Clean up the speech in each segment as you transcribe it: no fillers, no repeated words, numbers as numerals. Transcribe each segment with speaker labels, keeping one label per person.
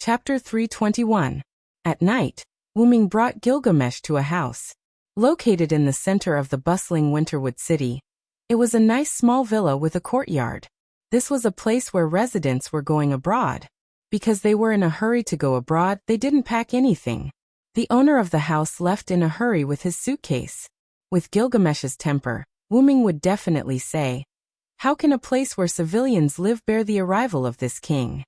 Speaker 1: Chapter 321. At night, Wuming brought Gilgamesh to a house. Located in the center of the bustling Winterwood city, it was a nice small villa with a courtyard. This was a place where residents were going abroad. Because they were in a hurry to go abroad, they didn't pack anything. The owner of the house left in a hurry with his suitcase. With Gilgamesh's temper, Wuming would definitely say, "How can a place where civilians live bear the arrival of this king?"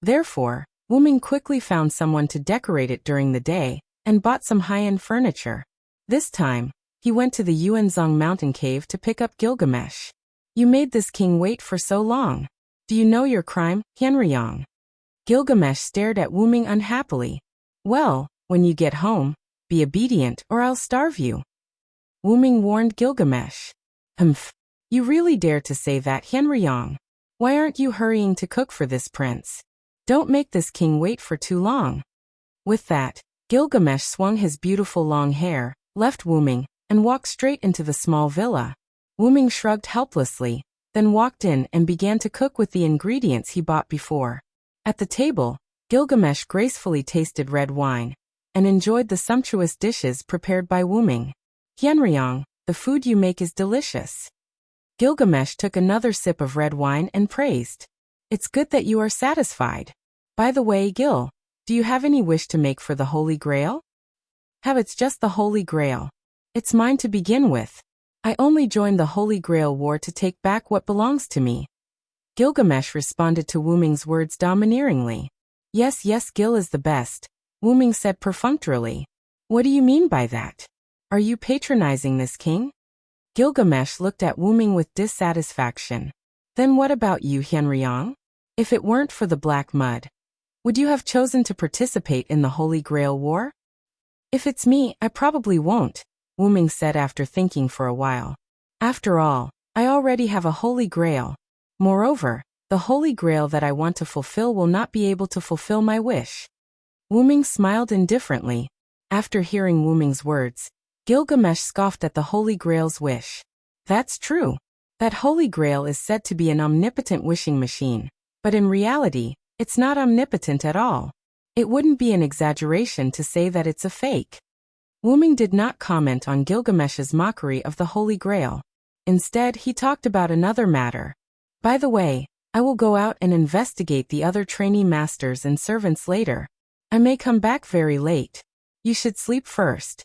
Speaker 1: Therefore, Wuming quickly found someone to decorate it during the day, and bought some high-end furniture. This time, he went to the Yuanzong mountain cave to pick up Gilgamesh. "You made this king wait for so long. Do you know your crime, Hienryong?" Gilgamesh stared at Wuming unhappily. "Well, when you get home, be obedient or I'll starve you." Wuming warned Gilgamesh. "Humph. You really dare to say that, Hienryong? Why aren't you hurrying to cook for this prince? Don't make this king wait for too long." With that, Gilgamesh swung his beautiful long hair, left Wuming, and walked straight into the small villa. Wuming shrugged helplessly, then walked in and began to cook with the ingredients he bought before. At the table, Gilgamesh gracefully tasted red wine, and enjoyed the sumptuous dishes prepared by Wuming. "Hienryong, the food you make is delicious." Gilgamesh took another sip of red wine and praised. "It's good that you are satisfied. By the way, Gil, do you have any wish to make for the Holy Grail?" "Have it's just the Holy Grail. It's mine to begin with. I only joined the Holy Grail War to take back what belongs to me." Gilgamesh responded to Wuming's words domineeringly. Yes, Gil is the best," Wuming said perfunctorily. "What do you mean by that? Are you patronizing this king?" Gilgamesh looked at Wuming with dissatisfaction. "Then what about you, Hienryong? If it weren't for the black mud, would you have chosen to participate in the Holy Grail War?" "If it's me, I probably won't," Wuming said after thinking for a while. "After all, I already have a Holy Grail. Moreover, the Holy Grail that I want to fulfill will not be able to fulfill my wish." Wuming smiled indifferently. After hearing Wuming's words, Gilgamesh scoffed at the Holy Grail's wish. "That's true. That Holy Grail is said to be an omnipotent wishing machine, but in reality, it's not omnipotent at all. It wouldn't be an exaggeration to say that it's a fake." Wuming did not comment on Gilgamesh's mockery of the Holy Grail. Instead, he talked about another matter. "By the way, I will go out and investigate the other trainee masters and servants later. I may come back very late. You should sleep first."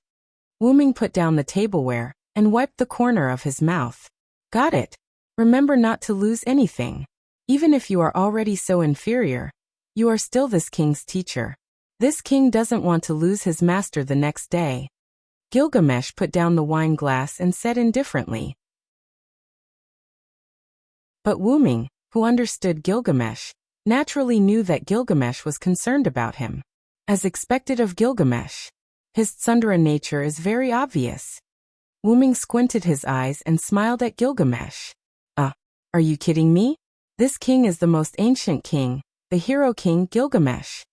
Speaker 1: Wuming put down the tableware and wiped the corner of his mouth. "Got it. Remember not to lose anything. Even if you are already so inferior, you are still this king's teacher. This king doesn't want to lose his master the next day." Gilgamesh put down the wine glass and said indifferently. But Wuming, who understood Gilgamesh, naturally knew that Gilgamesh was concerned about him. As expected of Gilgamesh, his tsundere nature is very obvious. Wuming squinted his eyes and smiled at Gilgamesh. Are you kidding me? This king is the most ancient king, the hero king Gilgamesh."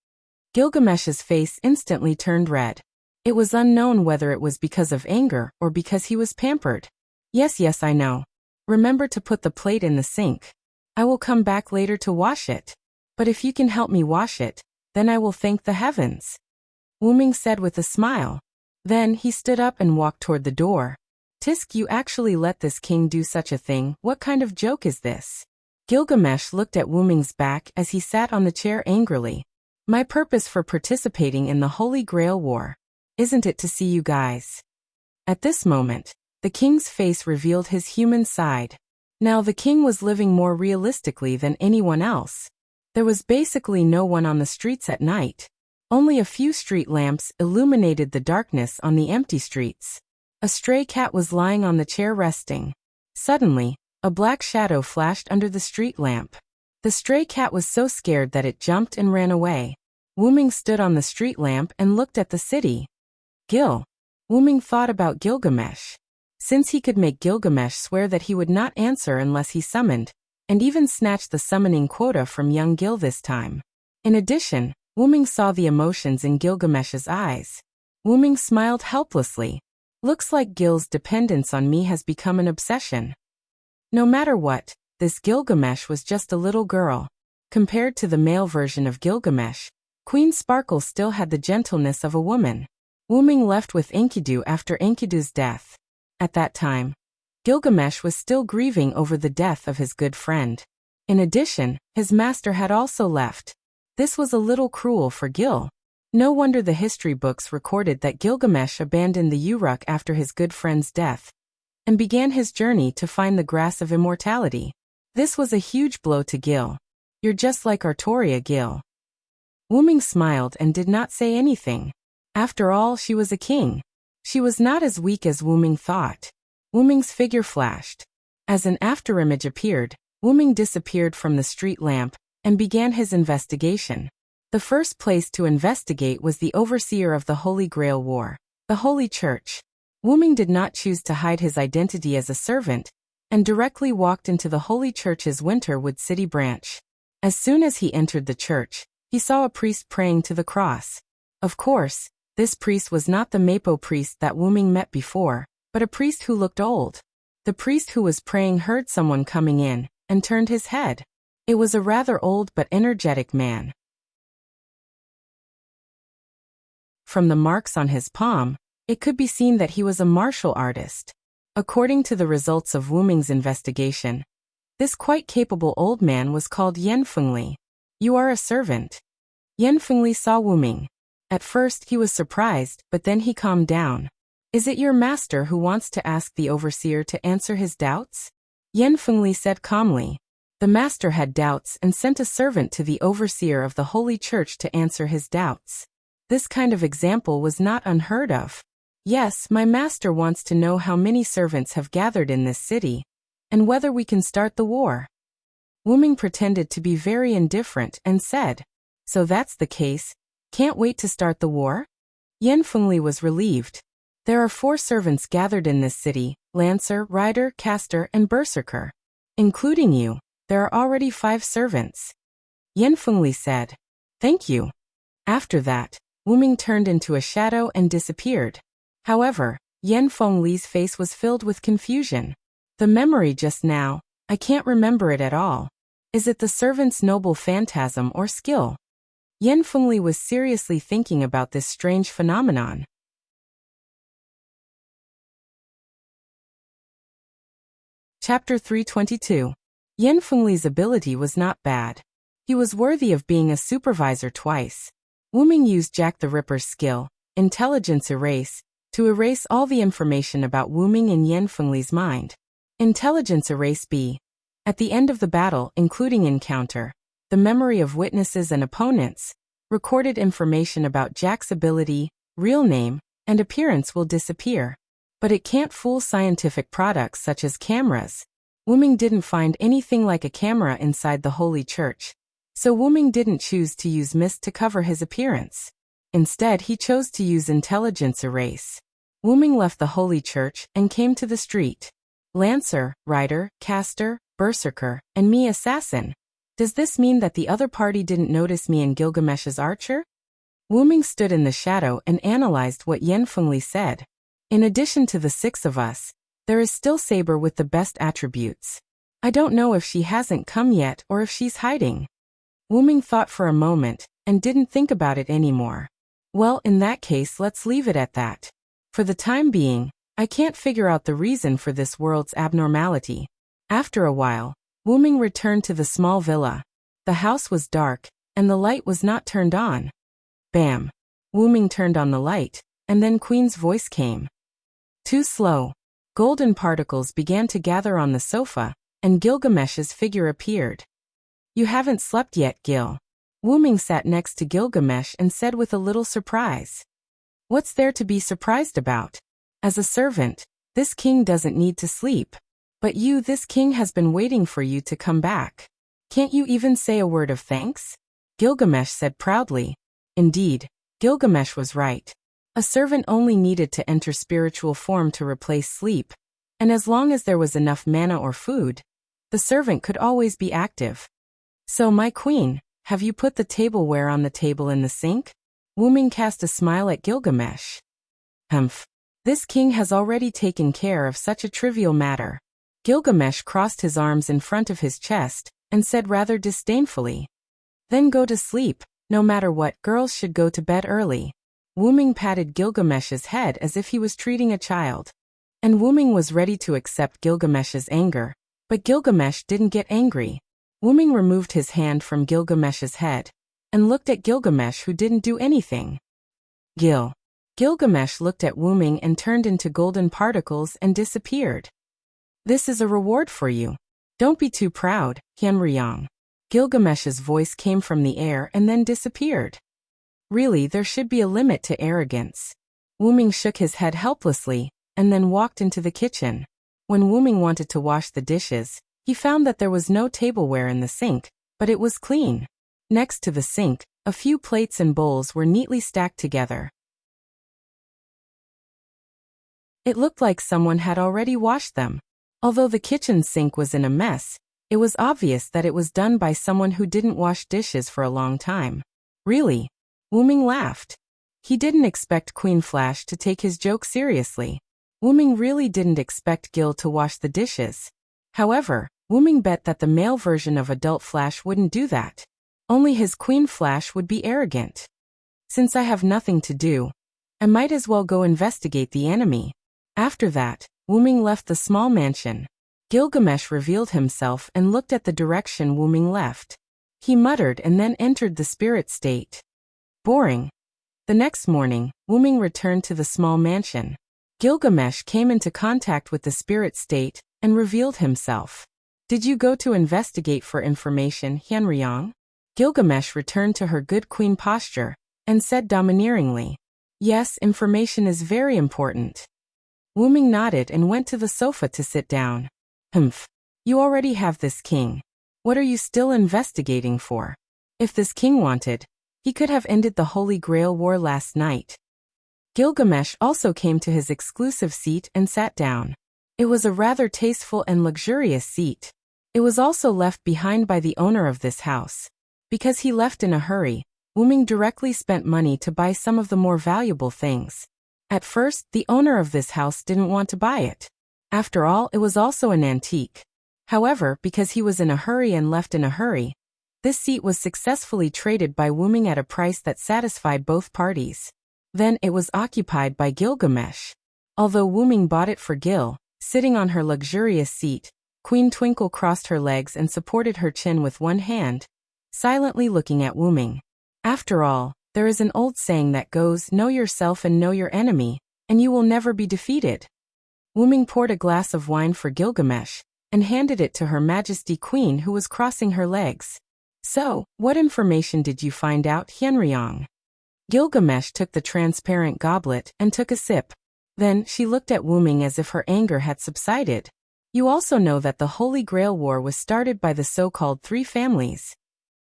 Speaker 1: Gilgamesh's face instantly turned red. It was unknown whether it was because of anger or because he was pampered. Yes, I know. Remember to put the plate in the sink. I will come back later to wash it. But if you can help me wash it, then I will thank the heavens," Wuming said with a smile. Then he stood up and walked toward the door. "Tisk, you actually let this king do such a thing? What kind of joke is this?" Gilgamesh looked at Wuming's back as he sat on the chair angrily. "My purpose for participating in the Holy Grail War. Isn't it to see you guys?" At this moment, the king's face revealed his human side. Now the king was living more realistically than anyone else. There was basically no one on the streets at night. Only a few street lamps illuminated the darkness on the empty streets. A stray cat was lying on the chair resting. Suddenly, a black shadow flashed under the street lamp. The stray cat was so scared that it jumped and ran away. Wuming stood on the street lamp and looked at the city. Wuming thought about Gilgamesh. Since he could make Gilgamesh swear that he would not answer unless he summoned, and even snatched the summoning quota from young Gil this time. In addition, Wuming saw the emotions in Gilgamesh's eyes. Wuming smiled helplessly. "Looks like Gil's dependence on me has become an obsession." No matter what, this Gilgamesh was just a little girl. Compared to the male version of Gilgamesh, Queen Sparkle still had the gentleness of a woman. Wuming left with Enkidu after Enkidu's death. At that time, Gilgamesh was still grieving over the death of his good friend. In addition, his master had also left. This was a little cruel for Gil. No wonder the history books recorded that Gilgamesh abandoned the Uruk after his good friend's death and began his journey to find the grass of immortality. This was a huge blow to Gil. You're just like Artoria, Gil. Wuming smiled and did not say anything. After all, she was a king. She was not as weak as Wuming thought. Wuming's figure flashed. As an afterimage appeared, Wuming disappeared from the street lamp and began his investigation. The first place to investigate was the overseer of the Holy Grail War, the Holy Church. Wuming did not choose to hide his identity as a servant and directly walked into the Holy Church's Winterwood City branch. As soon as he entered the church, he saw a priest praying to the cross. Of course, this priest was not the Mapo priest that Wuming met before, but a priest who looked old. The priest who was praying heard someone coming in and turned his head. It was a rather old but energetic man. From the marks on his palm, it could be seen that he was a martial artist. According to the results of Wuming's investigation, this quite capable old man was called Yen Fengli. You are a servant. Yen Fengli saw Wuming. At first he was surprised, but then he calmed down. Is it your master who wants to ask the overseer to answer his doubts? Yen Fengli said calmly. The master had doubts and sent a servant to the overseer of the Holy Church to answer his doubts. This kind of example was not unheard of. Yes, my master wants to know how many servants have gathered in this city, and whether we can start the war. Wuming pretended to be very indifferent and said, So that's the case, can't wait to start the war? Yen Fengli was relieved. There are 4 servants gathered in this city, Lancer, Rider, Caster, and Berserker. Including you, there are already 5 servants. Yen Fengli said, Thank you. After that, Wuming turned into a shadow and disappeared. However, Yen Fengli's face was filled with confusion. The memory just now, I can't remember it at all. Is it the servant's noble phantasm or skill? Yen Fengli was seriously thinking about this strange phenomenon. Chapter 322. Yen Fengli's ability was not bad. He was worthy of being a supervisor twice. Wuming used Jack the Ripper's skill, Intelligence Erase, to erase all the information about Wuming in Yen Fengli's mind. Intelligence Erase B. At the end of the battle, including encounter, the memory of witnesses and opponents, recorded information about Jack's ability, real name, and appearance will disappear. But it can't fool scientific products such as cameras. Wuming didn't find anything like a camera inside the Holy Church, so Wuming didn't choose to use mist to cover his appearance. Instead, he chose to use Intelligence Erase. Wuming left the Holy Church and came to the street. Lancer, Rider, Caster, Berserker, and me Assassin. Does this mean that the other party didn't notice me and Gilgamesh's archer? Wuming stood in the shadow and analyzed what Yen Fengli said. In addition to the 6 of us, there is still Saber with the best attributes. I don't know if she hasn't come yet or if she's hiding. Wuming thought for a moment and didn't think about it anymore. Well, in that case, let's leave it at that. For the time being, I can't figure out the reason for this world's abnormality. After a while, Wuming returned to the small villa. The house was dark, and the light was not turned on. Bam! Wuming turned on the light, and then Queen's voice came. Too slow. Golden particles began to gather on the sofa, and Gilgamesh's figure appeared. You haven't slept yet, Gil. Wuming sat next to Gilgamesh and said with a little surprise. What's there to be surprised about? As a servant, this king doesn't need to sleep. But you, this king has been waiting for you to come back. Can't you even say a word of thanks? Gilgamesh said proudly. Indeed, Gilgamesh was right. A servant only needed to enter spiritual form to replace sleep, and as long as there was enough mana or food, the servant could always be active. So, my queen, have you put the tableware on the table in the sink? Wuming cast a smile at Gilgamesh. Humph. This king has already taken care of such a trivial matter. Gilgamesh crossed his arms in front of his chest and said rather disdainfully. Then go to sleep, No matter what, girls should go to bed early. Wu-Ming patted Gilgamesh's head as if he was treating a child. And Wu-Ming was ready to accept Gilgamesh's anger. But Gilgamesh didn't get angry. Wu-Ming removed his hand from Gilgamesh's head and looked at Gilgamesh, who didn't do anything. Gilgamesh looked at Wu-Ming and turned into golden particles and disappeared. This is a reward for you. Don't be too proud, Hyenryong. Gilgamesh's voice came from the air and then disappeared. Really, there should be a limit to arrogance. Wu-Ming shook his head helplessly and then walked into the kitchen. When Wu-Ming wanted to wash the dishes, he found that there was no tableware in the sink, but it was clean. Next to the sink, a few plates and bowls were neatly stacked together. It looked like someone had already washed them. Although the kitchen sink was in a mess, it was obvious that it was done by someone who didn't wash dishes for a long time. Really? Wu-Ming laughed. He didn't expect Queen Flash to take his joke seriously. Wu-Ming really didn't expect Gil to wash the dishes. However, Wu-Ming bet that the male version of Adult Flash wouldn't do that. Only his Queen Flash would be arrogant. Since I have nothing to do, I might as well go investigate the enemy. After that, Wu-Ming left the small mansion. Gilgamesh revealed himself and looked at the direction Wu-Ming left. He muttered and then entered the spirit state. Boring. The next morning, Wu-Ming returned to the small mansion. Gilgamesh came into contact with the spirit state and revealed himself. Did you go to investigate for information, Hyenryong? Gilgamesh returned to her good queen posture and said domineeringly, Yes, information is very important. Wu-Ming nodded and went to the sofa to sit down. Humph. You already have this king. What are you still investigating for? If this king wanted, he could have ended the Holy Grail War last night. Gilgamesh also came to his exclusive seat and sat down. It was a rather tasteful and luxurious seat. It was also left behind by the owner of this house. Because he left in a hurry, Wu-Ming directly spent money to buy some of the more valuable things. At first, the owner of this house didn't want to buy it. After all, it was also an antique. However, because he was in a hurry and left in a hurry, this seat was successfully traded by Wu-Ming at a price that satisfied both parties. Then it was occupied by Gilgamesh. Although Wu-Ming bought it for Gil, sitting on her luxurious seat, Queen Twinkle crossed her legs and supported her chin with one hand, silently looking at Wu-Ming. After all, there is an old saying that goes, know yourself and know your enemy, and you will never be defeated. Wu-Ming poured a glass of wine for Gilgamesh and handed it to Her Majesty Queen, who was crossing her legs. So, what information did you find out, Hyenryong? Gilgamesh took the transparent goblet and took a sip. Then, she looked at Wu-Ming as if her anger had subsided. You also know that the Holy Grail War was started by the so-called three families.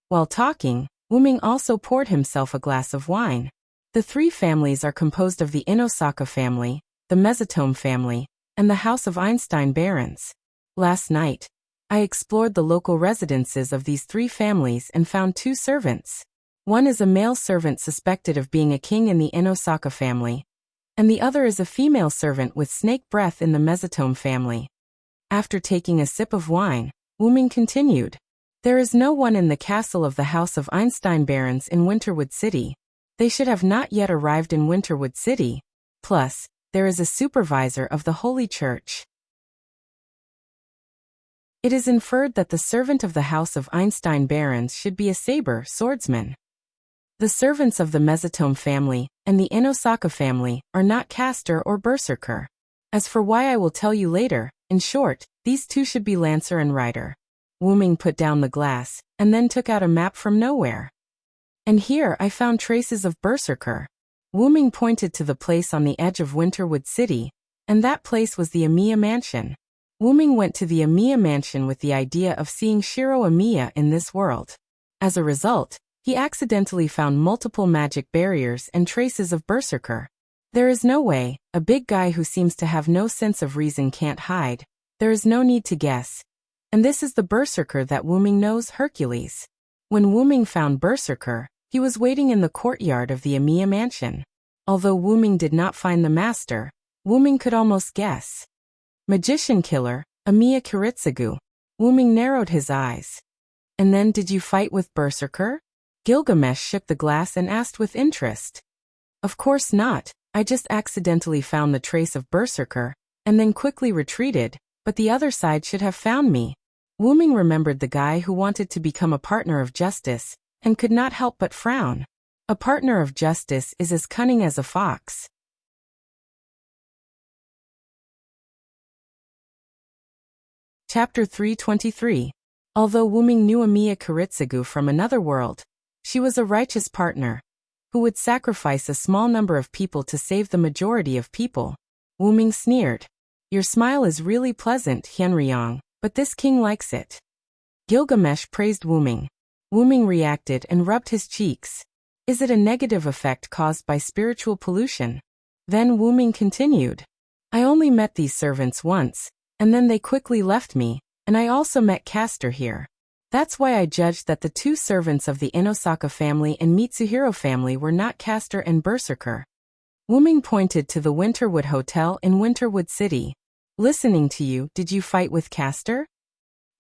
Speaker 1: While talking, Wu-Ming also poured himself a glass of wine. The three families are composed of the Inosaka family, the Mesotome family, and the House of Einstein barons. Last night, I explored the local residences of these three families and found two servants. One is a male servant suspected of being a king in the Inosaka family, and the other is a female servant with snake breath in the Mesotome family. After taking a sip of wine, Wu-Ming continued. There is no one in the castle of the House of Einstein barons in Winterwood City. They should have not yet arrived in Winterwood City. Plus, there is a supervisor of the Holy Church. It is inferred that the servant of the House of Einstein barons should be a saber swordsman. The servants of the Mesotome family and the Inosaka family are not caster or berserker. As for why, I will tell you later. In short, these two should be lancer and rider. Wu-Ming put down the glass and then took out a map from nowhere. And here I found traces of berserker. Wu-Ming pointed to the place on the edge of Winterwood City, and that place was the Amiya Mansion. Wu-Ming went to the Amiya Mansion with the idea of seeing Shiro Amiya in this world. As a result, he accidentally found multiple magic barriers and traces of berserker. There is no way, a big guy who seems to have no sense of reason can't hide. There is no need to guess. And this is the berserker that Wu-Ming knows, Hercules. When Wu-Ming found berserker, he was waiting in the courtyard of the Amiya Mansion. Although Wu-Ming did not find the master, Wu-Ming could almost guess. Magician killer, Amiya Kiritsugu. Wu-Ming narrowed his eyes. And then did you fight with berserker? Gilgamesh shook the glass and asked with interest. Of course not, I just accidentally found the trace of Berserker, and then quickly retreated, but the other side should have found me. Wu-Ming remembered the guy who wanted to become a partner of justice, and could not help but frown. A partner of justice is as cunning as a fox. Chapter 323. Although Wu-Ming knew Emiya Kiritsugu from another world, she was a righteous partner, who would sacrifice a small number of people to save the majority of people. Wu-Ming sneered. Your smile is really pleasant, Hyenryong, but this king likes it. Gilgamesh praised Wu-Ming. Wu-Ming reacted and rubbed his cheeks. Is it a negative effect caused by spiritual pollution? Then Wu-Ming continued. I only met these servants once, and then they quickly left me, and I also met Castor here. That's why I judged that the two servants of the Inosaka family and Mitsuhiro family were not Castor and Berserker. Wu-Ming pointed to the Winterwood Hotel in Winterwood City. Listening to you, did you fight with Castor?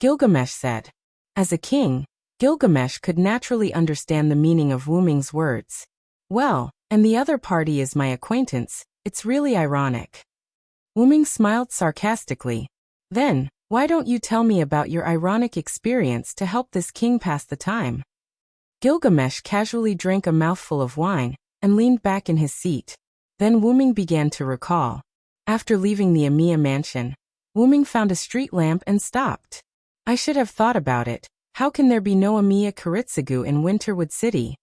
Speaker 1: Gilgamesh said. As a king, Gilgamesh could naturally understand the meaning of Wu-Ming's words. Well, and the other party is my acquaintance, it's really ironic. Wu-Ming smiled sarcastically. Then, why don't you tell me about your ironic experience to help this king pass the time? Gilgamesh casually drank a mouthful of wine, and leaned back in his seat. Then Wu-Ming began to recall. After leaving the Emiya mansion, Wu-Ming found a street lamp and stopped. I should have thought about it. How can there be no Emiya Kiritsugu in Winterwood City?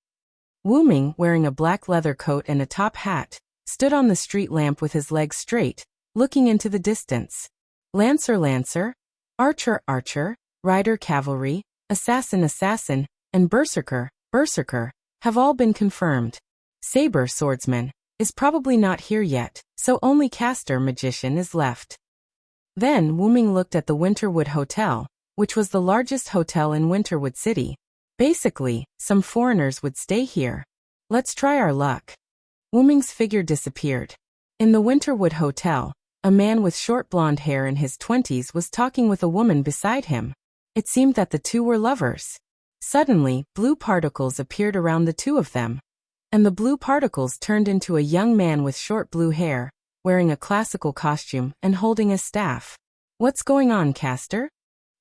Speaker 1: Wu-Ming, wearing a black leather coat and a top hat, stood on the street lamp with his legs straight, looking into the distance. Lancer, Lancer, Archer, Archer, Rider, Cavalry, Assassin, Assassin, and Berserker, Berserker, have all been confirmed. Saber, Swordsman, is probably not here yet, so only Castor, Magician, is left. Then Wu-Ming looked at the Winterwood Hotel, which was the largest hotel in Winterwood City. Basically, some foreigners would stay here. Let's try our luck. Wu-Ming's figure disappeared. In the Winterwood Hotel, a man with short blonde hair in his 20s was talking with a woman beside him. It seemed that the two were lovers. Suddenly, blue particles appeared around the two of them. And the blue particles turned into a young man with short blue hair, wearing a classical costume and holding a staff. What's going on, Castor?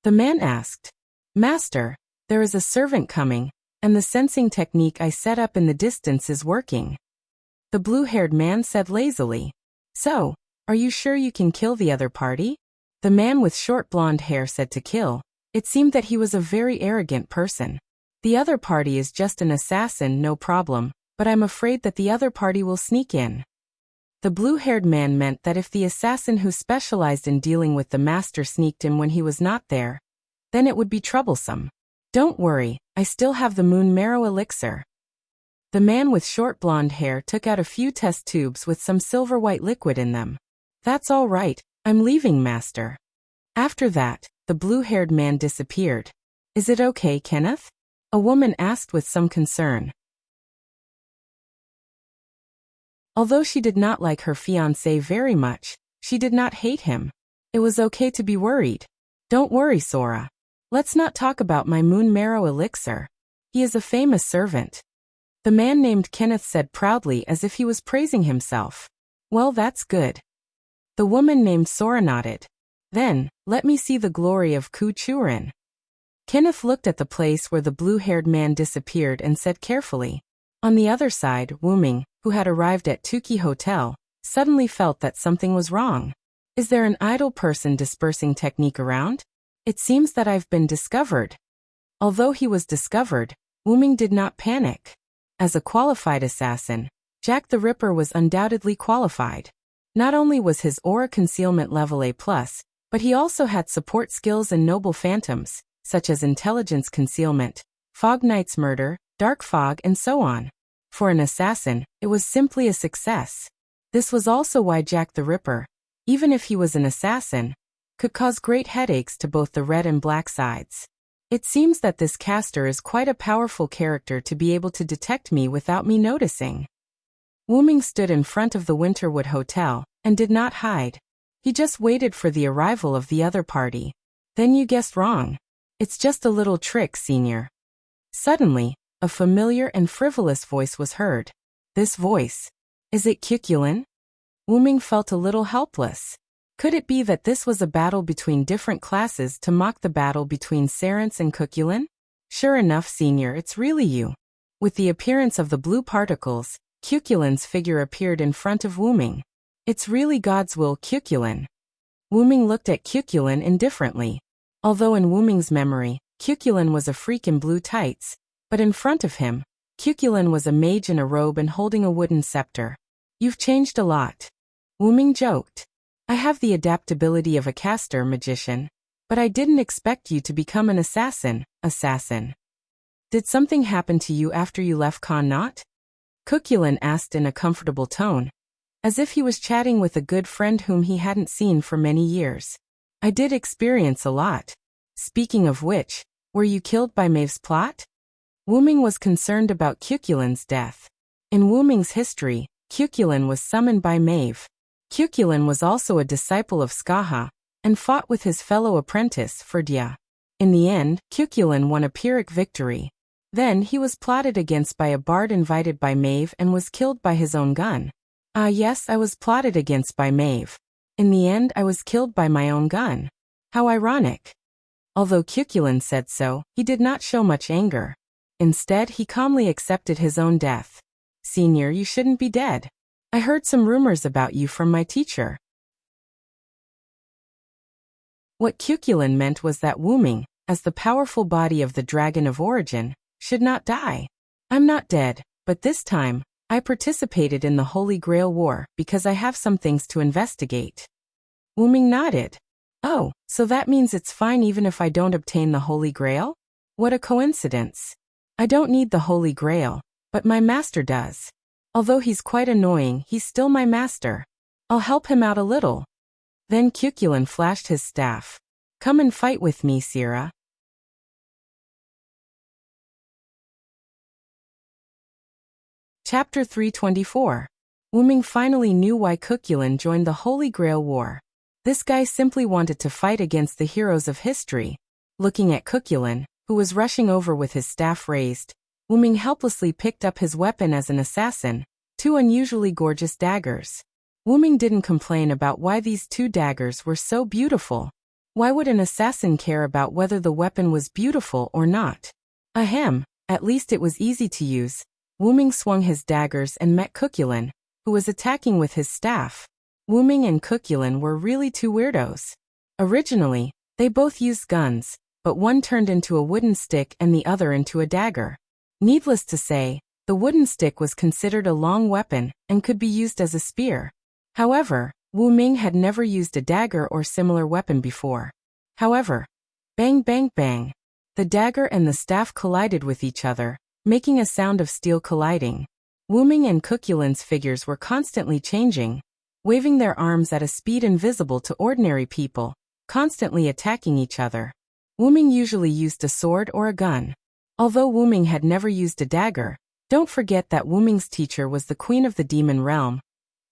Speaker 1: The man asked. Master, there is a servant coming, and the sensing technique I set up in the distance is working. The blue-haired man said lazily. So, are you sure you can kill the other party? The man with short blonde hair said to kill. It seemed that he was a very arrogant person. The other party is just an assassin, no problem, but I'm afraid that the other party will sneak in. The blue-haired man meant that if the assassin who specialized in dealing with the master sneaked in when he was not there, then it would be troublesome. Don't worry, I still have the moon marrow elixir. The man with short blonde hair took out a few test tubes with some silver-white liquid in them. That's all right, I'm leaving, master. After that, the blue-haired man disappeared. Is it okay, Kenneth? A woman asked with some concern. Although she did not like her fiancé very much, she did not hate him. It was okay to be worried. Don't worry, Sora. Let's not talk about my moon marrow elixir. He is a famous servant. The man named Kenneth said proudly as if he was praising himself. Well, that's good. The woman named Sora nodded. Then, let me see the glory of Ku Churin. Kenneth looked at the place where the blue-haired man disappeared and said carefully. On the other side, Wu-Ming, who had arrived at Tuki Hotel, suddenly felt that something was wrong. Is there an idle person dispersing technique around? It seems that I've been discovered. Although he was discovered, Wu-Ming did not panic. As a qualified assassin, Jack the Ripper was undoubtedly qualified. Not only was his aura concealment level A+, but he also had support skills and noble phantoms, such as intelligence concealment, Fog Knight's murder, dark fog, and so on. For an assassin, it was simply a success. This was also why Jack the Ripper, even if he was an assassin, could cause great headaches to both the red and black sides. It seems that this Castor is quite a powerful character to be able to detect me without me noticing. Wu-Ming stood in front of the Winterwood Hotel, and did not hide. He just waited for the arrival of the other party. Then you guessed wrong. It's just a little trick, Senior. Suddenly, a familiar and frivolous voice was heard. This voice. Is it Cuchulain? Wuming felt a little helpless. Could it be that this was a battle between different classes to mock the battle between Serence and Cuchulain? Sure enough, senior, it's really you. With the appearance of the blue particles, Cuchulain's figure appeared in front of Wuming. It's really God's will, Cuchulain. Wuming looked at Cuchulain indifferently. Although in Wuming's memory, Cuchulain was a freak in blue tights, but in front of him, Cuchulain was a mage in a robe and holding a wooden scepter. You've changed a lot. Wuming joked. I have the adaptability of a caster magician, but I didn't expect you to become an assassin. Did something happen to you after you left Connaught? Cuchulain asked in a comfortable tone, as if he was chatting with a good friend whom he hadn't seen for many years. I did experience a lot. Speaking of which, were you killed by Maeve's plot? Wuming was concerned about Cuchulain's death. In Wuming's history, Cuchulain was summoned by Maeve. Cuchulain was also a disciple of Skaha, and fought with his fellow apprentice, Ferdia. In the end, Cuchulain won a Pyrrhic victory. Then he was plotted against by a bard invited by Maeve and was killed by his own gun. Ah yes, I was plotted against by Maeve. In the end I was killed by my own gun. How ironic. Although Cuchulain said so, he did not show much anger. Instead, he calmly accepted his own death. Senior, you shouldn't be dead. I heard some rumors about you from my teacher. What Cuchulain meant was that Wuming, as the powerful body of the Dragon of Origin, should not die. I'm not dead, but this time, I participated in the Holy Grail War because I have some things to investigate. Wuming nodded. Oh, so that means it's fine even if I don't obtain the Holy Grail? What a coincidence. I don't need the Holy Grail, but my master does. Although he's quite annoying, he's still my master. I'll help him out a little. Then Cuchulain flashed his staff. Come and fight with me, Sira. Chapter 324. Wuming finally knew why Cuchulain joined the Holy Grail War. This guy simply wanted to fight against the heroes of history. Looking at Cuchulain, who was rushing over with his staff raised, Wuming helplessly picked up his weapon as an assassin, two unusually gorgeous daggers. Wuming didn't complain about why these two daggers were so beautiful. Why would an assassin care about whether the weapon was beautiful or not? Ahem, at least it was easy to use. Wuming swung his daggers and met Cuchulain, who was attacking with his staff. Wuming and Cuchulain were really two weirdos. Originally, they both used guns, but one turned into a wooden stick and the other into a dagger. Needless to say, the wooden stick was considered a long weapon and could be used as a spear. However, Wuming had never used a dagger or similar weapon before. However, bang bang bang, the dagger and the staff collided with each other, making a sound of steel colliding. Wuming and Cuchulain's figures were constantly changing, waving their arms at a speed invisible to ordinary people, constantly attacking each other. Wuming usually used a sword or a gun. Although Wuming had never used a dagger, don't forget that Wuming's teacher was the queen of the demon realm,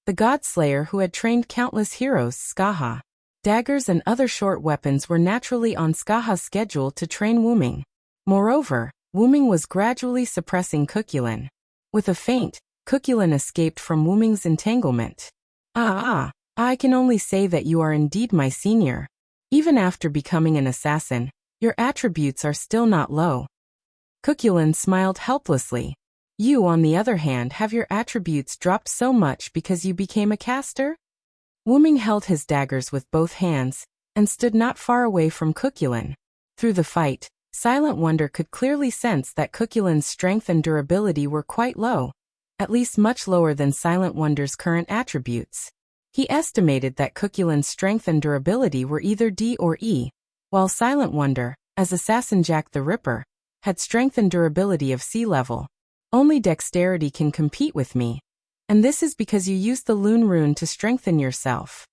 Speaker 1: the god slayer who had trained countless heroes, Skaha. Daggers and other short weapons were naturally on Skaha's schedule to train Wuming. Moreover, Wuming was gradually suppressing Cuchulain. With a feint, Cuchulain escaped from Wuming's entanglement. I can only say that you are indeed my senior. Even after becoming an assassin, your attributes are still not low. Cuchulain smiled helplessly. You, on the other hand, have your attributes dropped so much because you became a caster? Wuming held his daggers with both hands, and stood not far away from Cuchulain. Through the fight, Silent Wonder could clearly sense that Cuchulain's strength and durability were quite low, at least much lower than Silent Wonder's current attributes. He estimated that Cuchulain's strength and durability were either D or E, while Silent Wonder, as Assassin Jack the Ripper, had strength and durability of C level. Only dexterity can compete with me. And this is because you used the Lune Rune to strengthen yourself.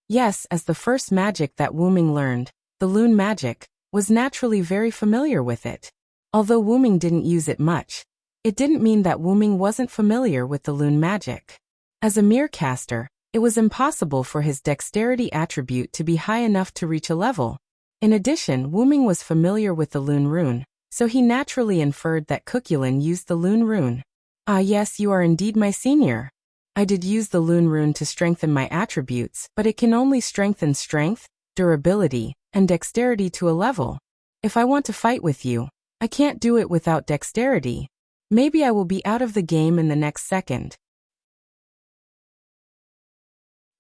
Speaker 1: Yes, as the first magic that Wuming learned, the Lune magic, was naturally very familiar with it. Although Wuming didn't use it much, it didn't mean that Wuming wasn't familiar with the Lune magic. As a mere caster, it was impossible for his dexterity attribute to be high enough to reach a level. In addition, Wuming was familiar with the Lune Rune, so he naturally inferred that Cuchulainn used the Lune Rune. Ah yes, you are indeed my senior. I did use the Lune Rune to strengthen my attributes, but it can only strengthen strength, durability, and dexterity to a level. If I want to fight with you, I can't do it without dexterity. Maybe I will be out of the game in the next second.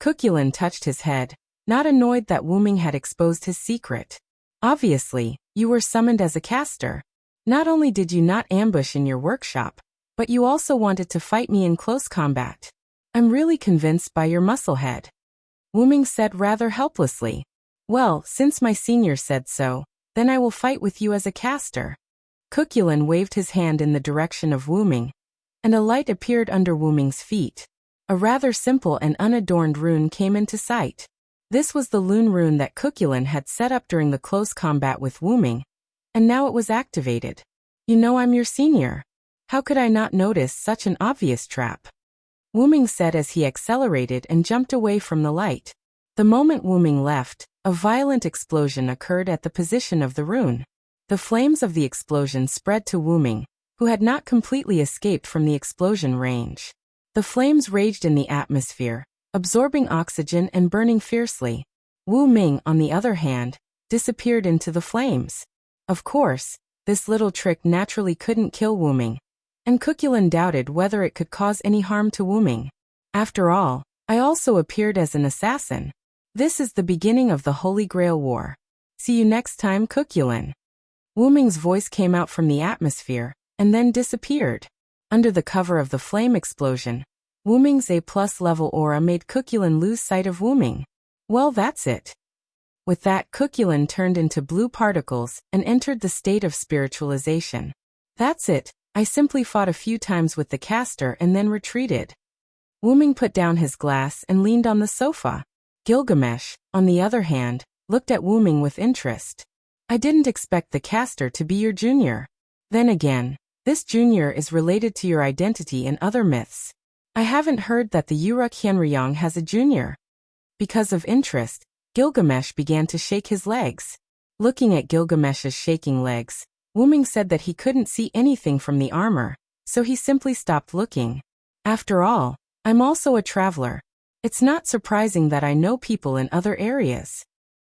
Speaker 1: Cuchulainn touched his head, not annoyed that Wu Ming had exposed his secret. Obviously, you were summoned as a caster. Not only did you not ambush in your workshop, but you also wanted to fight me in close combat. I'm really convinced by your muscle head. Wu Ming said rather helplessly. Well, since my senior said so, then I will fight with you as a caster. Cuchulainn waved his hand in the direction of Wu Ming, and a light appeared under Wu Ming's feet. A rather simple and unadorned rune came into sight. This was the Lune Rune that Cuchulainn had set up during the close combat with Wu Ming, and now it was activated. You know I'm your senior. How could I not notice such an obvious trap? Wu Ming said as he accelerated and jumped away from the light. The moment Wu Ming left, a violent explosion occurred at the position of the rune. The flames of the explosion spread to Wu Ming, who had not completely escaped from the explosion range. The flames raged in the atmosphere, absorbing oxygen and burning fiercely. Wu Ming, on the other hand, disappeared into the flames. Of course, this little trick naturally couldn't kill Wu Ming, and Cuchulainn doubted whether it could cause any harm to Wu Ming. After all, I also appeared as an assassin. This is the beginning of the Holy Grail War. See you next time, Cuchulainn. Wu Ming's voice came out from the atmosphere, and then disappeared. Under the cover of the flame explosion, Wu Ming's A+ level aura made Cuchulainn lose sight of Wu Ming. Well, that's it. With that, Cuchulainn turned into blue particles and entered the state of spiritualization. That's it. I simply fought a few times with the caster and then retreated. Wu Ming put down his glass and leaned on the sofa. Gilgamesh, on the other hand, looked at Wu Ming with interest. I didn't expect the caster to be your junior. Then again, this junior is related to your identity in other myths. I haven't heard that the Uruk Hyenryong has a junior. Because of interest, Gilgamesh began to shake his legs. Looking at Gilgamesh's shaking legs, Wu Ming said that he couldn't see anything from the armor, so he simply stopped looking. After all, I'm also a traveler. It's not surprising that I know people in other areas.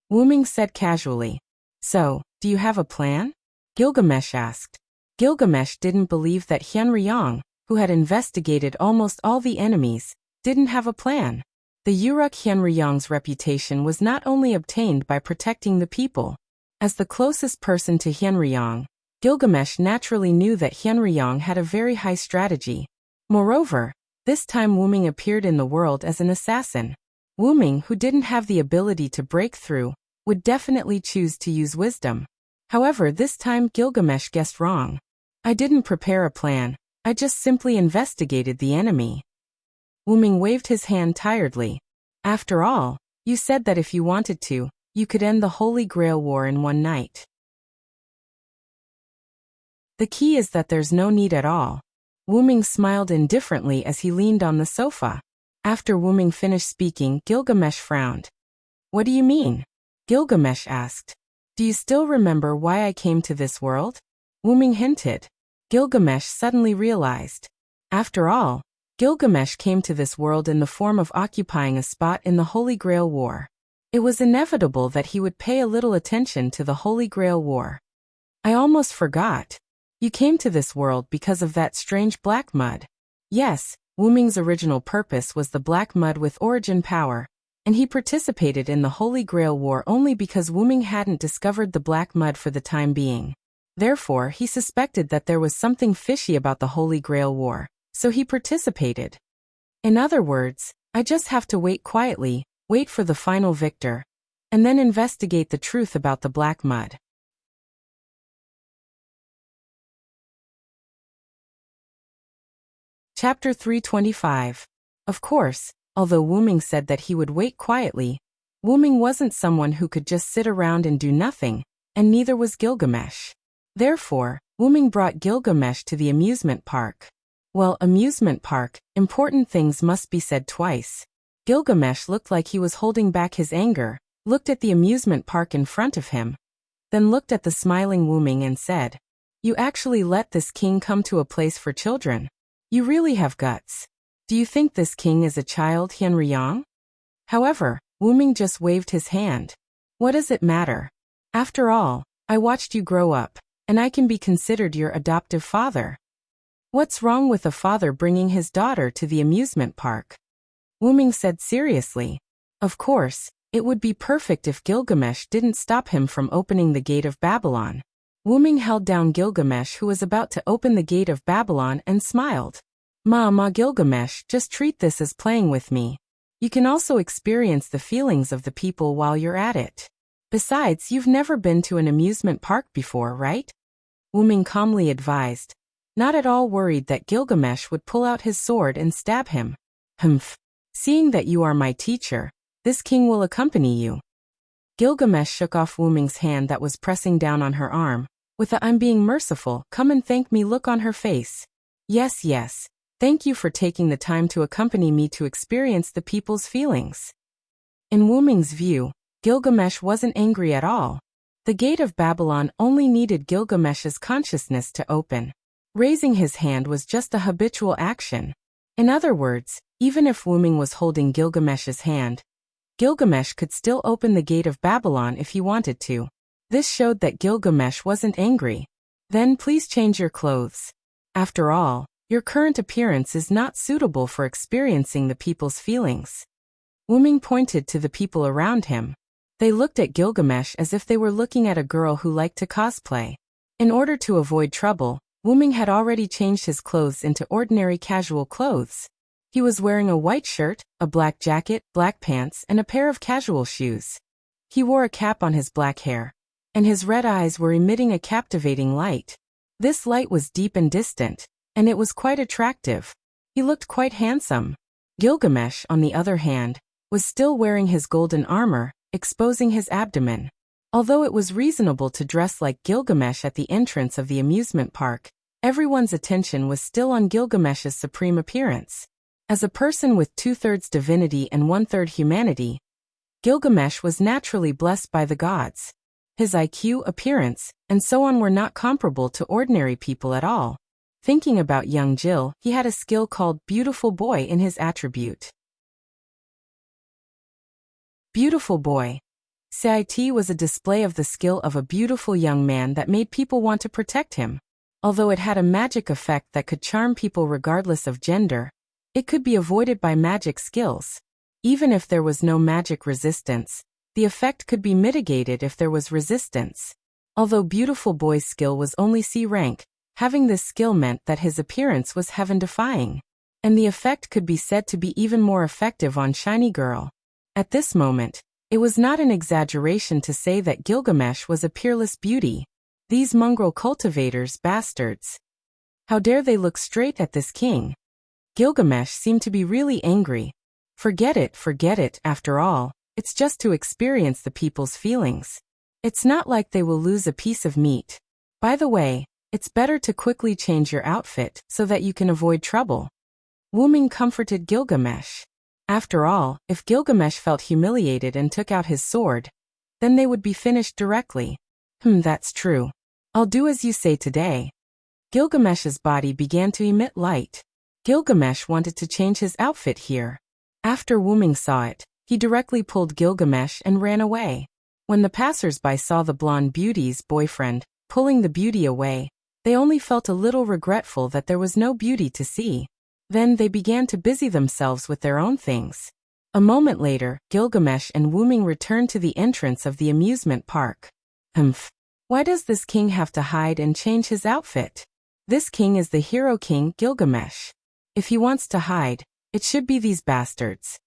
Speaker 1: Wu Ming said casually. So, do you have a plan? Gilgamesh asked. Gilgamesh didn't believe that Hyenryong, who had investigated almost all the enemies, didn't have a plan. The Uruk Hyenryong's reputation was not only obtained by protecting the people. As the closest person to Hyenryong, Gilgamesh naturally knew that Hyenryong had a very high strategy. Moreover, this time Wu Ming appeared in the world as an assassin. Wu Ming, who didn't have the ability to break through, would definitely choose to use wisdom. However, this time Gilgamesh guessed wrong. I didn't prepare a plan, I just simply investigated the enemy. Wu Ming waved his hand tiredly. After all, you said that if you wanted to, you could end the Holy Grail War in one night. The key is that there's no need at all. Wu Ming smiled indifferently as he leaned on the sofa. After Wu Ming finished speaking, Gilgamesh frowned. What do you mean? Gilgamesh asked. Do you still remember why I came to this world? Wu Ming hinted. Gilgamesh suddenly realized. After all, Gilgamesh came to this world in the form of occupying a spot in the Holy Grail War. It was inevitable that he would pay a little attention to the Holy Grail War. I almost forgot. You came to this world because of that strange black mud. Yes, Wu Ming's original purpose was the black mud with origin power, and he participated in the Holy Grail War only because Wu Ming hadn't discovered the black mud for the time being. Therefore, he suspected that there was something fishy about the Holy Grail War, so he participated. In other words, I just have to wait quietly, wait for the final victor, and then investigate the truth about the black mud. Chapter 325. Of course, although Wu Ming said that he would wait quietly, Wu Ming wasn't someone who could just sit around and do nothing, and neither was Gilgamesh. Therefore, Wu Ming brought Gilgamesh to the amusement park. Well, amusement park, important things must be said twice. Gilgamesh looked like he was holding back his anger, looked at the amusement park in front of him, then looked at the smiling Wu Ming and said, You actually let this king come to a place for children. You really have guts. Do you think this king is a child, Hyunryong? However, Wuming just waved his hand. What does it matter? After all, I watched you grow up, and I can be considered your adoptive father. What's wrong with a father bringing his daughter to the amusement park? Wuming said seriously. Of course, it would be perfect if Gilgamesh didn't stop him from opening the gate of Babylon. Wuming held down Gilgamesh, who was about to open the gate of Babylon, and smiled. Ma Gilgamesh, just treat this as playing with me. You can also experience the feelings of the people while you're at it. Besides, you've never been to an amusement park before, right? Wuming calmly advised, not at all worried that Gilgamesh would pull out his sword and stab him. Humph. Seeing that you are my teacher, this king will accompany you. Gilgamesh shook off Wuming's hand that was pressing down on her arm, with a "I'm being merciful, come and thank me" look on her face. Yes. Thank you for taking the time to accompany me to experience the people's feelings. In Wuming's view, Gilgamesh wasn't angry at all. The gate of Babylon only needed Gilgamesh's consciousness to open. Raising his hand was just a habitual action. In other words, even if Wuming was holding Gilgamesh's hand, Gilgamesh could still open the gate of Babylon if he wanted to. This showed that Gilgamesh wasn't angry. Then please change your clothes. After all, your current appearance is not suitable for experiencing the people's feelings. Wuming pointed to the people around him. They looked at Gilgamesh as if they were looking at a girl who liked to cosplay. In order to avoid trouble, Wuming had already changed his clothes into ordinary casual clothes. He was wearing a white shirt, a black jacket, black pants, and a pair of casual shoes. He wore a cap on his black hair, and his red eyes were emitting a captivating light. This light was deep and distant, and it was quite attractive. He looked quite handsome. Gilgamesh, on the other hand, was still wearing his golden armor, exposing his abdomen. Although it was reasonable to dress like Gilgamesh at the entrance of the amusement park, everyone's attention was still on Gilgamesh's supreme appearance. As a person with 2/3 divinity and 1/3 humanity, Gilgamesh was naturally blessed by the gods. His IQ, appearance, and so on were not comparable to ordinary people at all. Thinking about young Jill, he had a skill called Beautiful Boy in his attribute. Beautiful Boy. CIT was a display of the skill of a beautiful young man that made people want to protect him. Although it had a magic effect that could charm people regardless of gender, it could be avoided by magic skills. Even if there was no magic resistance, the effect could be mitigated if there was resistance. Although Beautiful Boy's skill was only C rank, having this skill meant that his appearance was heaven-defying. And the effect could be said to be even more effective on Shiny Girl. At this moment, it was not an exaggeration to say that Gilgamesh was a peerless beauty. These mongrel cultivators, bastards. How dare they look straight at this king? Gilgamesh seemed to be really angry. Forget it, after all, it's just to experience the people's feelings. It's not like they will lose a piece of meat. By the way, it's better to quickly change your outfit so that you can avoid trouble. Wuming comforted Gilgamesh. After all, if Gilgamesh felt humiliated and took out his sword, then they would be finished directly. That's true. I'll do as you say today. Gilgamesh's body began to emit light. Gilgamesh wanted to change his outfit here. After Wuming saw it, he directly pulled Gilgamesh and ran away. When the passers-by saw the blonde beauty's boyfriend pulling the beauty away, they only felt a little regretful that there was no beauty to see. Then they began to busy themselves with their own things. A moment later, Gilgamesh and Wuming returned to the entrance of the amusement park. Why does this king have to hide and change his outfit? This king is the hero king, Gilgamesh. If he wants to hide, it should be these bastards.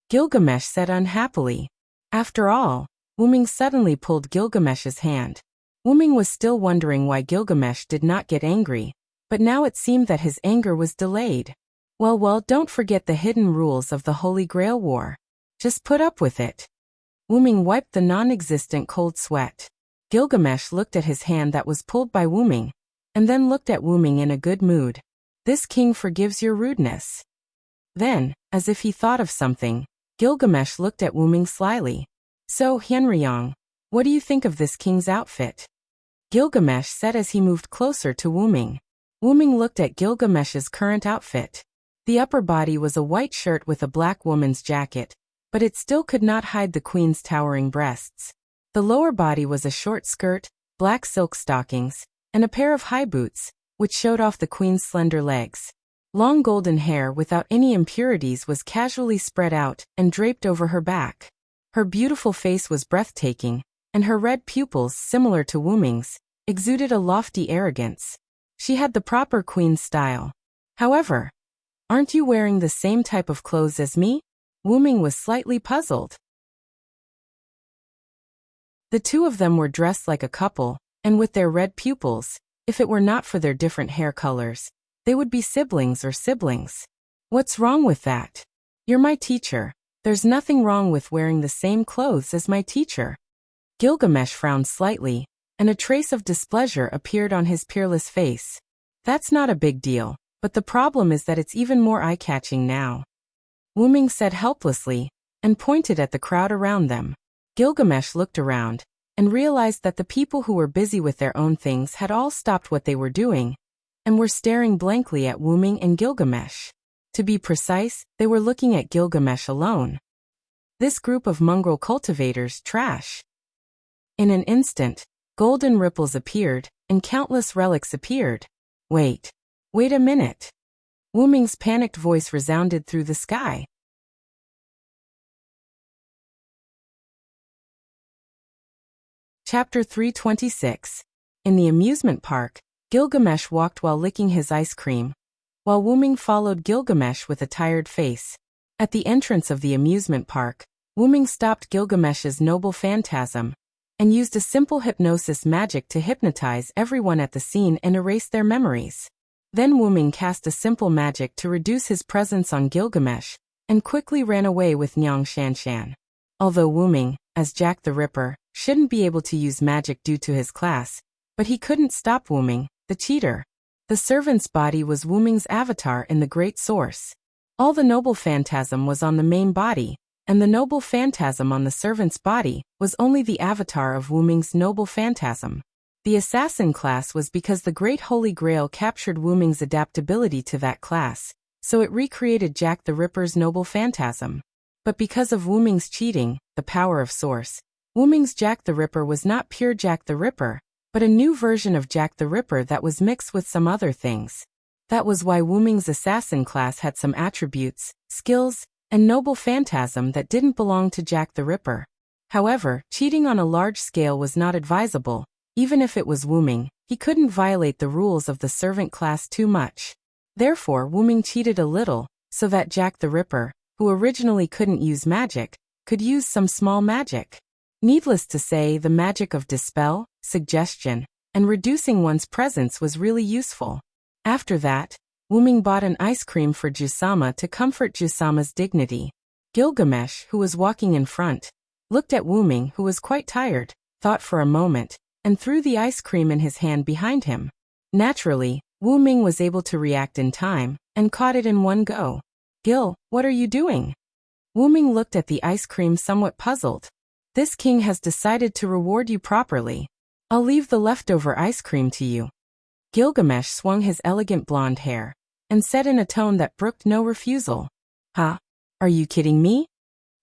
Speaker 1: Gilgamesh said unhappily. After all, Wuming suddenly pulled Gilgamesh's hand. Wuming was still wondering why Gilgamesh did not get angry, but now it seemed that his anger was delayed. Well, don't forget the hidden rules of the Holy Grail War. Just put up with it. Wuming wiped the non-existent cold sweat. Gilgamesh looked at his hand that was pulled by Wuming, and then looked at Wuming in a good mood. This king forgives your rudeness. Then, as if he thought of something, Gilgamesh looked at Wuming slyly. So, Hyunryong, what do you think of this king's outfit? Gilgamesh said as he moved closer to Wuming. Wuming looked at Gilgamesh's current outfit. The upper body was a white shirt with a black woman's jacket, but it still could not hide the queen's towering breasts. The lower body was a short skirt, black silk stockings, and a pair of high boots, which showed off the queen's slender legs. Long golden hair without any impurities was casually spread out and draped over her back. Her beautiful face was breathtaking, and her red pupils, similar to Wuming's, exuded a lofty arrogance. She had the proper queen's style. However, "Aren't you wearing the same type of clothes as me?" Wuming was slightly puzzled. The two of them were dressed like a couple, and with their red pupils, if it were not for their different hair colors, they would be siblings or siblings. "What's wrong with that? You're my teacher. There's nothing wrong with wearing the same clothes as my teacher." Gilgamesh frowned slightly, and a trace of displeasure appeared on his peerless face. "That's not a big deal, but the problem is that it's even more eye-catching now," Wuming said helplessly, and pointed at the crowd around them. Gilgamesh looked around, and realized that the people who were busy with their own things had all stopped what they were doing, and were staring blankly at Wuming and Gilgamesh. To be precise, they were looking at Gilgamesh alone. This group of mongrel cultivators trash. In an instant, golden ripples appeared, and countless relics appeared. Wait a minute." Wuming's panicked voice resounded through the sky. Chapter 326. In the amusement park, Gilgamesh walked while licking his ice cream, while Wuming followed Gilgamesh with a tired face. At the entrance of the amusement park, Wuming stopped Gilgamesh's noble phantasm, and used a simple hypnosis magic to hypnotize everyone at the scene and erase their memories. Then Wuming cast a simple magic to reduce his presence on Gilgamesh, and quickly ran away with Nyang Shanshan. Although Wuming, as Jack the Ripper, shouldn't be able to use magic due to his class, but he couldn't stop Wuming, the cheater. The servant's body was Wuming's avatar in the Great Source. All the noble phantasm was on the main body, and the noble phantasm on the servant's body was only the avatar of Wuming's noble phantasm. The assassin class was because the Great Holy Grail captured Wuming's adaptability to that class, so it recreated Jack the Ripper's noble phantasm. But because of Wuming's cheating, the power of Source, Wuming's Jack the Ripper was not pure Jack the Ripper, but a new version of Jack the Ripper that was mixed with some other things. That was why Wuming's assassin class had some attributes, skills, and noble phantasm that didn't belong to Jack the Ripper. However, cheating on a large scale was not advisable. Even if it was Wuming, he couldn't violate the rules of the servant class too much. Therefore, Wuming cheated a little, so that Jack the Ripper, who originally couldn't use magic, could use some small magic. Needless to say, the magic of dispel, suggestion, and reducing one's presence was really useful. After that, Wuming bought an ice cream for Jusama to comfort Jusama's dignity. Gilgamesh, who was walking in front, looked at Wuming, who was quite tired, thought for a moment, and threw the ice cream in his hand behind him. Naturally, Wuming was able to react in time, and caught it in one go. "Gil, what are you doing?" Wuming looked at the ice cream somewhat puzzled. "This king has decided to reward you properly. I'll leave the leftover ice cream to you." Gilgamesh swung his elegant blonde hair, and said in a tone that brooked no refusal, "Huh? Are you kidding me?"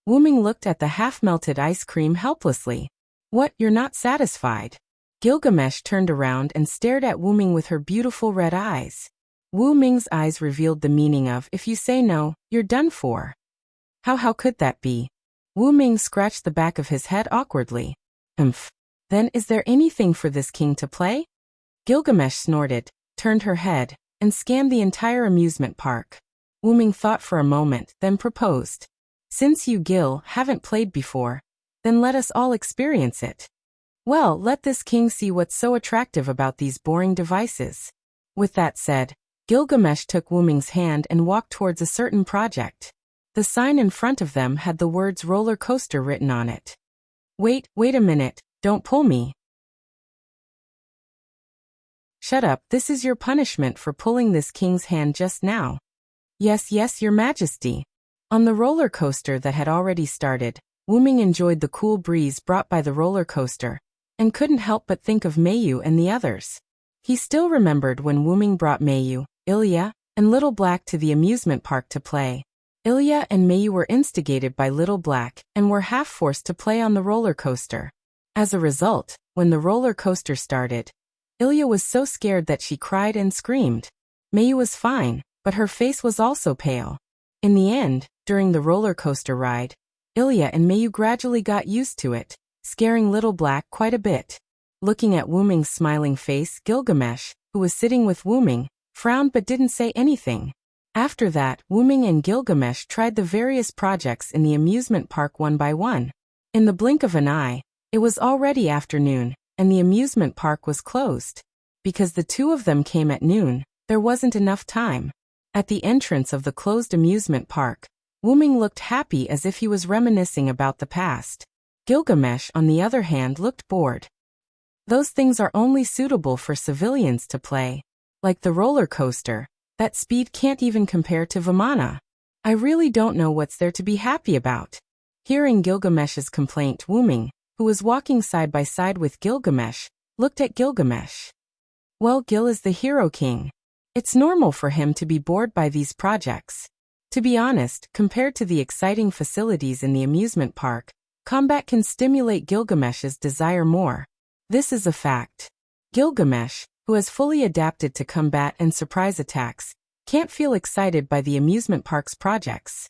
Speaker 1: Wuming looked at the half-melted ice cream helplessly. "What, you're not satisfied?" Gilgamesh turned around and stared at Wuming with her beautiful red eyes. Wuming's eyes revealed the meaning of, "If you say no, you're done for." How could that be? Wuming scratched the back of his head awkwardly. Then is there anything for this king to play?" Gilgamesh snorted, turned her head, and scanned the entire amusement park. Wuming thought for a moment, then proposed. "Since you, Gil, haven't played before, then let us all experience it. Well, let this king see what's so attractive about these boring devices." With that said, Gilgamesh took Wuming's hand and walked towards a certain project. The sign in front of them had the words roller coaster written on it. Wait a minute, don't pull me." "Shut up, this is your punishment for pulling this king's hand just now." Yes, your majesty." On the roller coaster that had already started, Wuming enjoyed the cool breeze brought by the roller coaster, and couldn't help but think of Mayu and the others. He still remembered when Wuming brought Mayu, Ilya, and Little Black to the amusement park to play. Ilya and Mayu were instigated by Little Black and were half forced to play on the roller coaster. As a result, when the roller coaster started, Ilya was so scared that she cried and screamed. Mayu was fine, but her face was also pale. In the end, during the roller coaster ride, Ilya and Mayu gradually got used to it, scaring Little Black quite a bit. Looking at Wuming's smiling face, Gilgamesh, who was sitting with Wuming, frowned but didn't say anything. After that, Wuming and Gilgamesh tried the various projects in the amusement park one by one. In the blink of an eye, it was already afternoon, and the amusement park was closed. Because the two of them came at noon, there wasn't enough time. At the entrance of the closed amusement park, Wuming looked happy as if he was reminiscing about the past. Gilgamesh, on the other hand, looked bored. Those things are only suitable for civilians to play. Like the roller coaster, that speed can't even compare to Vimana. I really don't know what's there to be happy about. Hearing Gilgamesh's complaint, Wuming, who was walking side by side with Gilgamesh, looked at Gilgamesh. Well, Gil is the hero king. It's normal for him to be bored by these projects. To be honest, compared to the exciting facilities in the amusement park, combat can stimulate Gilgamesh's desire more. This is a fact. Gilgamesh, who has fully adapted to combat and surprise attacks, can't feel excited by the amusement park's projects.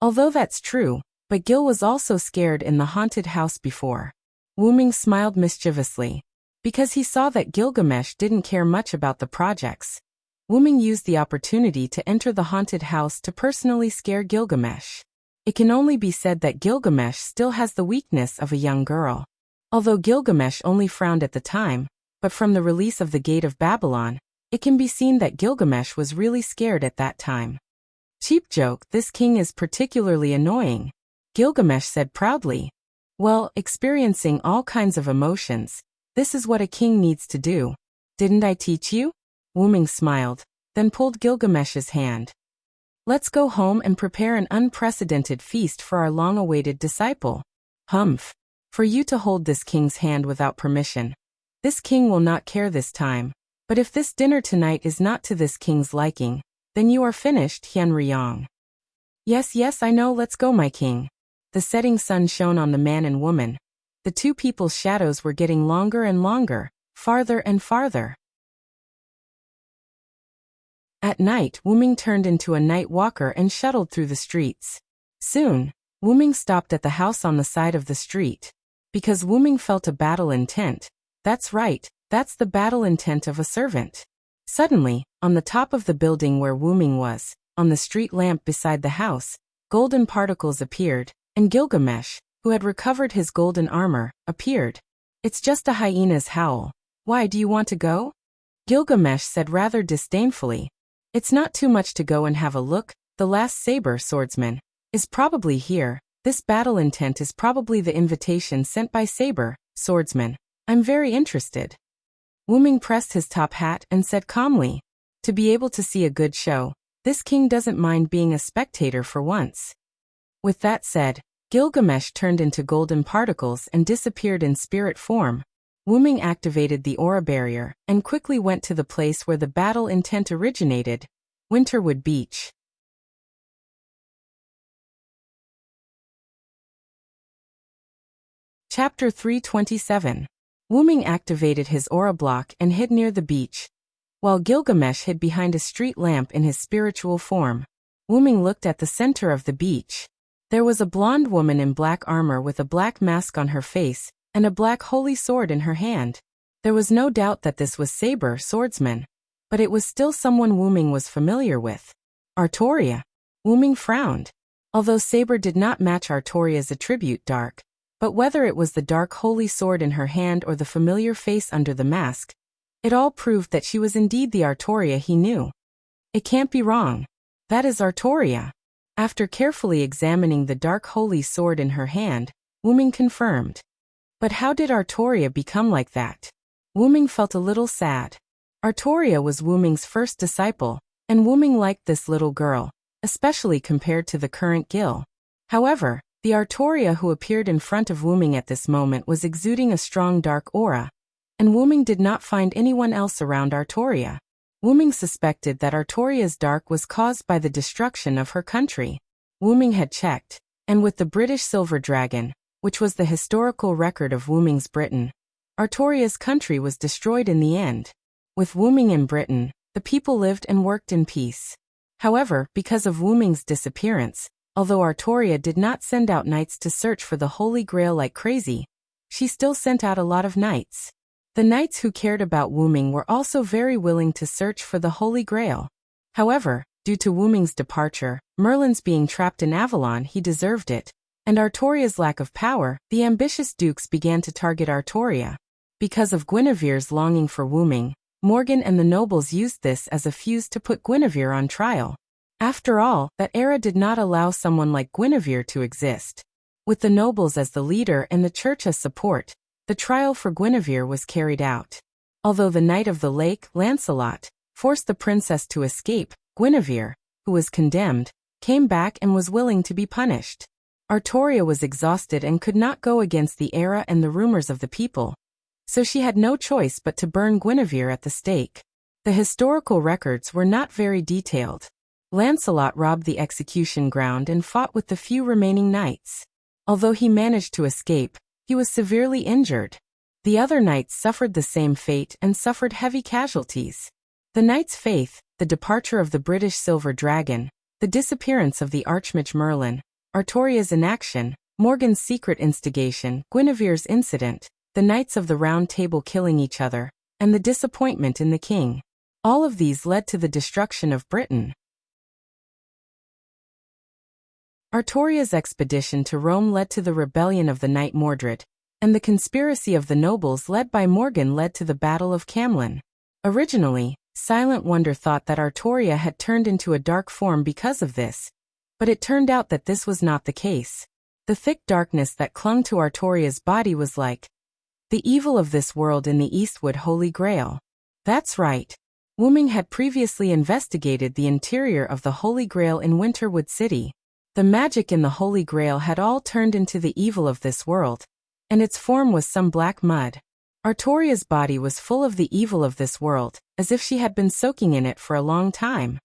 Speaker 1: Although that's true, but Gil was also scared in the haunted house before. Wuming smiled mischievously. Because he saw that Gilgamesh didn't care much about the projects, Wuming used the opportunity to enter the haunted house to personally scare Gilgamesh. It can only be said that Gilgamesh still has the weakness of a young girl. Although Gilgamesh only frowned at the time, but from the release of the Gate of Babylon, it can be seen that Gilgamesh was really scared at that time. Cheap joke, this king is particularly annoying, Gilgamesh said proudly. Well, experiencing all kinds of emotions, this is what a king needs to do. Didn't I teach you? Wuming smiled, then pulled Gilgamesh's hand. Let's go home and prepare an unprecedented feast for our long-awaited disciple. Humph. For you to hold this king's hand without permission. This king will not care this time. But if this dinner tonight is not to this king's liking, then you are finished, Hian Riyong. Yes, I know, let's go, my king. The setting sun shone on the man and woman. The two people's shadows were getting longer and longer, farther and farther. At night, Wuming turned into a night walker and shuttled through the streets. Soon, Wuming stopped at the house on the side of the street. Because Wuming felt a battle intent. That's right, that's the battle intent of a servant. Suddenly, on the top of the building where Wuming was, on the street lamp beside the house, golden particles appeared, and Gilgamesh, who had recovered his golden armor, appeared. It's just a hyena's howl. Why, do you want to go? Gilgamesh said rather disdainfully. It's not too much to go and have a look. The last saber swordsman is probably here. This battle intent is probably the invitation sent by Saber, swordsman. I'm very interested. Wuming pressed his top hat and said calmly, to be able to see a good show, this king doesn't mind being a spectator for once. With that said, Gilgamesh turned into golden particles and disappeared in spirit form. Wuming activated the aura barrier and quickly went to the place where the battle intent originated, Winterwood Beach. Chapter 327. Wuming activated his aura block and hid near the beach, while Gilgamesh hid behind a street lamp in his spiritual form. Wuming looked at the center of the beach. There was a blonde woman in black armor with a black mask on her face and a black holy sword in her hand. There was no doubt that this was Saber, swordsman, but it was still someone Wuming was familiar with. Artoria. Wuming frowned. Although Saber did not match Artoria's attribute dark, but whether it was the dark holy sword in her hand or the familiar face under the mask, it all proved that she was indeed the Artoria he knew. It can't be wrong. That is Artoria. After carefully examining the dark holy sword in her hand, Wuming confirmed. But how did Artoria become like that? Wuming felt a little sad. Artoria was Wuming's first disciple, and Wuming liked this little girl, especially compared to the current Gil. However, The Artoria who appeared in front of Wu Ming at this moment was exuding a strong dark aura, and Wu Ming did not find anyone else around Artoria. Wu Ming suspected that Artoria's dark was caused by the destruction of her country. Wu Ming had checked, and with the British silver dragon, which was the historical record of Wu Ming's Britain, Artoria's country was destroyed in the end. With Wu Ming in Britain, the people lived and worked in peace. However, because of Wu Ming's disappearance, although Artoria did not send out knights to search for the Holy Grail like crazy, she still sent out a lot of knights. The knights who cared about Wu Ming were also very willing to search for the Holy Grail. However, due to Wu Ming's departure, Merlin's being trapped in Avalon, he deserved it, and Artoria's lack of power, the ambitious dukes began to target Artoria. Because of Guinevere's longing for Wu Ming, Morgan and the nobles used this as a fuse to put Guinevere on trial. After all, that era did not allow someone like Guinevere to exist. With the nobles as the leader and the church as support, the trial for Guinevere was carried out. Although the Knight of the Lake, Lancelot, forced the princess to escape, Guinevere, who was condemned, came back and was willing to be punished. Artoria was exhausted and could not go against the era and the rumors of the people, so she had no choice but to burn Guinevere at the stake. The historical records were not very detailed. Lancelot robbed the execution ground and fought with the few remaining knights. Although he managed to escape, he was severely injured. The other knights suffered the same fate and suffered heavy casualties. The knight's faith, the departure of the British silver dragon, the disappearance of the Archmage Merlin, Artoria's inaction, Morgan's secret instigation, Guinevere's incident, the Knights of the Round Table killing each other, and the disappointment in the king. All of these led to the destruction of Britain. Artoria's expedition to Rome led to the rebellion of the Knight Mordred, and the conspiracy of the nobles led by Morgan led to the Battle of Camlan. Originally, Silent Wonder thought that Artoria had turned into a dark form because of this, but it turned out that this was not the case. The thick darkness that clung to Artoria's body was like the evil of this world in the Eastwood Holy Grail. That's right. Wu Ming had previously investigated the interior of the Holy Grail in Winterwood City. The magic in the Holy Grail had all turned into the evil of this world, and its form was some black mud. Artoria's body was full of the evil of this world, as if she had been soaking in it for a long time.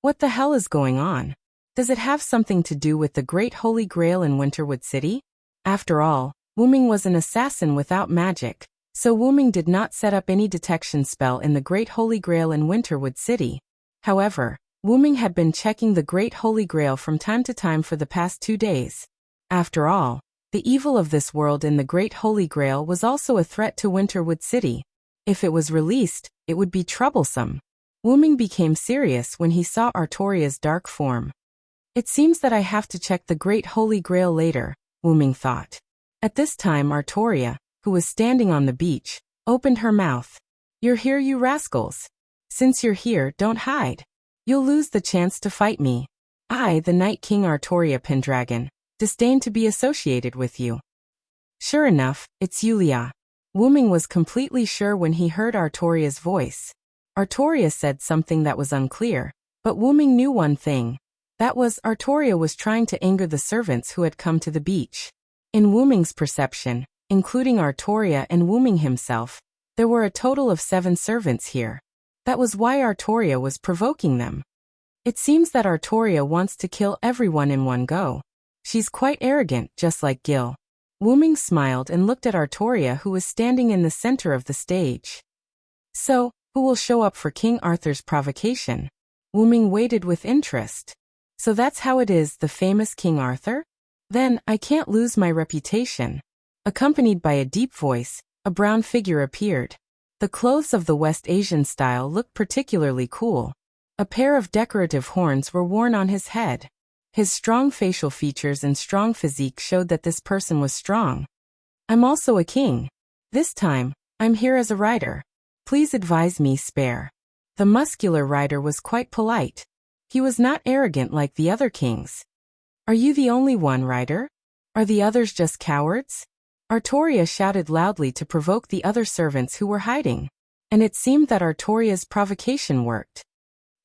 Speaker 1: What the hell is going on? Does it have something to do with the Great Holy Grail in Winterwood City? After all, Wu Ming was an assassin without magic, so Wu Ming did not set up any detection spell in the Great Holy Grail in Winterwood City. However, Wu Ming had been checking the Great Holy Grail from time to time for the past 2 days. After all, the evil of this world in the Great Holy Grail was also a threat to Winterwood City. If it was released, it would be troublesome. Wu Ming became serious when he saw Artoria's dark form. It seems that I have to check the Great Holy Grail later, Wu Ming thought. At this time Artoria, who was standing on the beach, opened her mouth. "You're here, you rascals. Since you're here, don't hide. You'll lose the chance to fight me. I, the Night King Artoria Pendragon, disdain to be associated with you." Sure enough, it's Yulia. Wu Ming was completely sure when he heard Artoria's voice. Artoria said something that was unclear, but Wu Ming knew one thing. That was, Artoria was trying to anger the servants who had come to the beach. In Wu Ming's perception, including Artoria and Wu Ming himself, there were a total of 7 servants here. That was why Artoria was provoking them. It seems that Artoria wants to kill everyone in one go. She's quite arrogant, just like Gil. Wu Ming smiled and looked at Artoria, who was standing in the center of the stage. So, who will show up for King Arthur's provocation? Wu Ming waited with interest. So that's how it is, the famous King Arthur? Then, I can't lose my reputation. Accompanied by a deep voice, a brown figure appeared. The clothes of the West Asian style looked particularly cool. A pair of decorative horns were worn on his head. His strong facial features and strong physique showed that this person was strong. "I'm also a king. This time, I'm here as a rider. Please advise me, spare." The muscular rider was quite polite. He was not arrogant like the other kings. "Are you the only one, rider? Are the others just cowards?" Artoria shouted loudly to provoke the other servants who were hiding. And it seemed that Artoria's provocation worked.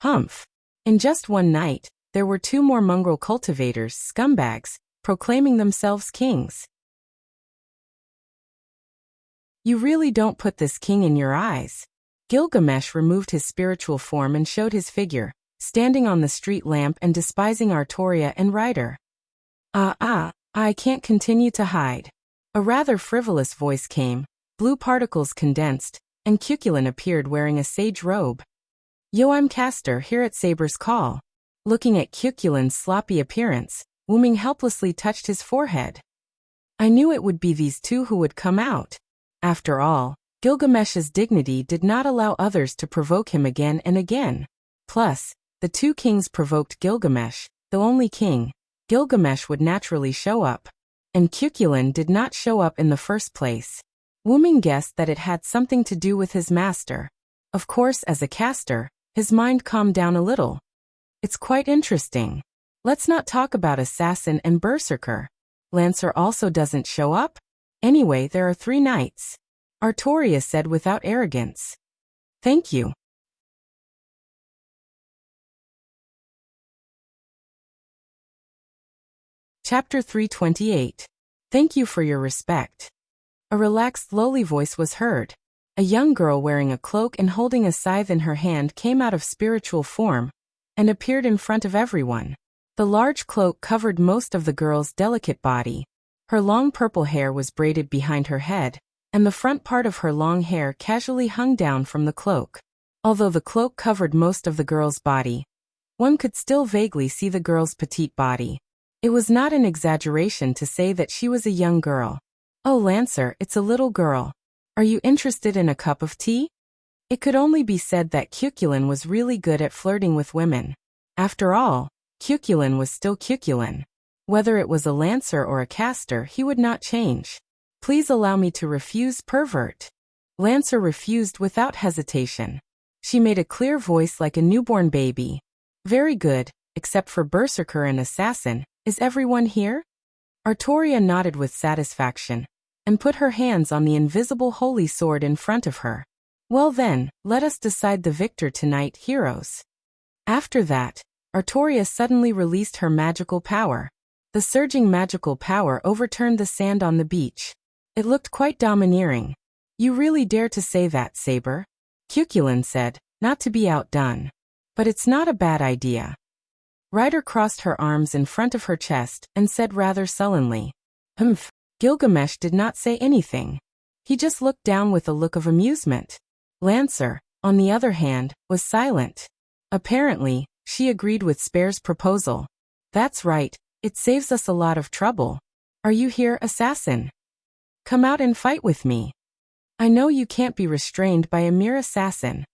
Speaker 1: Humph. In just one night, there were 2 more mongrel cultivators, scumbags, proclaiming themselves kings. You really don't put this king in your eyes. Gilgamesh removed his spiritual form and showed his figure, standing on the street lamp and despising Artoria and Ryder. I can't continue to hide. A rather frivolous voice came, blue particles condensed, and Cuchulainn appeared wearing a sage robe. Yo, I'm Castor here at Saber's call. Looking at Cuchulainn's sloppy appearance, Wuming helplessly touched his forehead. I knew it would be these two who would come out. After all, Gilgamesh's dignity did not allow others to provoke him again and again. Plus, the two kings provoked Gilgamesh, though only king. Gilgamesh would naturally show up. And Cuchulainn did not show up in the first place. Wuming guessed that it had something to do with his master. Of course, as a caster, his mind calmed down a little. It's quite interesting. Let's not talk about assassin and berserker. Lancer also doesn't show up? Anyway, there are 3 knights. Artoria said without arrogance. Thank you. Chapter 328. Thank you for your respect. A relaxed, lowly voice was heard. A young girl wearing a cloak and holding a scythe in her hand came out of spiritual form and appeared in front of everyone. The large cloak covered most of the girl's delicate body. Her long purple hair was braided behind her head, and the front part of her long hair casually hung down from the cloak. Although the cloak covered most of the girl's body, one could still vaguely see the girl's petite body. It was not an exaggeration to say that she was a young girl. Oh, Lancer, it's a little girl. Are you interested in a cup of tea? It could only be said that Cuchulainn was really good at flirting with women. After all, Cuchulainn was still Cuchulainn. Whether it was a Lancer or a caster, he would not change. Please allow me to refuse, pervert. Lancer refused without hesitation. She made a clear voice like a newborn baby. Very good, except for berserker and assassin. Is everyone here? Artoria nodded with satisfaction and put her hands on the invisible holy sword in front of her. Well then, let us decide the victor tonight, heroes. After that, Artoria suddenly released her magical power. The surging magical power overturned the sand on the beach. It looked quite domineering. You really dare to say that, Saber? Cuchulainn said, not to be outdone. But it's not a bad idea. Ryder crossed her arms in front of her chest and said rather sullenly. Humph. Gilgamesh did not say anything. He just looked down with a look of amusement. Lancer, on the other hand, was silent. Apparently, she agreed with Spare's proposal. That's right, it saves us a lot of trouble. Are you here, assassin? Come out and fight with me. I know you can't be restrained by a mere assassin.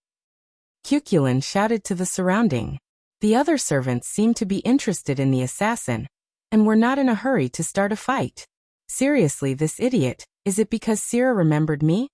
Speaker 1: Cuchulainn shouted to the surrounding. The other servants seemed to be interested in the assassin, and were not in a hurry to start a fight. Seriously, this idiot, is it because Sira remembered me?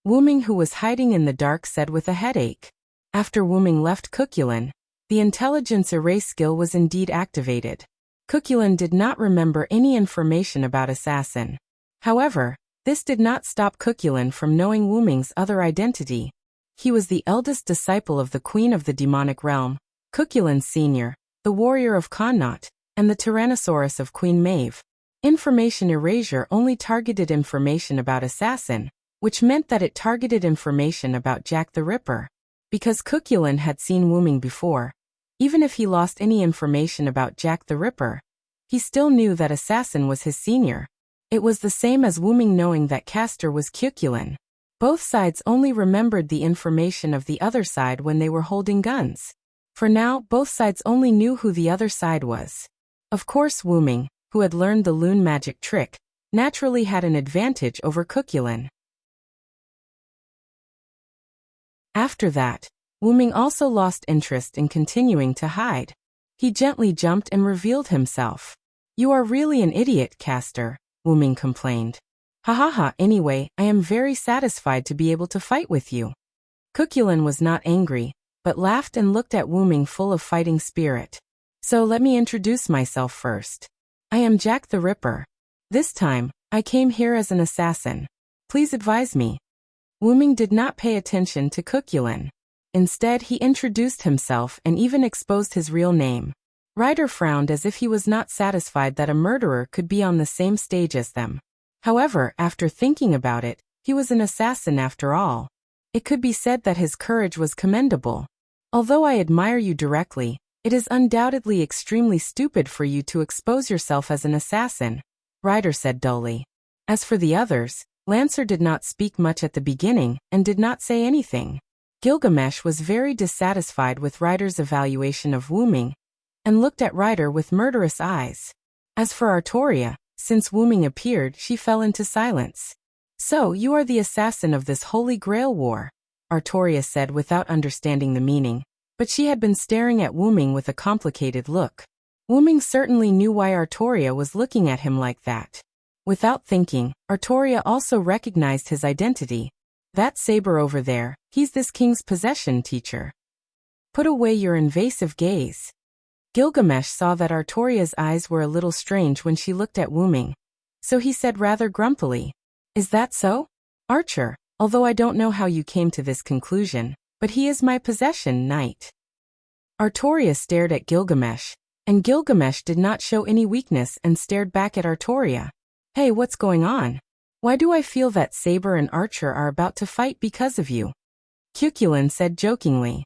Speaker 1: Wuming, who was hiding in the dark, said with a headache. After Wuming left Cuchulainn, the intelligence erase skill was indeed activated. Cuchulainn did not remember any information about assassin. However, this did not stop Cuchulainn from knowing Wuming's other identity. He was the eldest disciple of the Queen of the Demonic Realm, Cuchulainn Sr., the warrior of Connaught, and the Tyrannosaurus of Queen Maeve. Information erasure only targeted information about assassin, which meant that it targeted information about Jack the Ripper. Because Cuchulainn had seen Wuming before, even if he lost any information about Jack the Ripper, he still knew that assassin was his senior. It was the same as Wuming knowing that Castor was Cuchulainn. Both sides only remembered the information of the other side when they were holding guns. For now, both sides only knew who the other side was. Of course, Wuming, who had learned the Loon magic trick, naturally had an advantage over Cuchulainn. After that, Wuming also lost interest in continuing to hide. He gently jumped and revealed himself. You are really an idiot, Castor, Wuming complained. Ha ha ha, anyway, I am very satisfied to be able to fight with you. Cuchulainn was not angry, but laughed and looked at Wuming full of fighting spirit. So let me introduce myself first. I am Jack the Ripper. This time, I came here as an assassin. Please advise me. Wuming did not pay attention to Cuchulainn. Instead, he introduced himself and even exposed his real name. Ryder frowned as if he was not satisfied that a murderer could be on the same stage as them. However, after thinking about it, he was an assassin after all. It could be said that his courage was commendable. Although I admire you directly, it is undoubtedly extremely stupid for you to expose yourself as an assassin, Ryder said dully. As for the others, Lancer did not speak much at the beginning and did not say anything. Gilgamesh was very dissatisfied with Ryder's evaluation of Wuming and looked at Ryder with murderous eyes. As for Artoria, since Wuming appeared, she fell into silence. So, you are the assassin of this Holy Grail war, Artoria said without understanding the meaning, but she had been staring at Wuming with a complicated look. Wuming certainly knew why Artoria was looking at him like that. Without thinking, Artoria also recognized his identity. That saber over there, he's this king's possession, teacher. Put away your invasive gaze. Gilgamesh saw that Artoria's eyes were a little strange when she looked at Wuming. So he said rather grumpily, "Is that so? Archer, although I don't know how you came to this conclusion, but he is my possession, knight." Artoria stared at Gilgamesh, and Gilgamesh did not show any weakness and stared back at Artoria. "Hey, what's going on? Why do I feel that Saber and Archer are about to fight because of you?" Cuchulain said jokingly.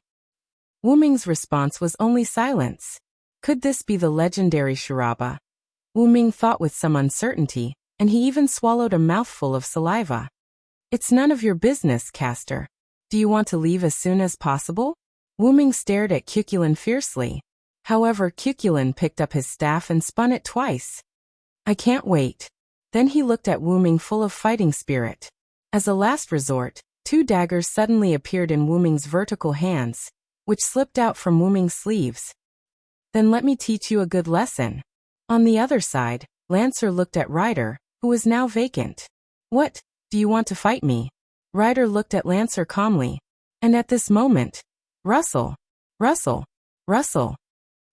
Speaker 1: Wuming's response was only silence. Could this be the legendary Shiraba? Wuming thought with some uncertainty, and he even swallowed a mouthful of saliva. "It's none of your business, Caster. Do you want to leave as soon as possible?" Wuming stared at Cuchulain fiercely. However, Cuchulain picked up his staff and spun it twice. "I can't wait." Then he looked at Wuming full of fighting spirit. As a last resort, 2 daggers suddenly appeared in Wuming's vertical hands, which slipped out from Wuming's sleeves. "Then let me teach you a good lesson." On the other side, Lancer looked at Ryder, who was now vacant. "What, do you want to fight me?" Ryder looked at Lancer calmly. And at this moment, rustle, rustle, rustle.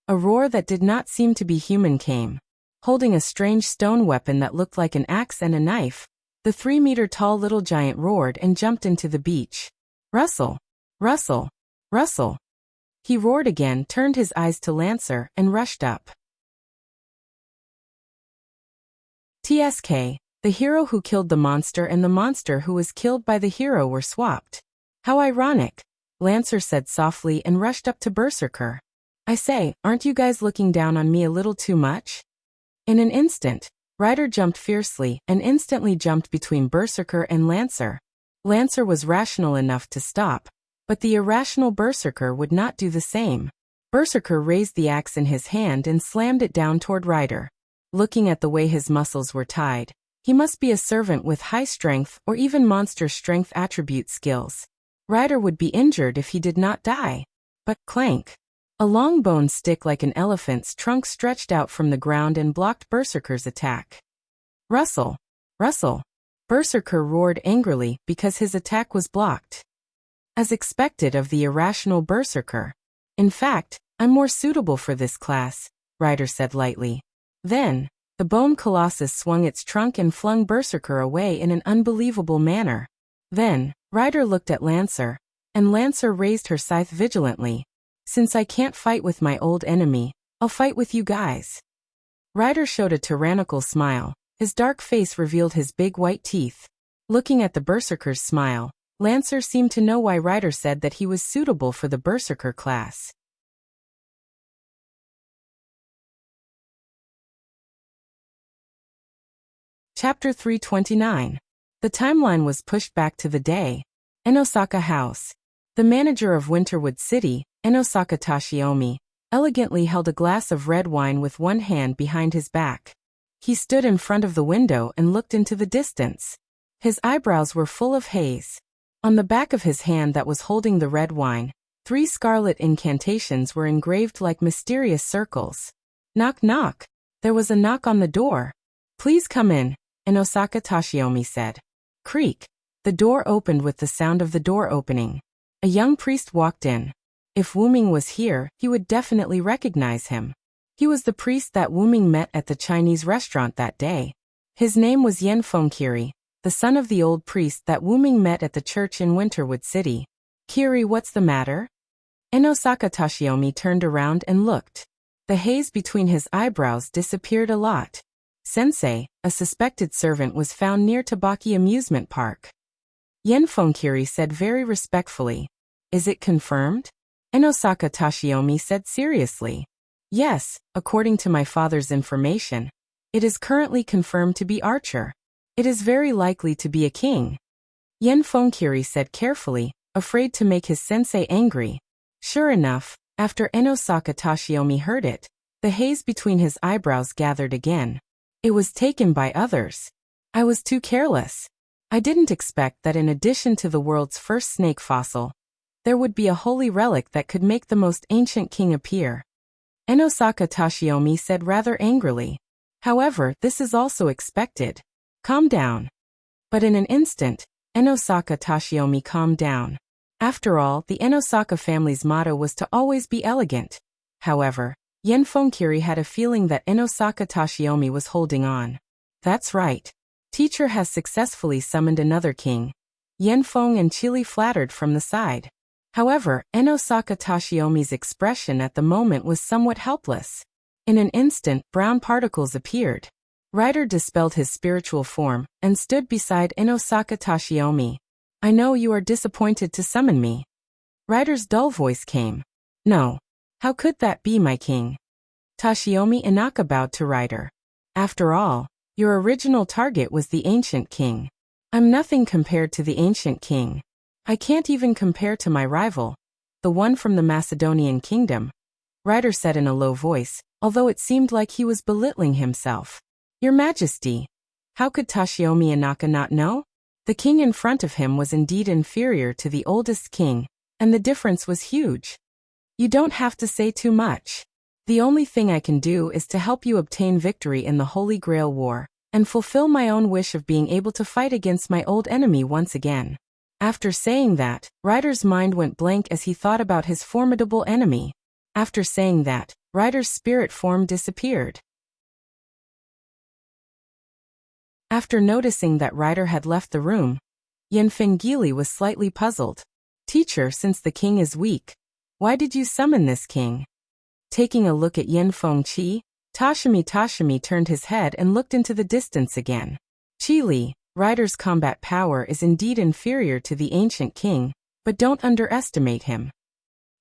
Speaker 1: A roar that did not seem to be human came. Holding a strange stone weapon that looked like an axe and a knife, the 3-meter-tall little giant roared and jumped into the beach. "Rustle, rustle, rustle." He roared again, turned his eyes to Lancer, and rushed up. TSK, the hero who killed the monster and the monster who was killed by the hero were swapped. "How ironic," Lancer said softly and rushed up to Berserker. "I say, aren't you guys looking down on me a little too much?" In an instant, Ryder jumped fiercely and instantly jumped between Berserker and Lancer. Lancer was rational enough to stop, but the irrational Berserker would not do the same. Berserker raised the axe in his hand and slammed it down toward Ryder. Looking at the way his muscles were tied, he must be a servant with high strength or even monster strength attribute skills. Ryder would be injured if he did not die. But clank! A long bone stick like an elephant's trunk stretched out from the ground and blocked Berserker's attack. "Rustle! Rustle!" Berserker roared angrily because his attack was blocked. As expected of the irrational Berserker. "In fact, I'm more suitable for this class," Ryder said lightly. Then, the bone colossus swung its trunk and flung Berserker away in an unbelievable manner. Then, Ryder looked at Lancer, and Lancer raised her scythe vigilantly. "Since I can't fight with my old enemy, I'll fight with you guys." Ryder showed a tyrannical smile. His dark face revealed his big white teeth. Looking at the Berserker's smile, Lancer seemed to know why Ryder said that he was suitable for the Berserker class. Chapter 329. The timeline was pushed back to the day. Enosaka House. The manager of Winterwood City, Enosaka Tashiomi, elegantly held a glass of red wine with one hand behind his back. He stood in front of the window and looked into the distance. His eyebrows were full of haze. On the back of his hand that was holding the red wine, 3 scarlet incantations were engraved like mysterious circles. "Knock knock." There was a knock on the door. "Please come in," Enosaka Tashiomi said. Creak. The door opened with the sound of the door opening. A young priest walked in. If Wuming was here, he would definitely recognize him. He was the priest that Wuming met at the Chinese restaurant that day. His name was Yen Fengkiri, the son of the old priest that Wuming met at the church in Winterwood City. "Kiri, what's the matter?" Enosaka Tashiomi turned around and looked. The haze between his eyebrows disappeared a lot. Sensei, a suspected servant was found near Tabaki Amusement Park. Yenfonkiri said very respectfully. Is it confirmed? Enosaka Tashiomi said seriously. Yes, according to my father's information. It is currently confirmed to be Archer. It is very likely to be a king. Yenfonkiri said carefully, afraid to make his sensei angry. Sure enough, after Enosaka Tashiomi heard it, the haze between his eyebrows gathered again. It was taken by others. I was too careless. I didn't expect that in addition to the world's first snake fossil, there would be a holy relic that could make the most ancient king appear. Enosaka Tashiomi said rather angrily. However, this is also expected. Calm down. But in an instant, Enosaka Tashiomi calmed down. After all, the Enosaka family's motto was to always be elegant. However, Yenfonkiri had a feeling that Enosaka Tashiomi was holding on. That's right. Teacher has successfully summoned another king. Yenfong and Chili flattered from the side. However, Enosaka Tashiomi's expression at the moment was somewhat helpless. In an instant, brown particles appeared. Rider dispelled his spiritual form and stood beside Enosaka Tashiomi. I know you are disappointed to summon me. Rider's dull voice came. No. How could that be, my king? Tashiomi Inaka bowed to Rider. After all, your original target was the ancient king. I'm nothing compared to the ancient king. I can't even compare to my rival, the one from the Macedonian kingdom. Rider said in a low voice, although it seemed like he was belittling himself. Your Majesty. How could Tashiomi Inaka not know? The king in front of him was indeed inferior to the oldest king, and the difference was huge. You don't have to say too much. The only thing I can do is to help you obtain victory in the Holy Grail War, and fulfill my own wish of being able to fight against my old enemy once again. After saying that, Rider's mind went blank as he thought about his formidable enemy. After saying that, Rider's spirit form disappeared. After noticing that Rider had left the room, Yenfengili was slightly puzzled. Teacher, since the king is weak, why did you summon this king? Taking a look at Yenfeng Qi, Tashimi turned his head and looked into the distance again. Li, Rider's combat power is indeed inferior to the ancient king, but don't underestimate him.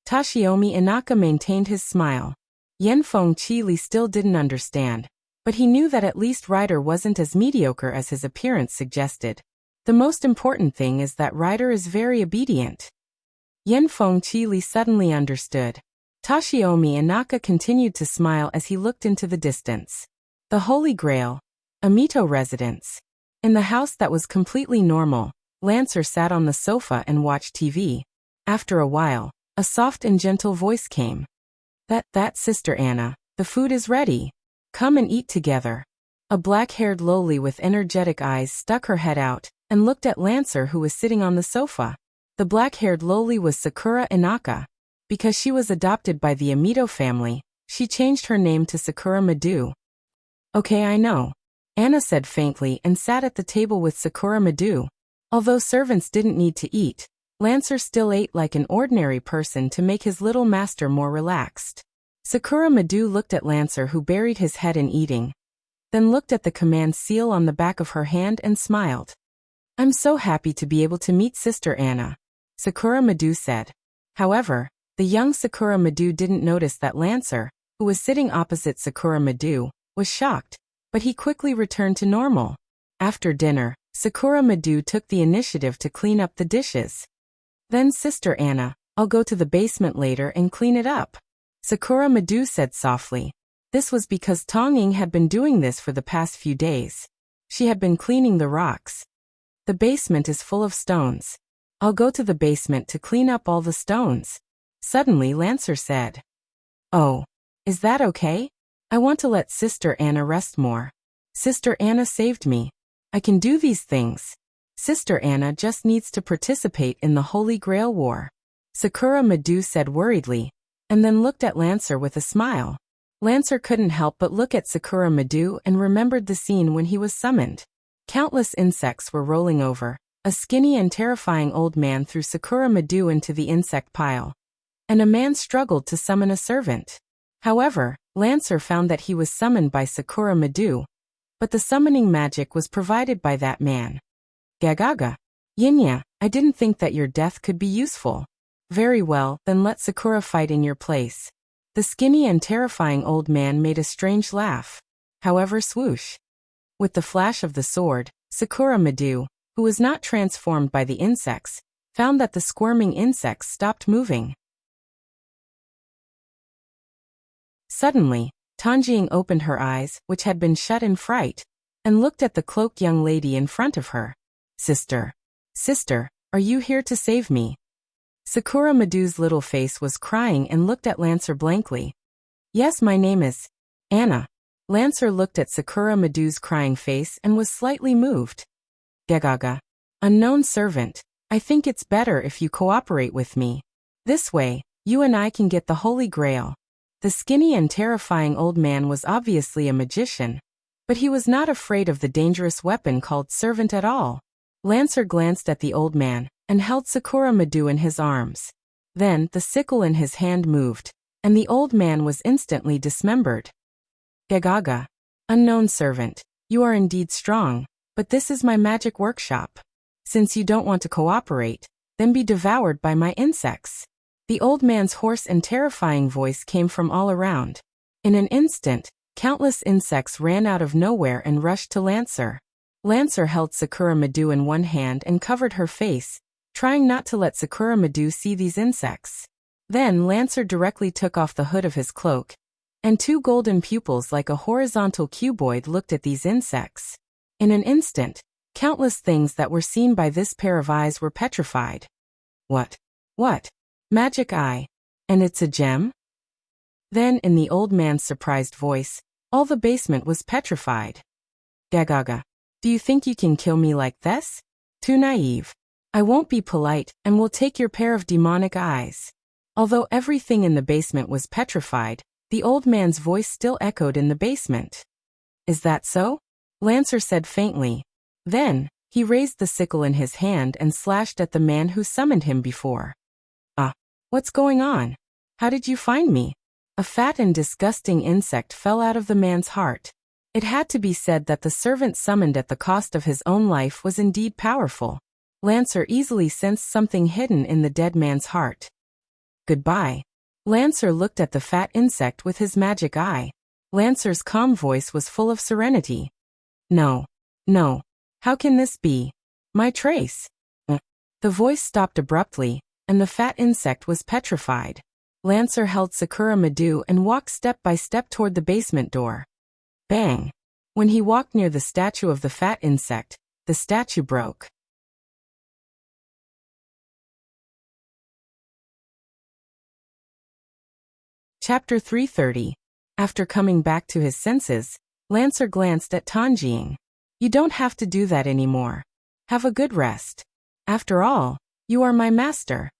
Speaker 1: Tashiomi Inaka maintained his smile. Yenfeng Li still didn't understand, but he knew that at least Rider wasn't as mediocre as his appearance suggested. The most important thing is that Rider is very obedient. Yenfeng Li suddenly understood. Tashiomi Inaka continued to smile as he looked into the distance. The Holy Grail, a Mito residence. In the house that was completely normal, Lancer sat on the sofa and watched TV. After a while, a soft and gentle voice came. That's Sister Anna, the food is ready. Come and eat together. A black-haired loli with energetic eyes stuck her head out and looked at Lancer, who was sitting on the sofa. The black-haired loli was Sakura Inaka. Because she was adopted by the Amito family, she changed her name to Sakura Madu. Okay, I know. Anna said faintly and sat at the table with Sakura Madu. Although servants didn't need to eat, Lancer still ate like an ordinary person to make his little master more relaxed. Sakura Madu looked at Lancer, who buried his head in eating, then looked at the command seal on the back of her hand and smiled. I'm so happy to be able to meet Sister Anna, Sakura Madu said. However, the young Sakura Madu didn't notice that Lancer, who was sitting opposite Sakura Madu, was shocked, but he quickly returned to normal. After dinner, Sakura Madu took the initiative to clean up the dishes. Then Sister Anna, I'll go to the basement later and clean it up, Sakura Madu said softly. This was because Tongying had been doing this for the past few days. She had been cleaning the rocks. The basement is full of stones. I'll go to the basement to clean up all the stones. Suddenly Lancer said. Oh, is that okay? I want to let Sister Anna rest more. Sister Anna saved me. I can do these things. Sister Anna just needs to participate in the Holy Grail War, Sakura Madu said worriedly, and then looked at Lancer with a smile. Lancer couldn't help but look at Sakura Madu and remembered the scene when he was summoned. Countless insects were rolling over. A skinny and terrifying old man threw Sakura Madu into the insect pile. And a man struggled to summon a servant. However, Lancer found that he was summoned by Sakura Madu, but the summoning magic was provided by that man. Gagaga. Yinya, I didn't think that your death could be useful. Very well, then let Sakura fight in your place. The skinny and terrifying old man made a strange laugh. However, swoosh. With the flash of the sword, Sakura Madu, who was not transformed by the insects, found that the squirming insects stopped moving. Suddenly, Tanjing opened her eyes, which had been shut in fright, and looked at the cloaked young lady in front of her. Sister. Sister, are you here to save me? Sakura Madu's little face was crying and looked at Lancer blankly. Yes, my name is Anna. Lancer looked at Sakura Madu's crying face and was slightly moved. Gagaga. Unknown servant, I think it's better if you cooperate with me. This way, you and I can get the Holy Grail. The skinny and terrifying old man was obviously a magician, but he was not afraid of the dangerous weapon called servant at all. Lancer glanced at the old man and held Sakura Madu in his arms. Then the sickle in his hand moved, and the old man was instantly dismembered. Gagaga. Unknown servant, you are indeed strong, but this is my magic workshop. Since you don't want to cooperate, then be devoured by my insects. The old man's hoarse and terrifying voice came from all around. In an instant, countless insects ran out of nowhere and rushed to Lancer. Lancer held Sakura Madu in one hand and covered her face, trying not to let Sakura Madu see these insects. Then Lancer directly took off the hood of his cloak, and two golden pupils like a horizontal cuboid looked at these insects. In an instant, countless things that were seen by this pair of eyes were petrified. What? What? Magic eye. And it's a gem? Then, in the old man's surprised voice, all the basement was petrified. Gagaga. Do you think you can kill me like this? Too naive. I won't be polite and will take your pair of demonic eyes. Although everything in the basement was petrified, the old man's voice still echoed in the basement. Is that so? Lancer said faintly. Then, he raised the sickle in his hand and slashed at the man who summoned him before. What's going on? How did you find me? A fat and disgusting insect fell out of the man's heart. It had to be said that the servant summoned at the cost of his own life was indeed powerful. Lancer easily sensed something hidden in the dead man's heart. Goodbye. Lancer looked at the fat insect with his magic eye. Lancer's calm voice was full of serenity. No. No. How can this be? My trace. The voice stopped abruptly, and the fat insect was petrified. Lancer held Sakura Madu and walked step by step toward the basement door. Bang! When he walked near the statue of the fat insect, the statue broke. Chapter 330. After coming back to his senses, Lancer glanced at Tanjing. You don't have to do that anymore. Have a good rest. After all, you are my master.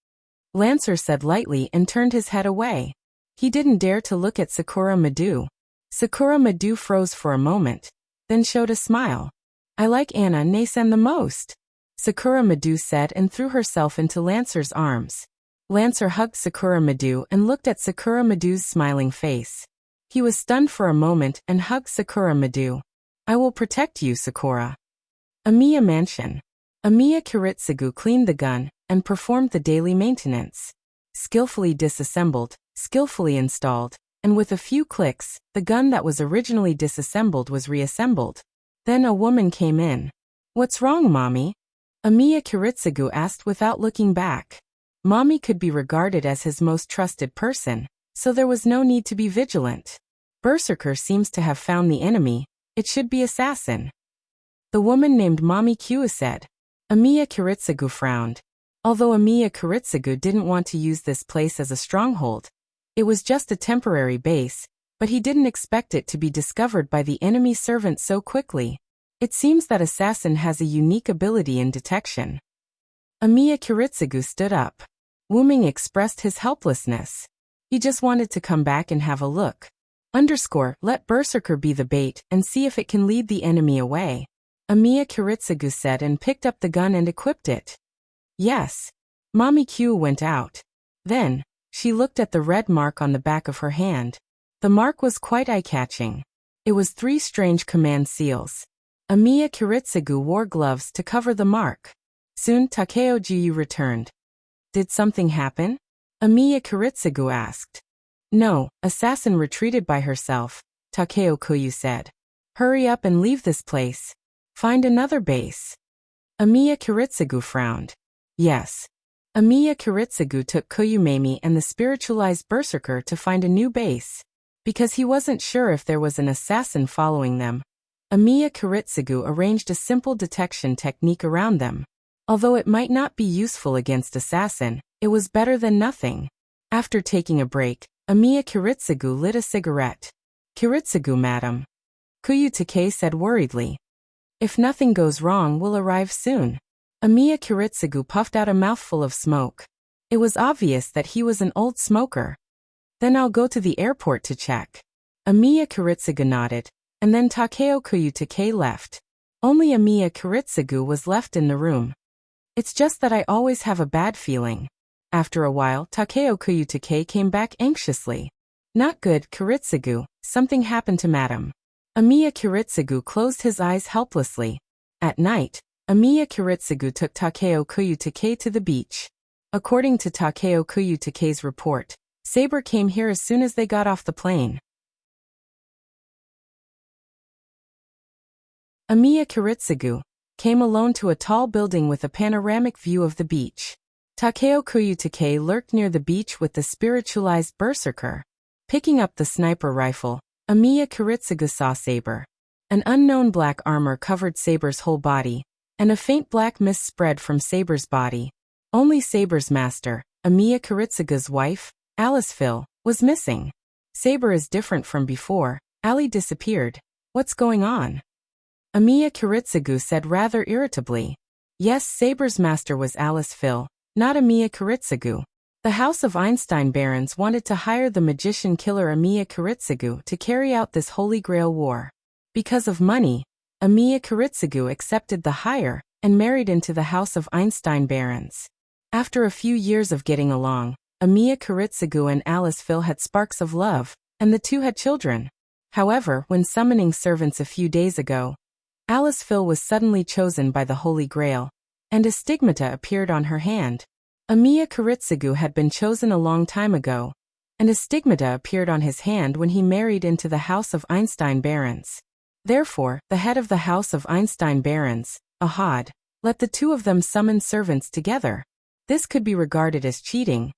Speaker 1: Lancer said lightly and turned his head away. He didn't dare to look at Sakura Madu. Sakura Madu froze for a moment, then showed a smile. I like Anna Nasen the most, Sakura Madu said and threw herself into Lancer's arms. Lancer hugged Sakura Madu and looked at Sakura Madu's smiling face. He was stunned for a moment and hugged Sakura Madu. I will protect you, Sakura. Amiya Mansion. Amiya Kiritsugu cleaned the gun and performed the daily maintenance. Skillfully disassembled, skillfully installed, and with a few clicks, the gun that was originally disassembled was reassembled. Then a woman came in. What's wrong, Mommy? Amiya Kiritsugu asked without looking back. Mommy could be regarded as his most trusted person, so there was no need to be vigilant. Berserker seems to have found the enemy. It should be assassin. The woman named Mommy Q said. Amiya Kiritsugu frowned. Although Amiya Kiritsugu didn't want to use this place as a stronghold, it was just a temporary base, but he didn't expect it to be discovered by the enemy servant so quickly. It seems that assassin has a unique ability in detection. Amiya Kiritsugu stood up. Wuming expressed his helplessness. He just wanted to come back and have a look. Let Berserker be the bait and see if it can lead the enemy away. Amiya Kiritsugu said and picked up the gun and equipped it. Yes. Mommy Q went out. Then, she looked at the red mark on the back of her hand. The mark was quite eye-catching. It was 3 strange command seals. Amiya Kiritsugu wore gloves to cover the mark. Soon Takeo Jiyu returned. Did something happen? Amiya Kiritsugu asked. No, assassin retreated by herself, Takeo Kuyu said. Hurry up and leave this place. Find another base. Amiya Kiritsugu frowned. Yes. Amiya Kiritsugu took Koyumemi and the spiritualized berserker to find a new base. Because he wasn't sure if there was an assassin following them, Amiya Kiritsugu arranged a simple detection technique around them. Although it might not be useful against assassin, it was better than nothing. After taking a break, Amiya Kiritsugu lit a cigarette. Kiritsugu, madam. Kuyu Takei said worriedly. If nothing goes wrong, we'll arrive soon. Amiya Kiritsugu puffed out a mouthful of smoke. It was obvious that he was an old smoker. Then I'll go to the airport to check. Amiya Kiritsugu nodded, and then Takeo Kuyu Takei left. Only Amiya Kiritsugu was left in the room. It's just that I always have a bad feeling. After a while, Takeo Kuyu Takei came back anxiously. Not good, Kiritsugu, something happened to madam. Amiya Kiritsugu closed his eyes helplessly. At night, Amiya Kiritsugu took Takeo Kuyu Takei to the beach. According to Takeo Kuyu Takei's report, Saber came here as soon as they got off the plane. Amiya Kiritsugu came alone to a tall building with a panoramic view of the beach. Takeo Kuyu Takei lurked near the beach with the spiritualized berserker. Picking up the sniper rifle, Amiya Kiritsugu saw Saber. An unknown black armor covered Saber's whole body, and a faint black mist spread from Saber's body. Only Saber's master, Amiya Kiritsugu's wife, Alice Phil, was missing. Saber is different from before. Ali disappeared. What's going on? Amiya Kiritsugu said rather irritably. Yes, Saber's master was Alice Phil, not Amiya Kiritsugu. The House of Einstein barons wanted to hire the magician killer Amiya Kiritsugu to carry out this Holy Grail war. Because of money, Amiya Kiritsugu accepted the hire and married into the House of Einstein barons. After a few years of getting along, Amiya Kiritsugu and Alice Phil had sparks of love, and the two had children. However, when summoning servants a few days ago, Alice Phil was suddenly chosen by the Holy Grail, and a stigmata appeared on her hand. Amiya Kiritsugu had been chosen a long time ago, and a stigmata appeared on his hand when he married into the House of Einstein barons. Therefore, the head of the House of Einstein barons, Ahad, let the two of them summon servants together. This could be regarded as cheating.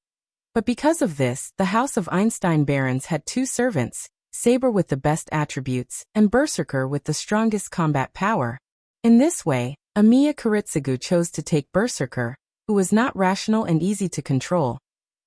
Speaker 1: But because of this, the House of Einstein barons had 2 servants, Saber with the best attributes, and Berserker with the strongest combat power. In this way, Amiya Kiritsugu chose to take Berserker, who was not rational and easy to control,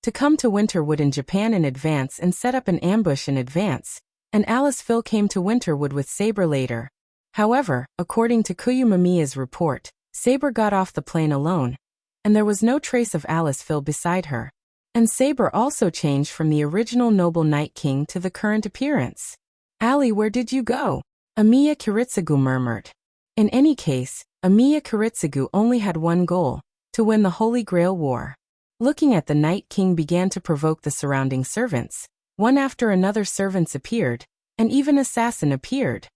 Speaker 1: to come to Winterwood in Japan in advance and set up an ambush in advance, and Alice Phil came to Winterwood with Saber later. However, according to Kuyumamiya's report, Saber got off the plane alone, and there was no trace of Alice Phil beside her. And Saber also changed from the original noble Night King to the current appearance. Ali, where did you go? Amiya Kiritsugu murmured. In any case, Amiya Kiritsugu only had one goal, to win the Holy Grail War. Looking at the Night King began to provoke the surrounding servants. One after another servants appeared, and even assassin appeared.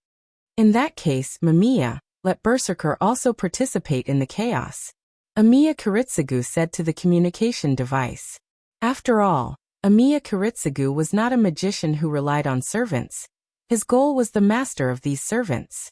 Speaker 1: In that case, Mamiya, let Berserker also participate in the chaos. Amiya Kiritsugu said to the communication device. After all, Amiya Kiritsugu was not a magician who relied on servants. His goal was the master of these servants.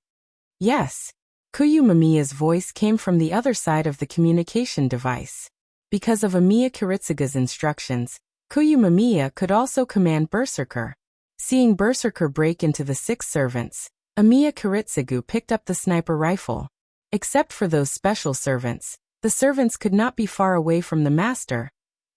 Speaker 1: Yes. Kuyumamiya's voice came from the other side of the communication device. Because of Amiya Kiritsugu's instructions, Kuyumamiya could also command Berserker. Seeing Berserker break into the 6 servants, Amiya Kiritsugu picked up the sniper rifle. Except for those special servants, the servants could not be far away from the master,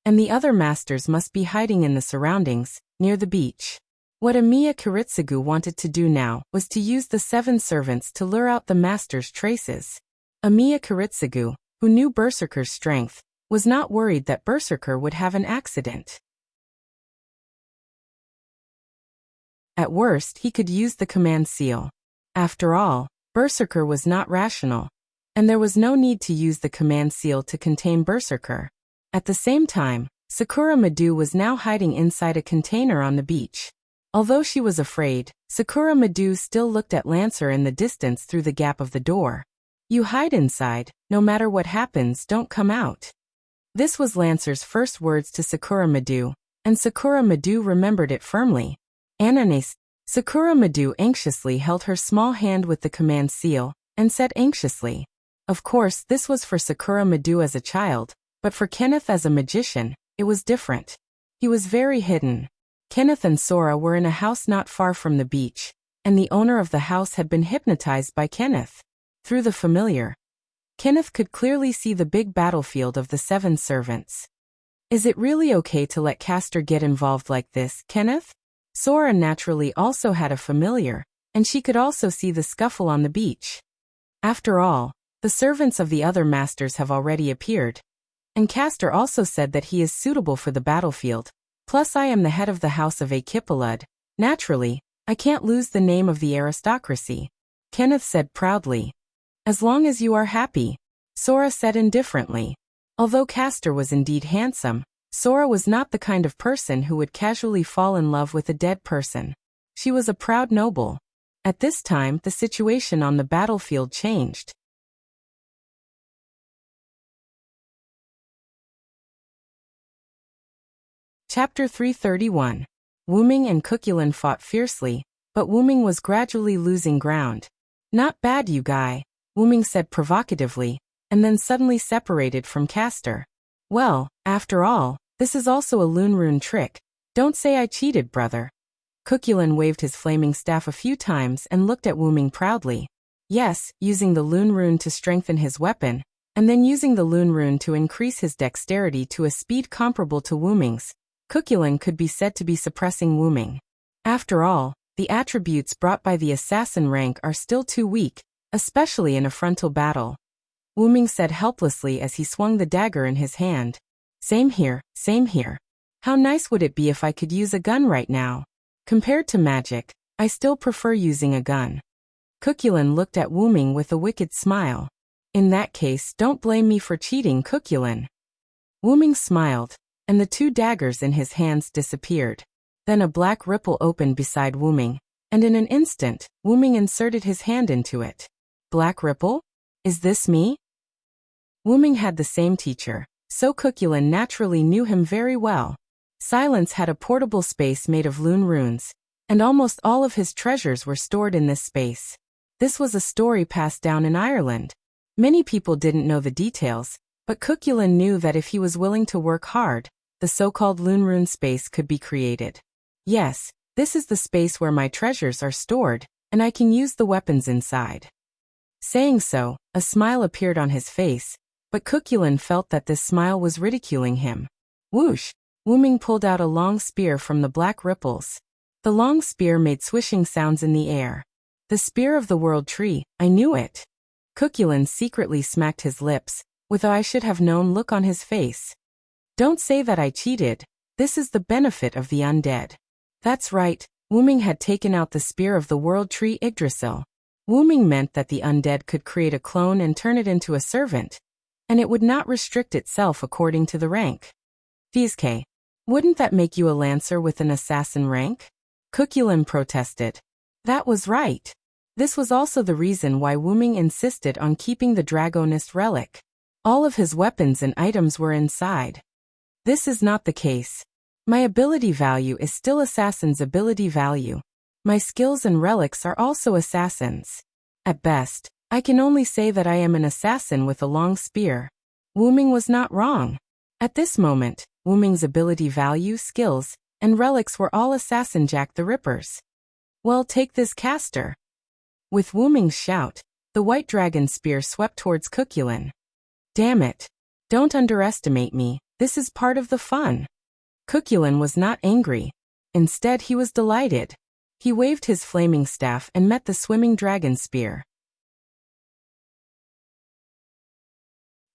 Speaker 1: and the other masters must be hiding in the surroundings, near the beach. What Amiya Kiritsugu wanted to do now was to use the 7 servants to lure out the master's traces. Amiya Kiritsugu, who knew Berserker's strength, was not worried that Berserker would have an accident. At worst, he could use the command seal. After all, Berserker was not rational, and there was no need to use the command seal to contain Berserker. At the same time, Sakura Madu was now hiding inside a container on the beach. Although she was afraid, Sakura Madu still looked at Lancer in the distance through the gap of the door. You hide inside, no matter what happens, don't come out. This was Lancer's first words to Sakura Madu, and Sakura Madu remembered it firmly. Ananas. Sakura Madu anxiously held her small hand with the command seal, and said anxiously. Of course, this was for Sakura Madu as a child, but for Kenneth as a magician, it was different. He was very hidden. Kenneth and Sora were in a house not far from the beach, and the owner of the house had been hypnotized by Kenneth. Through the familiar, Kenneth could clearly see the big battlefield of the 7 servants. Is it really okay to let Castor get involved like this, Kenneth? Sora naturally also had a familiar, and she could also see the scuffle on the beach. After all, the servants of the other masters have already appeared. And Castor also said that he is suitable for the battlefield. Plus I am the head of the house of Akipalud. Naturally, I can't lose the name of the aristocracy. Kenneth said proudly. As long as you are happy, Sora said indifferently. Although Castor was indeed handsome, Sora was not the kind of person who would casually fall in love with a dead person. She was a proud noble. At this time, the situation on the battlefield changed. Chapter 331. Wuming and Cuculin fought fiercely, but Wuming was gradually losing ground. Not bad, you guy, Wuming said provocatively, and then suddenly separated from Castor. Well, after all, this is also a Lunrune trick. Don't say I cheated, brother. Cuculin waved his flaming staff a few times and looked at Wuming proudly. Yes, using the Lunrune to strengthen his weapon, and then using the Lunrune to increase his dexterity to a speed comparable to Wuming's. Cuculin could be said to be suppressing Wuming. After all, the attributes brought by the assassin rank are still too weak, especially in a frontal battle. Wuming said helplessly as he swung the dagger in his hand. Same here, same here. How nice would it be if I could use a gun right now? Compared to magic, I still prefer using a gun. Cuculin looked at Wuming with a wicked smile. In that case, don't blame me for cheating, Cuculin. Wuming smiled, and the 2 daggers in his hands disappeared. Then a black ripple opened beside Wuming, and in an instant, Wuming inserted his hand into it. Black ripple? Is this me? Wuming had the same teacher, so Cuculin naturally knew him very well. Silence had a portable space made of Lune runes, and almost all of his treasures were stored in this space. This was a story passed down in Ireland. Many people didn't know the details, but Cuculin knew that if he was willing to work hard, the so-called Lunrune space could be created. Yes, this is the space where my treasures are stored, and I can use the weapons inside. Saying so, a smile appeared on his face, but Cuculin felt that this smile was ridiculing him. Whoosh! Wuming pulled out a long spear from the black ripples. The long spear made swishing sounds in the air. The spear of the world tree, I knew it. Cuculin secretly smacked his lips, with a I should have known look on his face. Don't say that I cheated. This is the benefit of the undead. That's right, Wuming had taken out the spear of the world tree Yggdrasil. Wuming meant that the undead could create a clone and turn it into a servant, and it would not restrict itself according to the rank. Fizke, wouldn't that make you a lancer with an assassin rank? Cuculin protested. That was right. This was also the reason why Wuming insisted on keeping the Dragonist relic. All of his weapons and items were inside. This is not the case. My ability value is still assassin's ability value. My skills and relics are also assassins. At best, I can only say that I am an assassin with a long spear. Wuming was not wrong. At this moment, Wuming's ability value, skills, and relics were all assassin Jack the Rippers. Well, take this Castor. With Wuming's shout, the white dragon spear swept towards Cuculin. Damn it. Don't underestimate me, this is part of the fun. Cuculin was not angry. Instead, he was delighted. He waved his flaming staff and met the swimming dragon spear.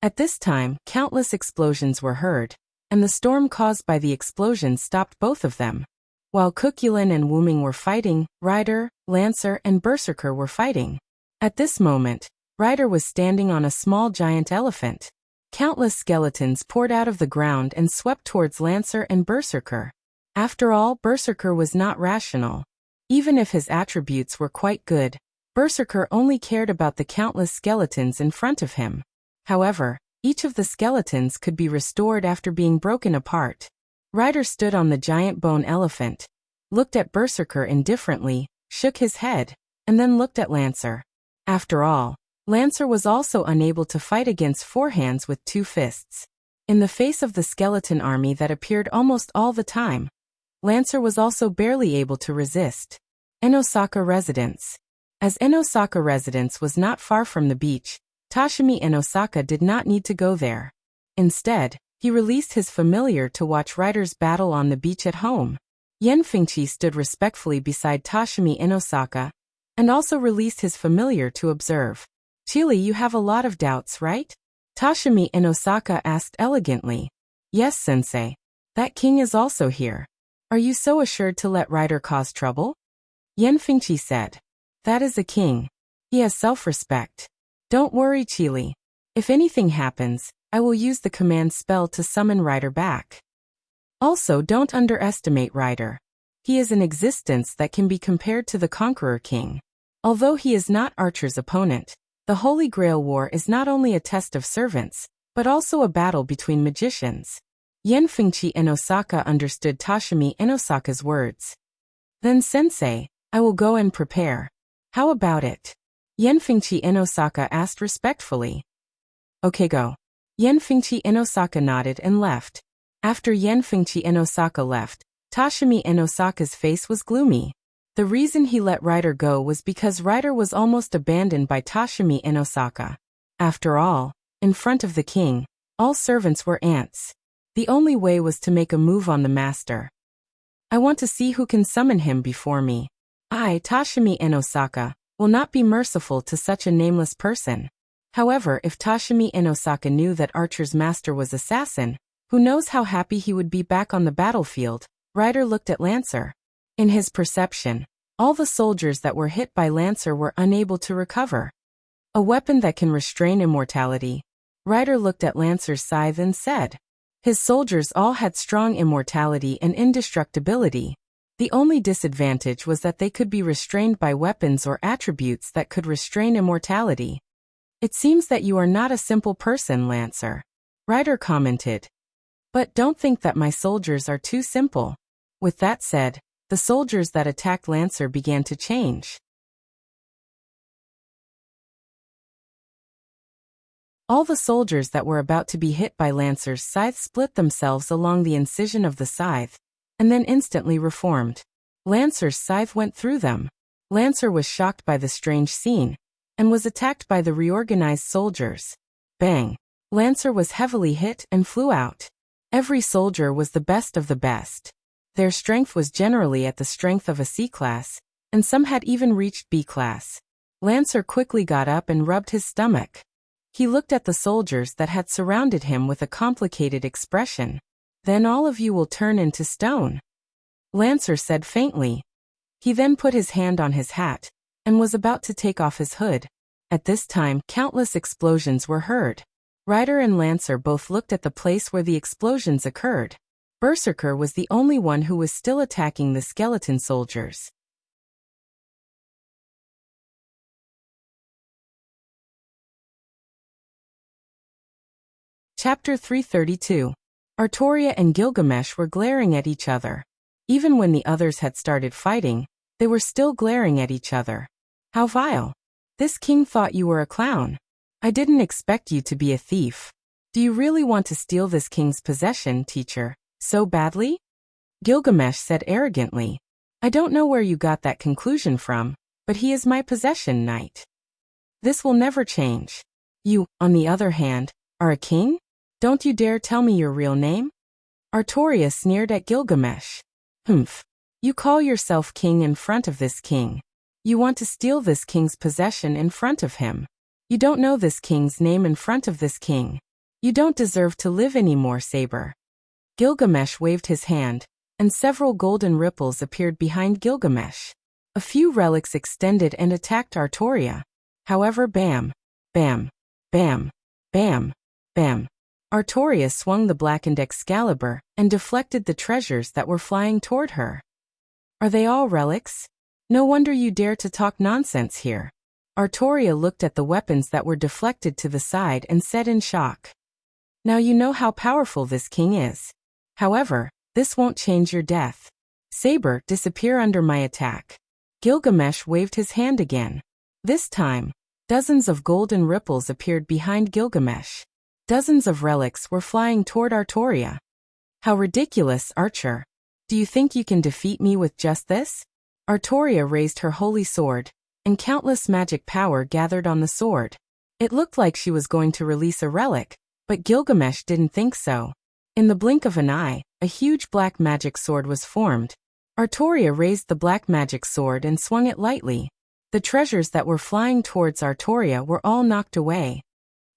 Speaker 1: At this time, countless explosions were heard, and the storm caused by the explosions stopped both of them. While Cuculin and Wuming were fighting, Rider, Lancer, and Berserker were fighting. At this moment, Rider was standing on a small giant elephant. Countless skeletons poured out of the ground and swept towards Lancer and Berserker. After all, Berserker was not rational. Even if his attributes were quite good, Berserker only cared about the countless skeletons in front of him. However, each of the skeletons could be restored after being broken apart. Ryder stood on the giant bone elephant, looked at Berserker indifferently, shook his head, and then looked at Lancer. After all, Lancer was also unable to fight against four hands with two fists. In the face of the skeleton army that appeared almost all the time, Lancer was also barely able to resist. Enosaka Residence. As Enosaka Residence was not far from the beach, Toshimi Enosaka did not need to go there. Instead, he released his familiar to watch Ryder's battle on the beach at home. Yenfengchi stood respectfully beside Toshimi Enosaka, and also released his familiar to observe. Chili, you have a lot of doubts, right? Toshimi Enosaka asked elegantly. Yes, sensei. That king is also here. Are you so assured to let Ryder cause trouble? Yenfengchi said. That is a king. He has self-respect. Don't worry, Chili. If anything happens, I will use the command spell to summon Ryder back. Also, don't underestimate Ryder. He is an existence that can be compared to the Conqueror King. Although he is not Archer's opponent, the Holy Grail War is not only a test of servants, but also a battle between magicians. Yenfengchi Enosaka understood Toshimi Enosaka's words. Then sensei, I will go and prepare. How about it? Yenfengchi Enosaka asked respectfully. Okay, go. Yenfengchi Enosaka nodded and left. After Yenfengchi Enosaka left, Toshimi Enosaka's face was gloomy. The reason he let Ryder go was because Ryder was almost abandoned by Toshimi Enosaka. After all, in front of the king, all servants were ants. The only way was to make a move on the master. I want to see who can summon him before me. I, Toshimi Enosaka, will not be merciful to such a nameless person. However, if Toshimi Enosaka knew that Archer's master was assassin, who knows how happy he would be back on the battlefield. Ryder looked at Lancer. In his perception, all the soldiers that were hit by Lancer were unable to recover. A weapon that can restrain immortality. Ryder looked at Lancer's scythe and said. His soldiers all had strong immortality and indestructibility. The only disadvantage was that they could be restrained by weapons or attributes that could restrain immortality. It seems that you are not a simple person, Lancer. Ryder commented. But don't think that my soldiers are too simple. With that said, the soldiers that attacked Lancer began to change. All the soldiers that were about to be hit by Lancer's scythe split themselves along the incision of the scythe, and then instantly reformed. Lancer's scythe went through them. Lancer was shocked by the strange scene, and was attacked by the reorganized soldiers. Bang! Lancer was heavily hit and flew out. Every soldier was the best of the best. Their strength was generally at the strength of a C class, and some had even reached B class. Lancer quickly got up and rubbed his stomach. He looked at the soldiers that had surrounded him with a complicated expression. Then all of you will turn into stone. Lancer said faintly. He then put his hand on his hat, and was about to take off his hood. At this time, countless explosions were heard. Ryder and Lancer both looked at the place where the explosions occurred. Berserker was the only one who was still attacking the skeleton soldiers. Chapter 332. Artoria and Gilgamesh were glaring at each other. Even when the others had started fighting, they were still glaring at each other. How vile. This king thought you were a clown. I didn't expect you to be a thief. Do you really want to steal this king's possession, teacher, so badly? Gilgamesh said arrogantly. I don't know where you got that conclusion from, but he is my possession, knight. This will never change. You, on the other hand, are a king? Don't you dare tell me your real name? Artoria sneered at Gilgamesh. Humph. You call yourself king in front of this king. You want to steal this king's possession in front of him. You don't know this king's name in front of this king. You don't deserve to live anymore, Saber. Gilgamesh waved his hand, and several golden ripples appeared behind Gilgamesh. A few relics extended and attacked Artoria. However, bam, bam, bam, bam, bam. Artoria swung the blackened Excalibur and deflected the treasures that were flying toward her. Are they all relics? No wonder you dare to talk nonsense here. Artoria looked at the weapons that were deflected to the side and said in shock. Now you know how powerful this king is. However, this won't change your death. Saber, disappear under my attack. Gilgamesh waved his hand again. This time, dozens of golden ripples appeared behind Gilgamesh. Dozens of relics were flying toward Artoria. How ridiculous, archer. Do you think you can defeat me with just this? Artoria raised her holy sword, and countless magic power gathered on the sword. It looked like she was going to release a relic, but Gilgamesh didn't think so. In the blink of an eye, a huge black magic sword was formed. Artoria raised the black magic sword and swung it lightly. The treasures that were flying towards Artoria were all knocked away.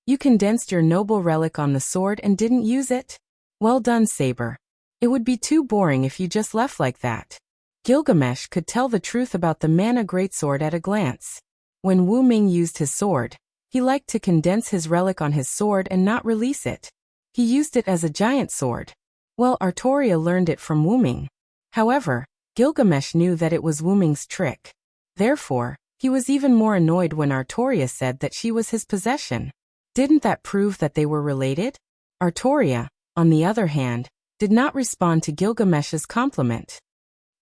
Speaker 1: You condensed your noble relic on the sword and didn't use it? Well done, Saber. It would be too boring if you just left like that. Gilgamesh could tell the truth about the Mana Greatsword at a glance. When Wu Ming used his sword, he liked to condense his relic on his sword and not release it. He used it as a giant sword. Well, Artoria learned it from Wu Ming. However, Gilgamesh knew that it was Wu Ming's trick. Therefore, he was even more annoyed when Artoria said that she was his possession. Didn't that prove that they were related? Artoria, on the other hand, did not respond to Gilgamesh's compliment.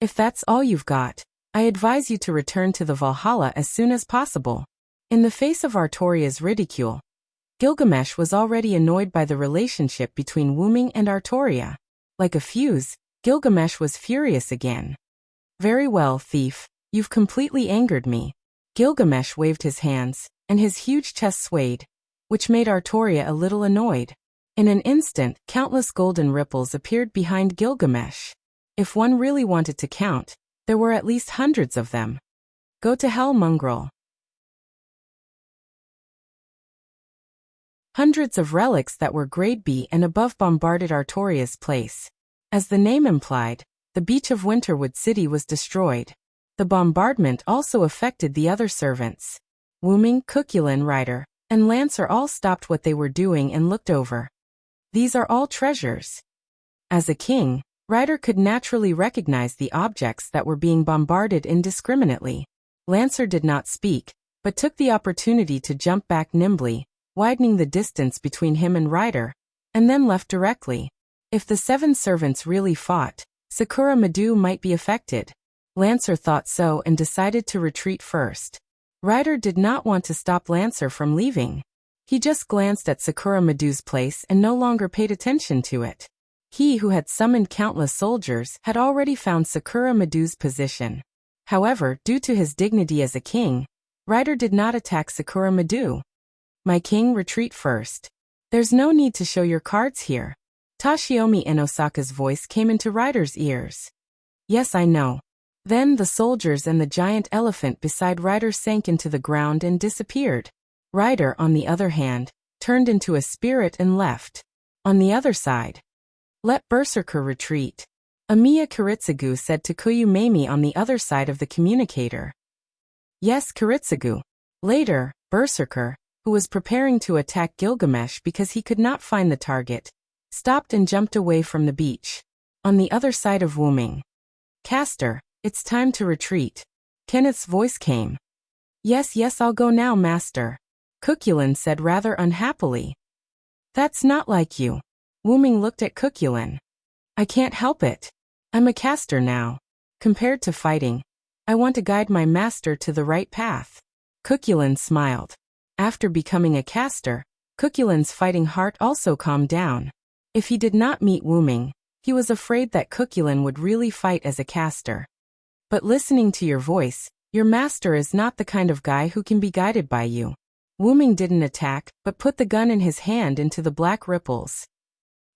Speaker 1: If that's all you've got, I advise you to return to the Valhalla as soon as possible. In the face of Artoria's ridicule, Gilgamesh was already annoyed by the relationship between Wu Ming and Artoria. Like a fuse, Gilgamesh was furious again. Very well, thief, you've completely angered me. Gilgamesh waved his hands, and his huge chest swayed, which made Artoria a little annoyed. In an instant, countless golden ripples appeared behind Gilgamesh. If one really wanted to count, there were at least hundreds of them. Go to hell, mongrel. Hundreds of relics that were grade B and above bombarded Artoria's place. As the name implied, the beach of Winterwood City was destroyed. The bombardment also affected the other servants. Wu Ming, Cuchulain, Ryder, and Lancer all stopped what they were doing and looked over. These are all treasures. As a king, Ryder could naturally recognize the objects that were being bombarded indiscriminately. Lancer did not speak, but took the opportunity to jump back nimbly, widening the distance between him and Ryder, and then left directly. If the 7 servants really fought, Sakura Madu might be affected. Lancer thought so and decided to retreat first. Ryder did not want to stop Lancer from leaving. He just glanced at Sakura Madu's place and no longer paid attention to it. He who had summoned countless soldiers had already found Sakura Madu's position. However, due to his dignity as a king, Ryder did not attack Sakura Madu. My king, retreat first. There's no need to show your cards here. Toshiomi Inosaka's voice came into Ryder's ears. Yes, I know. Then the soldiers and the giant elephant beside Ryder sank into the ground and disappeared. Ryder, on the other hand, turned into a spirit and left. On the other side, let Berserker retreat. Amiya Kiritsugu said to Kuyumemi on the other side of the communicator. Yes, Kiritsugu. Later, Berserker, who was preparing to attack Gilgamesh because he could not find the target, stopped and jumped away from the beach. On the other side of Wu Ming. Caster, it's time to retreat. Kenneth's voice came. Yes, I'll go now, master. Cuchulain said rather unhappily. That's not like you. Wu Ming looked at Cuchulain. I can't help it. I'm a caster now. Compared to fighting, I want to guide my master to the right path. Cuchulain smiled. After becoming a caster, Cuchulain's fighting heart also calmed down. If he did not meet Wu Ming, he was afraid that Cuchulain would really fight as a caster. But listening to your voice, your master is not the kind of guy who can be guided by you. Wu Ming didn't attack, but put the gun in his hand into the black ripples.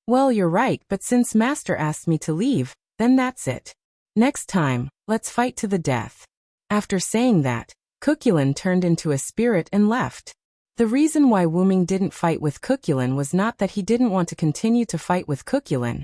Speaker 1: Well, you're right, but since master asked me to leave, then that's it. Next time, let's fight to the death. After saying that, Cuchulain turned into a spirit and left. The reason why Wu Ming didn't fight with Cuchulain was not that he didn't want to continue to fight with Cuchulain,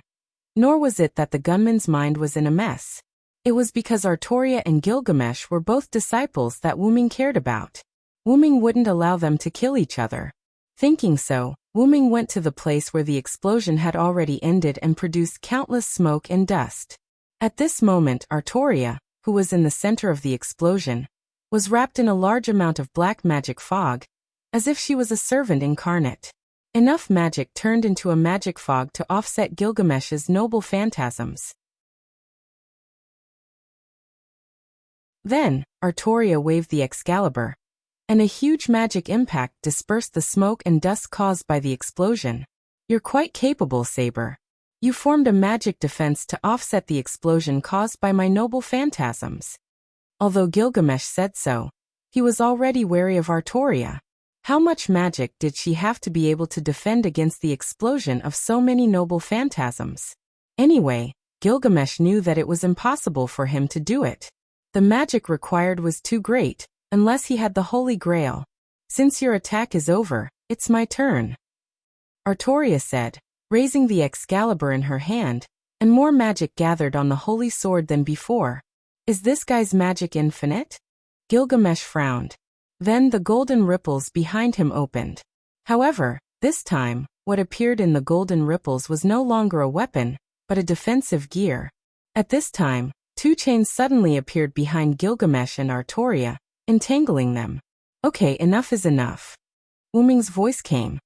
Speaker 1: nor was it that the gunman's mind was in a mess. It was because Artoria and Gilgamesh were both disciples that Wu Ming cared about. Wu Ming wouldn't allow them to kill each other. Thinking so, Wu-ming went to the place where the explosion had already ended and produced countless smoke and dust. At this moment, Artoria, who was in the center of the explosion, was wrapped in a large amount of black magic fog, as if she was a servant incarnate. Enough magic turned into a magic fog to offset Gilgamesh's noble phantasms. Then, Artoria waved the Excalibur, and a huge magic impact dispersed the smoke and dust caused by the explosion. You're quite capable, Saber. You formed a magic defense to offset the explosion caused by my noble phantasms. Although Gilgamesh said so, he was already wary of Artoria. How much magic did she have to be able to defend against the explosion of so many noble phantasms? Anyway, Gilgamesh knew that it was impossible for him to do it. The magic required was too great, unless he had the Holy Grail. Since your attack is over, it's my turn, Artoria said, raising the Excalibur in her hand, and more magic gathered on the holy sword than before. Is this guy's magic infinite? Gilgamesh frowned. Then the golden ripples behind him opened. However, this time, what appeared in the golden ripples was no longer a weapon, but a defensive gear. At this time, two chains suddenly appeared behind Gilgamesh and Artoria, entangling them. Okay, enough is enough. Wu-ming's voice came.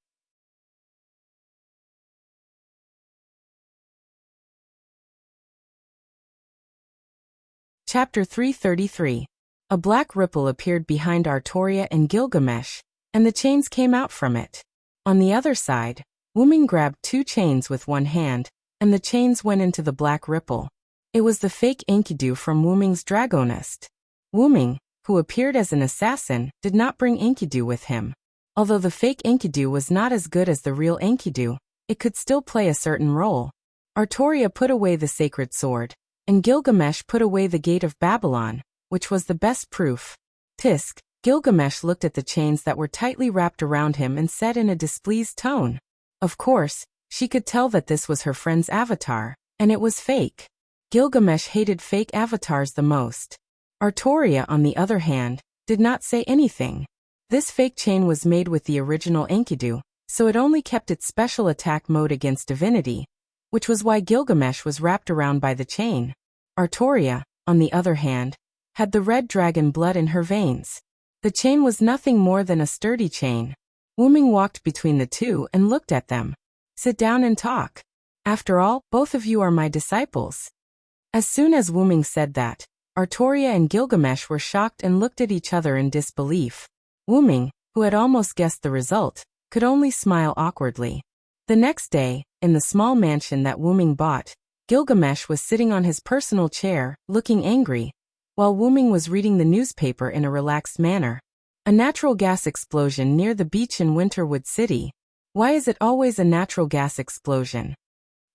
Speaker 1: Chapter 333. A black ripple appeared behind Artoria and Gilgamesh, and the chains came out from it. On the other side, Wu-ming grabbed two chains with one hand, and the chains went into the black ripple. It was the fake Enkidu from Wu-ming's dragonist. Wu-ming, who appeared as an assassin, did not bring Enkidu with him. Although the fake Enkidu was not as good as the real Enkidu, it could still play a certain role. Artoria put away the sacred sword, and Gilgamesh put away the gate of Babylon, which was the best proof. Tisk, Gilgamesh looked at the chains that were tightly wrapped around him and said in a displeased tone. Of course, she could tell that this was her friend's avatar, and it was fake. Gilgamesh hated fake avatars the most. Artoria, on the other hand, did not say anything. This fake chain was made with the original Enkidu, so it only kept its special attack mode against divinity, which was why Gilgamesh was wrapped around by the chain. Artoria, on the other hand, had the red dragon blood in her veins. The chain was nothing more than a sturdy chain. Wu-ming walked between the two and looked at them. Sit down and talk. After all, both of you are my disciples. As soon as Wu-ming said that, Artoria and Gilgamesh were shocked and looked at each other in disbelief. Wu-ming, who had almost guessed the result, could only smile awkwardly. The next day, in the small mansion that Wu-ming bought, Gilgamesh was sitting on his personal chair, looking angry, while Wu-ming was reading the newspaper in a relaxed manner. A natural gas explosion near the beach in Winterwood City. Why is it always a natural gas explosion?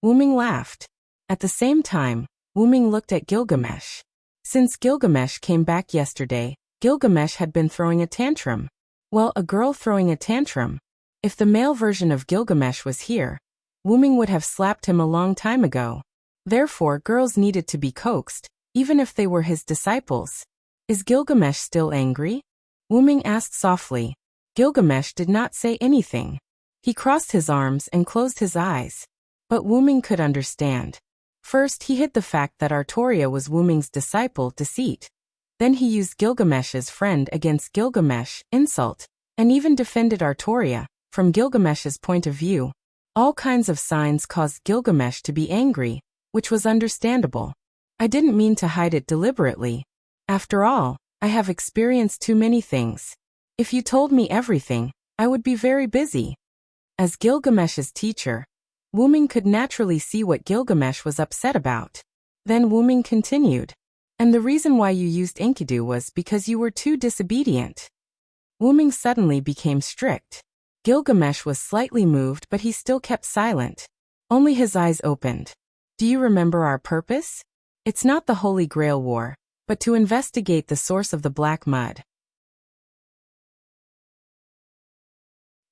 Speaker 1: Wu-ming laughed. At the same time, Wu-ming looked at Gilgamesh. Since Gilgamesh came back yesterday, Gilgamesh had been throwing a tantrum. Well, a girl throwing a tantrum. If the male version of Gilgamesh was here, Wu-ming would have slapped him a long time ago. Therefore, girls needed to be coaxed, even if they were his disciples. Is Gilgamesh still angry? Wu-ming asked softly. Gilgamesh did not say anything. He crossed his arms and closed his eyes. But Wu-ming could understand. First, he hid the fact that Artoria was Wu-ming's disciple, deceit. Then he used Gilgamesh's friend against Gilgamesh, insult, and even defended Artoria, from Gilgamesh's point of view. All kinds of signs caused Gilgamesh to be angry, which was understandable. I didn't mean to hide it deliberately. After all, I have experienced too many things. If you told me everything, I would be very busy. As Gilgamesh's teacher, Wu-ming could naturally see what Gilgamesh was upset about. Then Wu-ming continued. And the reason why you used Enkidu was because you were too disobedient. Wu-ming suddenly became strict. Gilgamesh was slightly moved, but he still kept silent. Only his eyes opened. Do you remember our purpose? It's not the Holy Grail War, but to investigate the source of the black mud.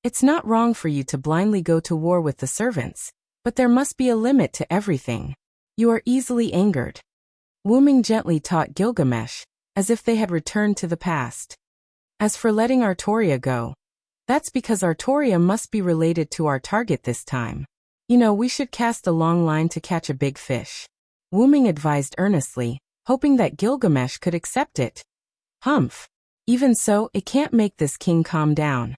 Speaker 1: It's not wrong for you to blindly go to war with the servants, but there must be a limit to everything. You are easily angered. Wu-ming gently taught Gilgamesh, as if they had returned to the past. As for letting Artoria go, That's because Artoria must be related to our target this time. You know, we should cast a long line to catch a big fish. Wu Ming advised earnestly, hoping that Gilgamesh could accept it. Humph. Even so, it can't make this king calm down.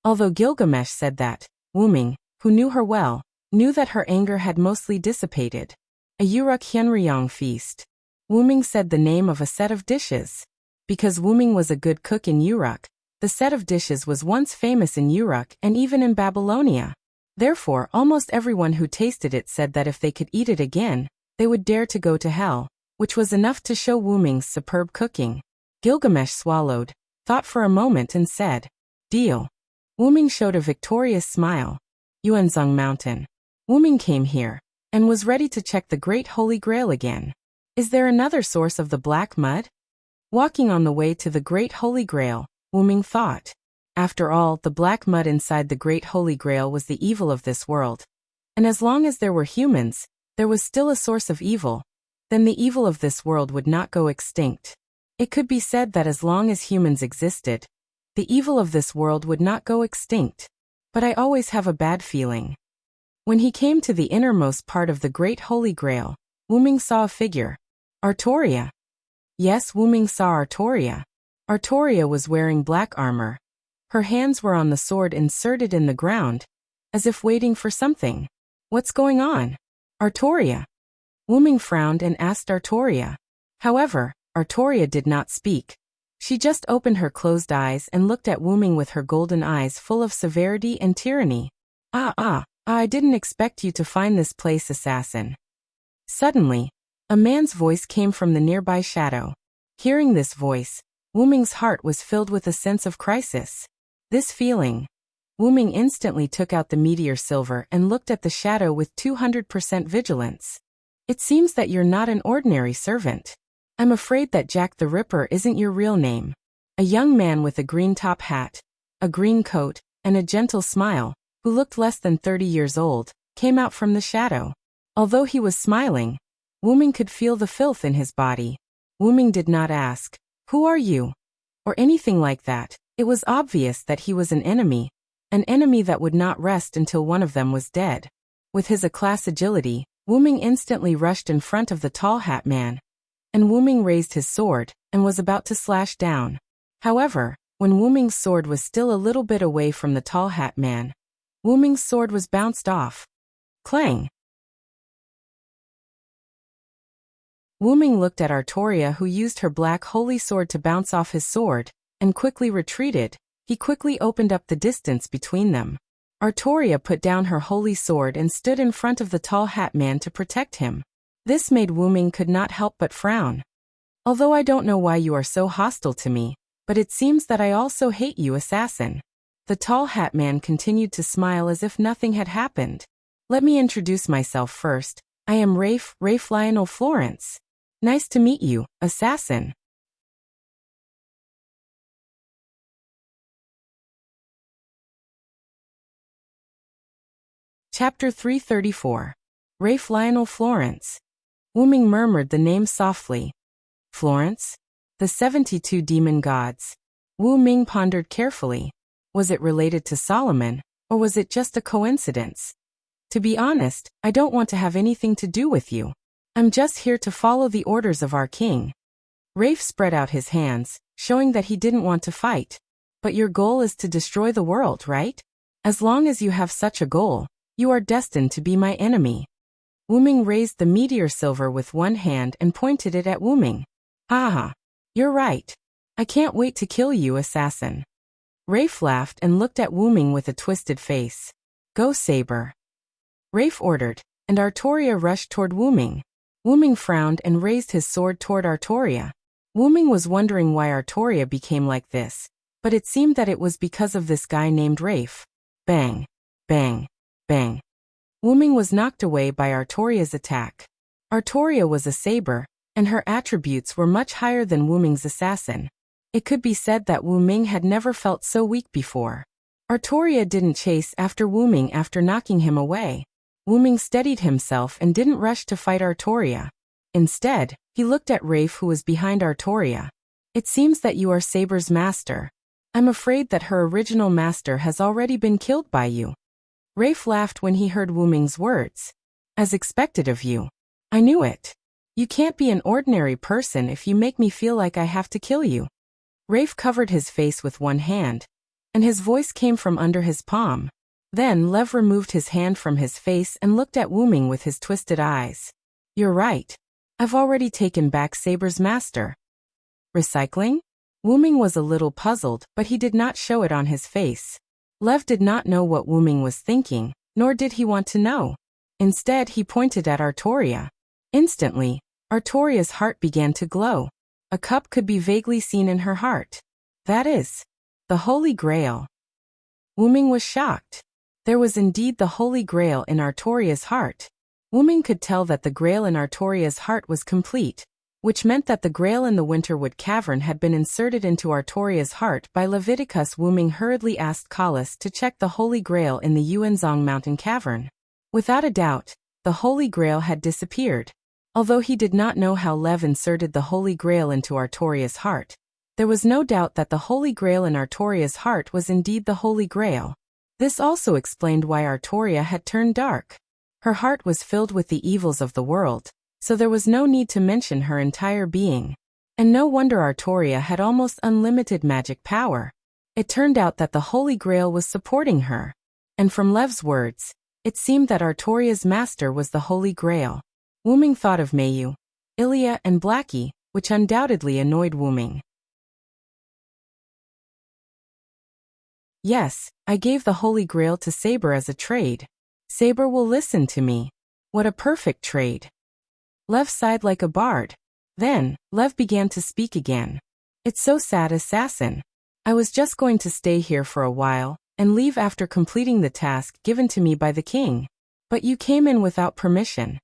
Speaker 1: Although Gilgamesh said that, Wu Ming, who knew her well, knew that her anger had mostly dissipated. A Uruk Hyunryong feast. Wu Ming said the name of a set of dishes. Because Wu Ming was a good cook in Uruk, the set of dishes was once famous in Uruk and even in Babylonia. Therefore, almost everyone who tasted it said that if they could eat it again, they would dare to go to hell, which was enough to show Wu Ming's superb cooking. Gilgamesh swallowed, thought for a moment and said, "Deal." Wu Ming showed a victorious smile. Yuanzhong Mountain. Wu Ming came here, and was ready to check the Great Holy Grail again. Is there another source of the black mud? Walking on the way to the Great Holy Grail, Wu Ming thought. After all, the black mud inside the Great Holy Grail was the evil of this world. And as long as there were humans, there was still a source of evil. Then the evil of this world would not go extinct. It could be said that as long as humans existed, the evil of this world would not go extinct. But I always have a bad feeling. When he came to the innermost part of the Great Holy Grail, Wu Ming saw a figure. Artoria. Yes, Wu Ming saw Artoria. Artoria was wearing black armor. Her hands were on the sword inserted in the ground, as if waiting for something. What's going on? Artoria. Wu Ming frowned and asked Artoria. However, Artoria did not speak. She just opened her closed eyes and looked at Wu Ming with her golden eyes full of severity and tyranny. I didn't expect you to find this place, assassin. Suddenly, a man's voice came from the nearby shadow. Hearing this voice, Wu Ming's heart was filled with a sense of crisis. This feeling, Wu Ming instantly took out the meteor silver and looked at the shadow with 200% vigilance. It seems that you're not an ordinary servant. I'm afraid that Jack the Ripper isn't your real name. A young man with a green top hat, a green coat, and a gentle smile, who looked less than 30 years old, came out from the shadow. Although he was smiling, Wu Ming could feel the filth in his body. Wu Ming did not ask, "Who are you?" or anything like that. It was obvious that he was an enemy that would not rest until one of them was dead. With his A-class agility, Wu Ming instantly rushed in front of the tall hat man. And Wu Ming raised his sword, and was about to slash down. However, when Wu Ming's sword was still a little bit away from the tall hat man, Wu Ming's sword was bounced off. Clang! Wu Ming looked at Artoria, who used her black holy sword to bounce off his sword, and quickly retreated. He quickly opened up the distance between them. Artoria put down her holy sword and stood in front of the tall hat man to protect him. This made Wu Ming could not help but frown. Although I don't know why you are so hostile to me, but it seems that I also hate you, assassin. The tall hat man continued to smile as if nothing had happened. Let me introduce myself first. I am Rafe Lionel Florence. Nice to meet you, assassin. Chapter 334. Rafe Lionel Florence. Wu Ming murmured the name softly. Florence? The 72 demon gods. Wu Ming pondered carefully. Was it related to Solomon, or was it just a coincidence? To be honest, I don't want to have anything to do with you. I'm just here to follow the orders of our king. Rafe spread out his hands, showing that he didn't want to fight. But your goal is to destroy the world, right? As long as you have such a goal, you are destined to be my enemy. Wu Ming raised the meteor silver with one hand and pointed it at Wu Ming. Haha. You're right. I can't wait to kill you, assassin. Rafe laughed and looked at Wu Ming with a twisted face. Go, Saber. Rafe ordered, and Artoria rushed toward Wu Ming. Wu Ming frowned and raised his sword toward Artoria. Wu Ming was wondering why Artoria became like this, but it seemed that it was because of this guy named Rafe. Bang. Bang. Bang. Wu Ming was knocked away by Artoria's attack. Artoria was a saber, and her attributes were much higher than Wu Ming's assassin. It could be said that Wu Ming had never felt so weak before. Artoria didn't chase after Wu Ming after knocking him away. Wu Ming steadied himself and didn't rush to fight Artoria. Instead, he looked at Rafe, who was behind Artoria. It seems that you are Saber's master. I'm afraid that her original master has already been killed by you. Rafe laughed when he heard Wu Ming's words. As expected of you. I knew it. You can't be an ordinary person if you make me feel like I have to kill you. Rafe covered his face with one hand, and his voice came from under his palm. Then Lev removed his hand from his face and looked at Wu Ming with his twisted eyes. You're right. I've already taken back Saber's master. Recycling? Wu Ming was a little puzzled, but he did not show it on his face. Lev did not know what Wu Ming was thinking, nor did he want to know. Instead, he pointed at Artoria. Instantly, Artoria's heart began to glow. A cup could be vaguely seen in her heart. That is, the Holy Grail. Wu Ming was shocked. There was indeed the Holy Grail in Artoria's heart. Wu Ming could tell that the Grail in Artoria's heart was complete, which meant that the Grail in the Winterwood Cavern had been inserted into Artoria's heart by Leviticus. Wu Ming hurriedly asked Kalas to check the Holy Grail in the Yuanzong Mountain Cavern. Without a doubt, the Holy Grail had disappeared. Although he did not know how Lev inserted the Holy Grail into Artoria's heart, there was no doubt that the Holy Grail in Artoria's heart was indeed the Holy Grail. This also explained why Artoria had turned dark. Her heart was filled with the evils of the world, so there was no need to mention her entire being. And no wonder Artoria had almost unlimited magic power. It turned out that the Holy Grail was supporting her. And from Lev's words, it seemed that Artoria's master was the Holy Grail. Wu Ming thought of Mayu, Ilya and Blackie, which undoubtedly annoyed Wu Ming. Yes, I gave the Holy Grail to Saber as a trade. Saber will listen to me. What a perfect trade. Lev sighed like a bard. Then, Lev began to speak again. It's so sad, assassin. I was just going to stay here for a while, and leave after completing the task given to me by the king. But you came in without permission.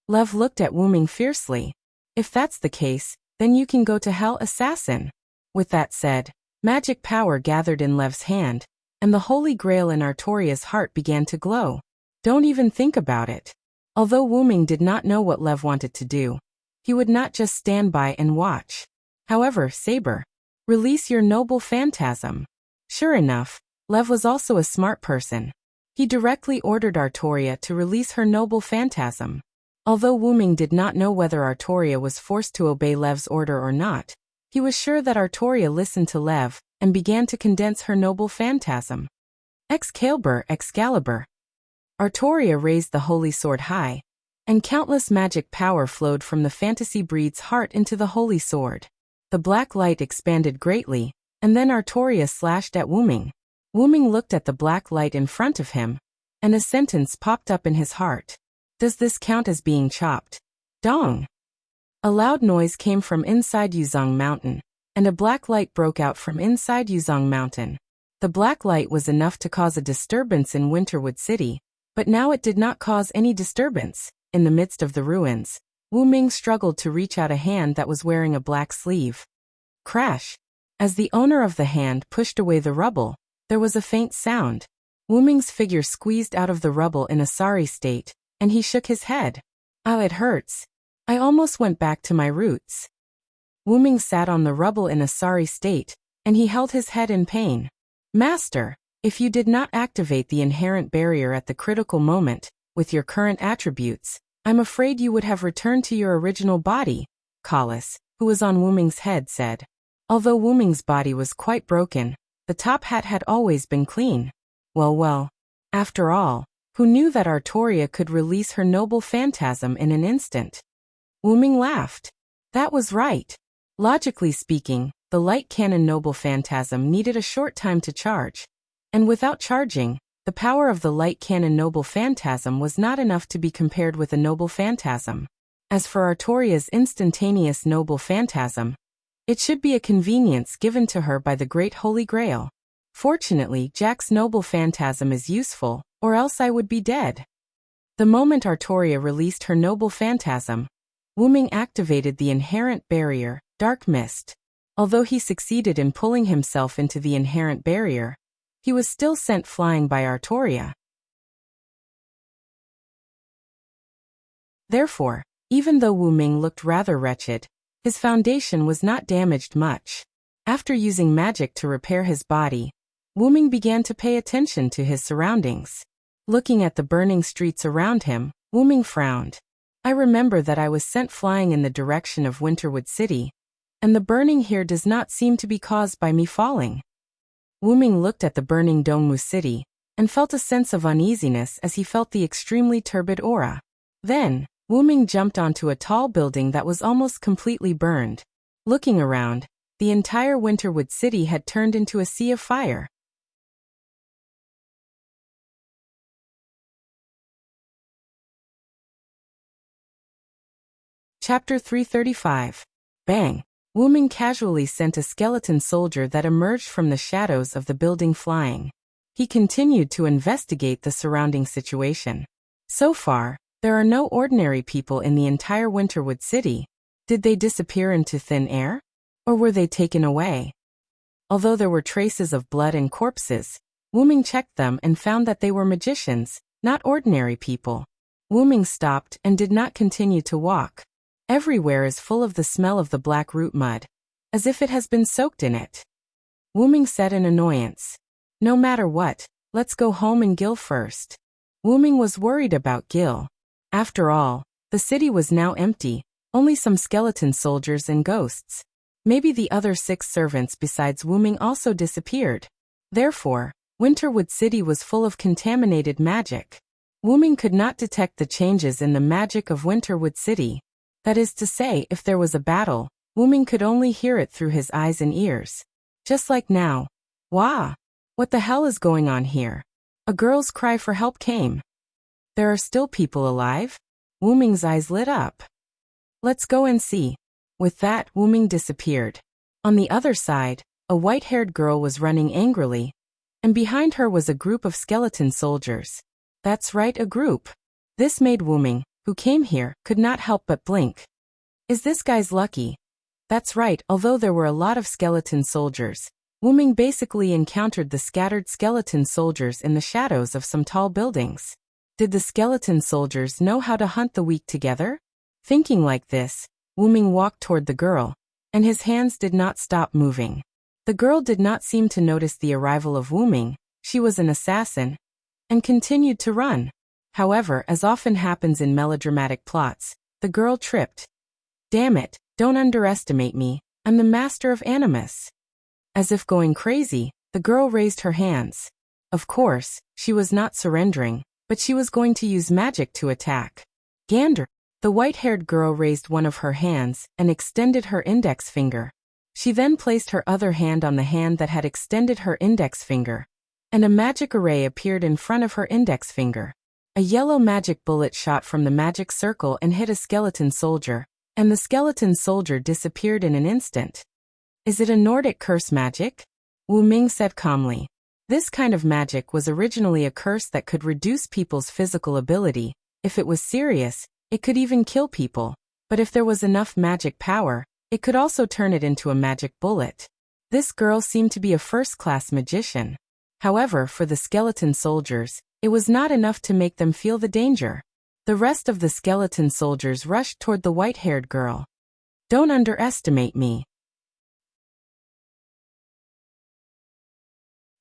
Speaker 1: Lev looked at Wu Ming fiercely. If that's the case, then you can go to hell, assassin. With that said, magic power gathered in Lev's hand, and the Holy Grail in Artoria's heart began to glow. Don't even think about it. Although Wu Ming did not know what Lev wanted to do, he would not just stand by and watch. However, Saber, release your noble phantasm. Sure enough, Lev was also a smart person. He directly ordered Artoria to release her noble phantasm. Although Wu Ming did not know whether Artoria was forced to obey Lev's order or not, he was sure that Artoria listened to Lev and began to condense her noble phantasm. Excalibur. Artoria raised the holy sword high, and countless magic power flowed from the fantasy breed's heart into the holy sword. The black light expanded greatly, and then Artoria slashed at Wu Ming. Wu Ming looked at the black light in front of him, and a sentence popped up in his heart. Does this count as being chopped? Dong! A loud noise came from inside Yuzong Mountain, and a black light broke out from inside Yuzong Mountain. The black light was enough to cause a disturbance in Winterwood City, but now it did not cause any disturbance. In the midst of the ruins, Wu Ming struggled to reach out a hand that was wearing a black sleeve. Crash! As the owner of the hand pushed away the rubble, there was a faint sound. Wu Ming's figure squeezed out of the rubble in a sorry state, and he shook his head. Oh, it hurts. I almost went back to my roots. Wu Ming sat on the rubble in a sorry state, and he held his head in pain. Master, if you did not activate the inherent barrier at the critical moment, with your current attributes, I'm afraid you would have returned to your original body, Kalas, who was on Wu Ming's head, said. Although Wu Ming's body was quite broken, the top hat had always been clean. Well, after all, who knew that Artoria could release her noble phantasm in an instant? Wu Ming laughed. That was right. Logically speaking, the light cannon noble phantasm needed a short time to charge. And without charging, the power of the light cannon noble phantasm was not enough to be compared with a noble phantasm. As for Artoria's instantaneous noble phantasm, it should be a convenience given to her by the Great Holy Grail. Fortunately, Jack's noble phantasm is useful, or else I would be dead. The moment Artoria released her noble phantasm, Wu Ming activated the inherent barrier, Dark Mist. Although he succeeded in pulling himself into the inherent barrier, he was still sent flying by Artoria. Therefore, even though Wu Ming looked rather wretched, his foundation was not damaged much. After using magic to repair his body, Wuming began to pay attention to his surroundings. Looking at the burning streets around him, Wuming frowned. I remember that I was sent flying in the direction of Winterwood City, and the burning here does not seem to be caused by me falling. Wuming looked at the burning Dongwu City, and felt a sense of uneasiness as he felt the extremely turbid aura. Then, Wuming jumped onto a tall building that was almost completely burned. Looking around, the entire Winterwood City had turned into a sea of fire. Chapter 335. Bang! Wuming casually sent a skeleton soldier that emerged from the shadows of the building flying. He continued to investigate the surrounding situation. So far, there are no ordinary people in the entire Winterwood City. Did they disappear into thin air? Or were they taken away? Although there were traces of blood and corpses, Wuming checked them and found that they were magicians, not ordinary people. Wuming stopped and did not continue to walk. Everywhere is full of the smell of the black root mud, as if it has been soaked in it. Wuming said in annoyance. No matter what, let's go home and Gil first. Wuming was worried about Gil. After all, the city was now empty, only some skeleton soldiers and ghosts. Maybe the other 6 servants besides Wuming also disappeared. Therefore, Winterwood City was full of contaminated magic. Wuming could not detect the changes in the magic of Winterwood City. That is to say, if there was a battle, Wuming could only hear it through his eyes and ears. Just like now. Wah! What the hell is going on here? A girl's cry for help came. There are still people alive? Wuming's eyes lit up. Let's go and see. With that, Wuming disappeared. On the other side, a white-haired girl was running angrily, and behind her was a group of skeleton soldiers. That's right, a group. This made Wuming, who came here, could not help but blink. Is this guy's lucky? That's right, although there were a lot of skeleton soldiers, Wuming basically encountered the scattered skeleton soldiers in the shadows of some tall buildings. Did the skeleton soldiers know how to hunt the weak together? Thinking like this, Wuming walked toward the girl, and his hands did not stop moving. The girl did not seem to notice the arrival of Wuming. She was an assassin, and continued to run. However, as often happens in melodramatic plots, the girl tripped. Damn it, don't underestimate me, I'm the master of animus. As if going crazy, the girl raised her hands. Of course, she was not surrendering, but she was going to use magic to attack. Gander! The white-haired girl raised one of her hands and extended her index finger. She then placed her other hand on the hand that had extended her index finger, and a magic array appeared in front of her index finger. A yellow magic bullet shot from the magic circle and hit a skeleton soldier, and the skeleton soldier disappeared in an instant. Is it a Nordic curse magic? Wuming said calmly. This kind of magic was originally a curse that could reduce people's physical ability. If it was serious, it could even kill people. But if there was enough magic power, it could also turn it into a magic bullet. This girl seemed to be a first-class magician. However, for the skeleton soldiers, it was not enough to make them feel the danger. The rest of the skeleton soldiers rushed toward the white-haired girl. Don't underestimate me.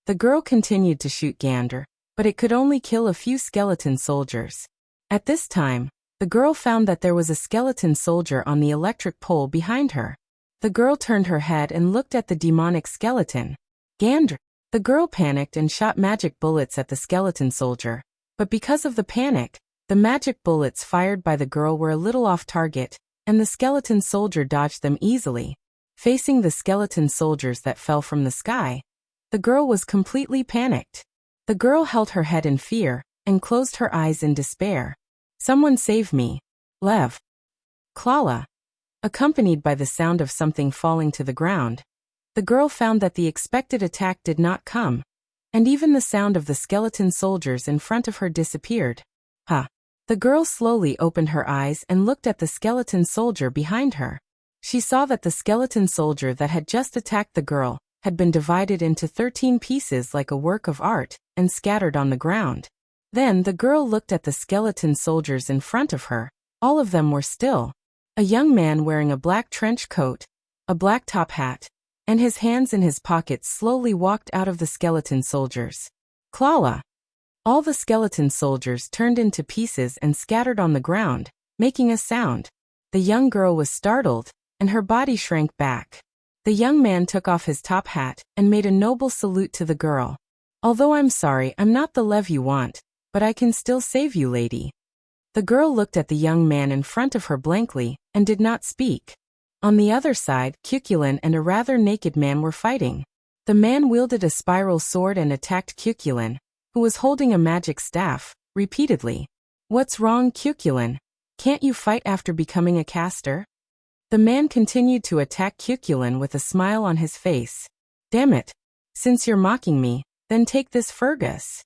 Speaker 1: The girl continued to shoot Gander, but it could only kill a few skeleton soldiers. At this time, the girl found that there was a skeleton soldier on the electric pole behind her. The girl turned her head and looked at the demonic skeleton. Gander! The girl panicked and shot magic bullets at the skeleton soldier, but because of the panic, the magic bullets fired by the girl were a little off target, and the skeleton soldier dodged them easily. Facing the skeleton soldiers that fell from the sky, the girl was completely panicked. The girl held her head in fear, and closed her eyes in despair. Someone save me. Lev. Klala. Accompanied by the sound of something falling to the ground, the girl found that the expected attack did not come, and even the sound of the skeleton soldiers in front of her disappeared. Huh. The girl slowly opened her eyes and looked at the skeleton soldier behind her. She saw that the skeleton soldier that had just attacked the girl had been divided into 13 pieces like a work of art and scattered on the ground. Then the girl looked at the skeleton soldiers in front of her. All of them were still. A young man wearing a black trench coat, a black top hat, and his hands in his pockets slowly walked out of the skeleton soldiers. Klala! All the skeleton soldiers turned into pieces and scattered on the ground, making a sound. The young girl was startled, and her body shrank back. The young man took off his top hat and made a noble salute to the girl. Although I'm sorry I'm not the lev you want, but I can still save you, lady. The girl looked at the young man in front of her blankly and did not speak. On the other side, Cuculin and a rather naked man were fighting. The man wielded a spiral sword and attacked Cuculin, who was holding a magic staff, repeatedly. What's wrong, Cuculin? Can't you fight after becoming a caster? The man continued to attack Cuculin with a smile on his face. Damn it. Since you're mocking me, then take this, Fergus.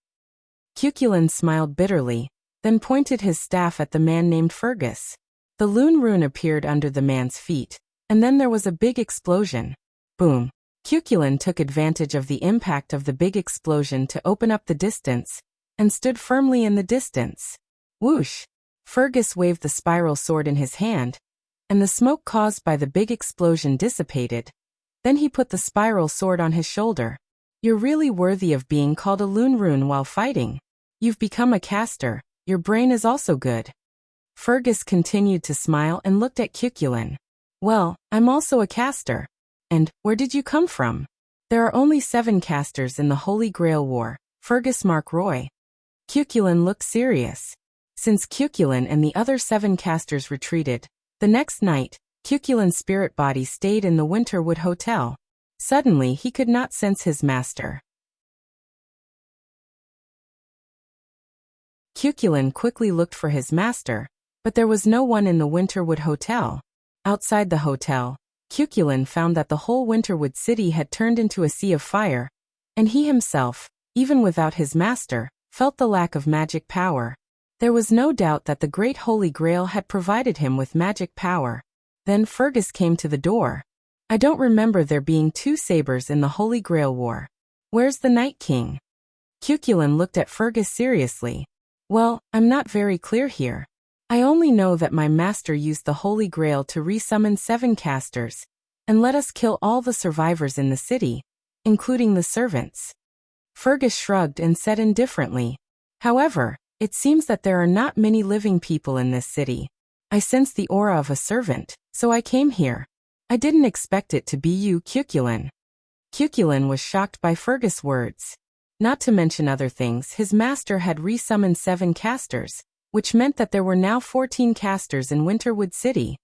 Speaker 1: Cuculin smiled bitterly, then pointed his staff at the man named Fergus. The Loon Rune appeared under the man's feet, and then there was a big explosion. Boom. Cuculin took advantage of the impact of the big explosion to open up the distance, and stood firmly in the distance. Whoosh! Fergus waved the spiral sword in his hand, and the smoke caused by the big explosion dissipated. Then he put the spiral sword on his shoulder. You're really worthy of being called a Loon Rune while fighting. You've become a caster, your brain is also good. Fergus continued to smile and looked at Cuculin. Well, I'm also a caster. And, where did you come from? There are only 7 casters in the Holy Grail War, Fergus Mark Roy. Cuculin looked serious. Since Cuculin and the other 7 casters retreated, the next night, Cuculin's spirit body stayed in the Winterwood Hotel. Suddenly he could not sense his master. Cuculin quickly looked for his master, but there was no one in the Winterwood Hotel. Outside the hotel, Cuculin found that the whole Winterwood city had turned into a sea of fire, and he himself, even without his master, felt the lack of magic power. There was no doubt that the Great Holy Grail had provided him with magic power. Then Fergus came to the door. I don't remember there being 2 sabers in the Holy Grail War. Where's the Night King? Cuculin looked at Fergus seriously. Well, I'm not very clear here. I only know that my master used the Holy Grail to resummon 7 casters, and let us kill all the survivors in the city, including the servants. Fergus shrugged and said indifferently. However, it seems that there are not many living people in this city. I sense the aura of a servant, so I came here. I didn't expect it to be you, Cuculin. Cuculin was shocked by Fergus' words. Not to mention other things, his master had resummoned 7 casters, which meant that there were now 14 casters in Winterwood City.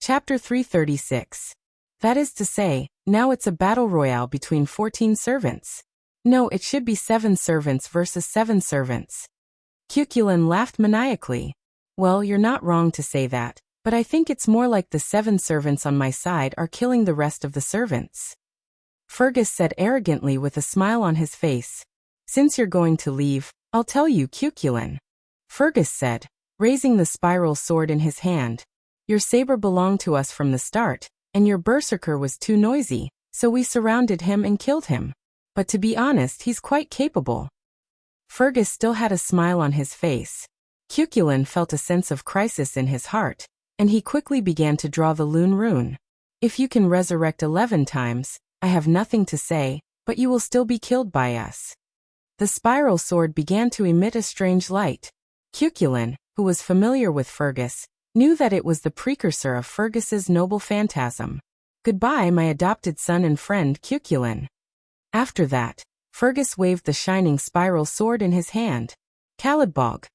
Speaker 1: Chapter 336. That is to say, now it's a battle royale between 14 servants. No, it should be 7 servants versus 7 servants. Cuculin laughed maniacally. Well, you're not wrong to say that, but I think it's more like the 7 servants on my side are killing the rest of the servants. Fergus said arrogantly with a smile on his face. Since you're going to leave, I'll tell you, Cuculin. Fergus said, raising the spiral sword in his hand. Your saber belonged to us from the start, and your berserker was too noisy, so we surrounded him and killed him. But to be honest, he's quite capable. Fergus still had a smile on his face. Cuculin felt a sense of crisis in his heart, and he quickly began to draw the Loon Rune. If you can resurrect 11 times, I have nothing to say, but you will still be killed by us. The spiral sword began to emit a strange light. Cuculin, who was familiar with Fergus, knew that it was the precursor of Fergus's noble phantasm. Goodbye, my adopted son and friend, Cuculin. After that, Fergus waved the shining spiral sword in his hand. Caladbog.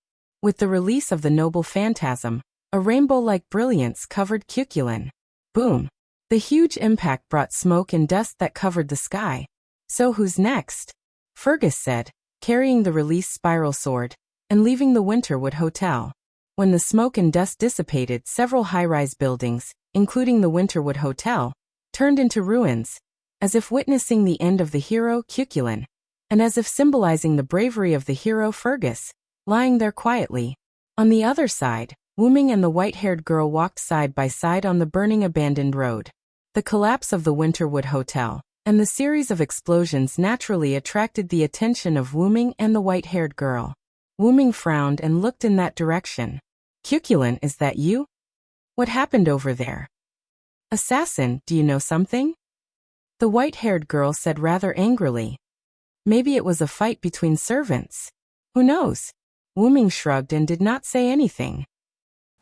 Speaker 1: With the release of the noble phantasm, a rainbow-like brilliance covered Cuculin. Boom! The huge impact brought smoke and dust that covered the sky. So who's next? Fergus said, carrying the released spiral sword, and leaving the Winterwood Hotel. When the smoke and dust dissipated, several high-rise buildings, including the Winterwood Hotel, turned into ruins, as if witnessing the end of the hero Cuculin, and as if symbolizing the bravery of the hero Fergus, lying there quietly. On the other side, Wuming and the white-haired girl walked side by side on the burning abandoned road. The collapse of the Winterwood Hotel, and the series of explosions naturally attracted the attention of Wuming and the white-haired girl. Ming frowned and looked in that direction. Kukulin, is that you? What happened over there? Assassin, do you know something? The white-haired girl said rather angrily. Maybe it was a fight between servants. Who knows? Ming shrugged and did not say anything.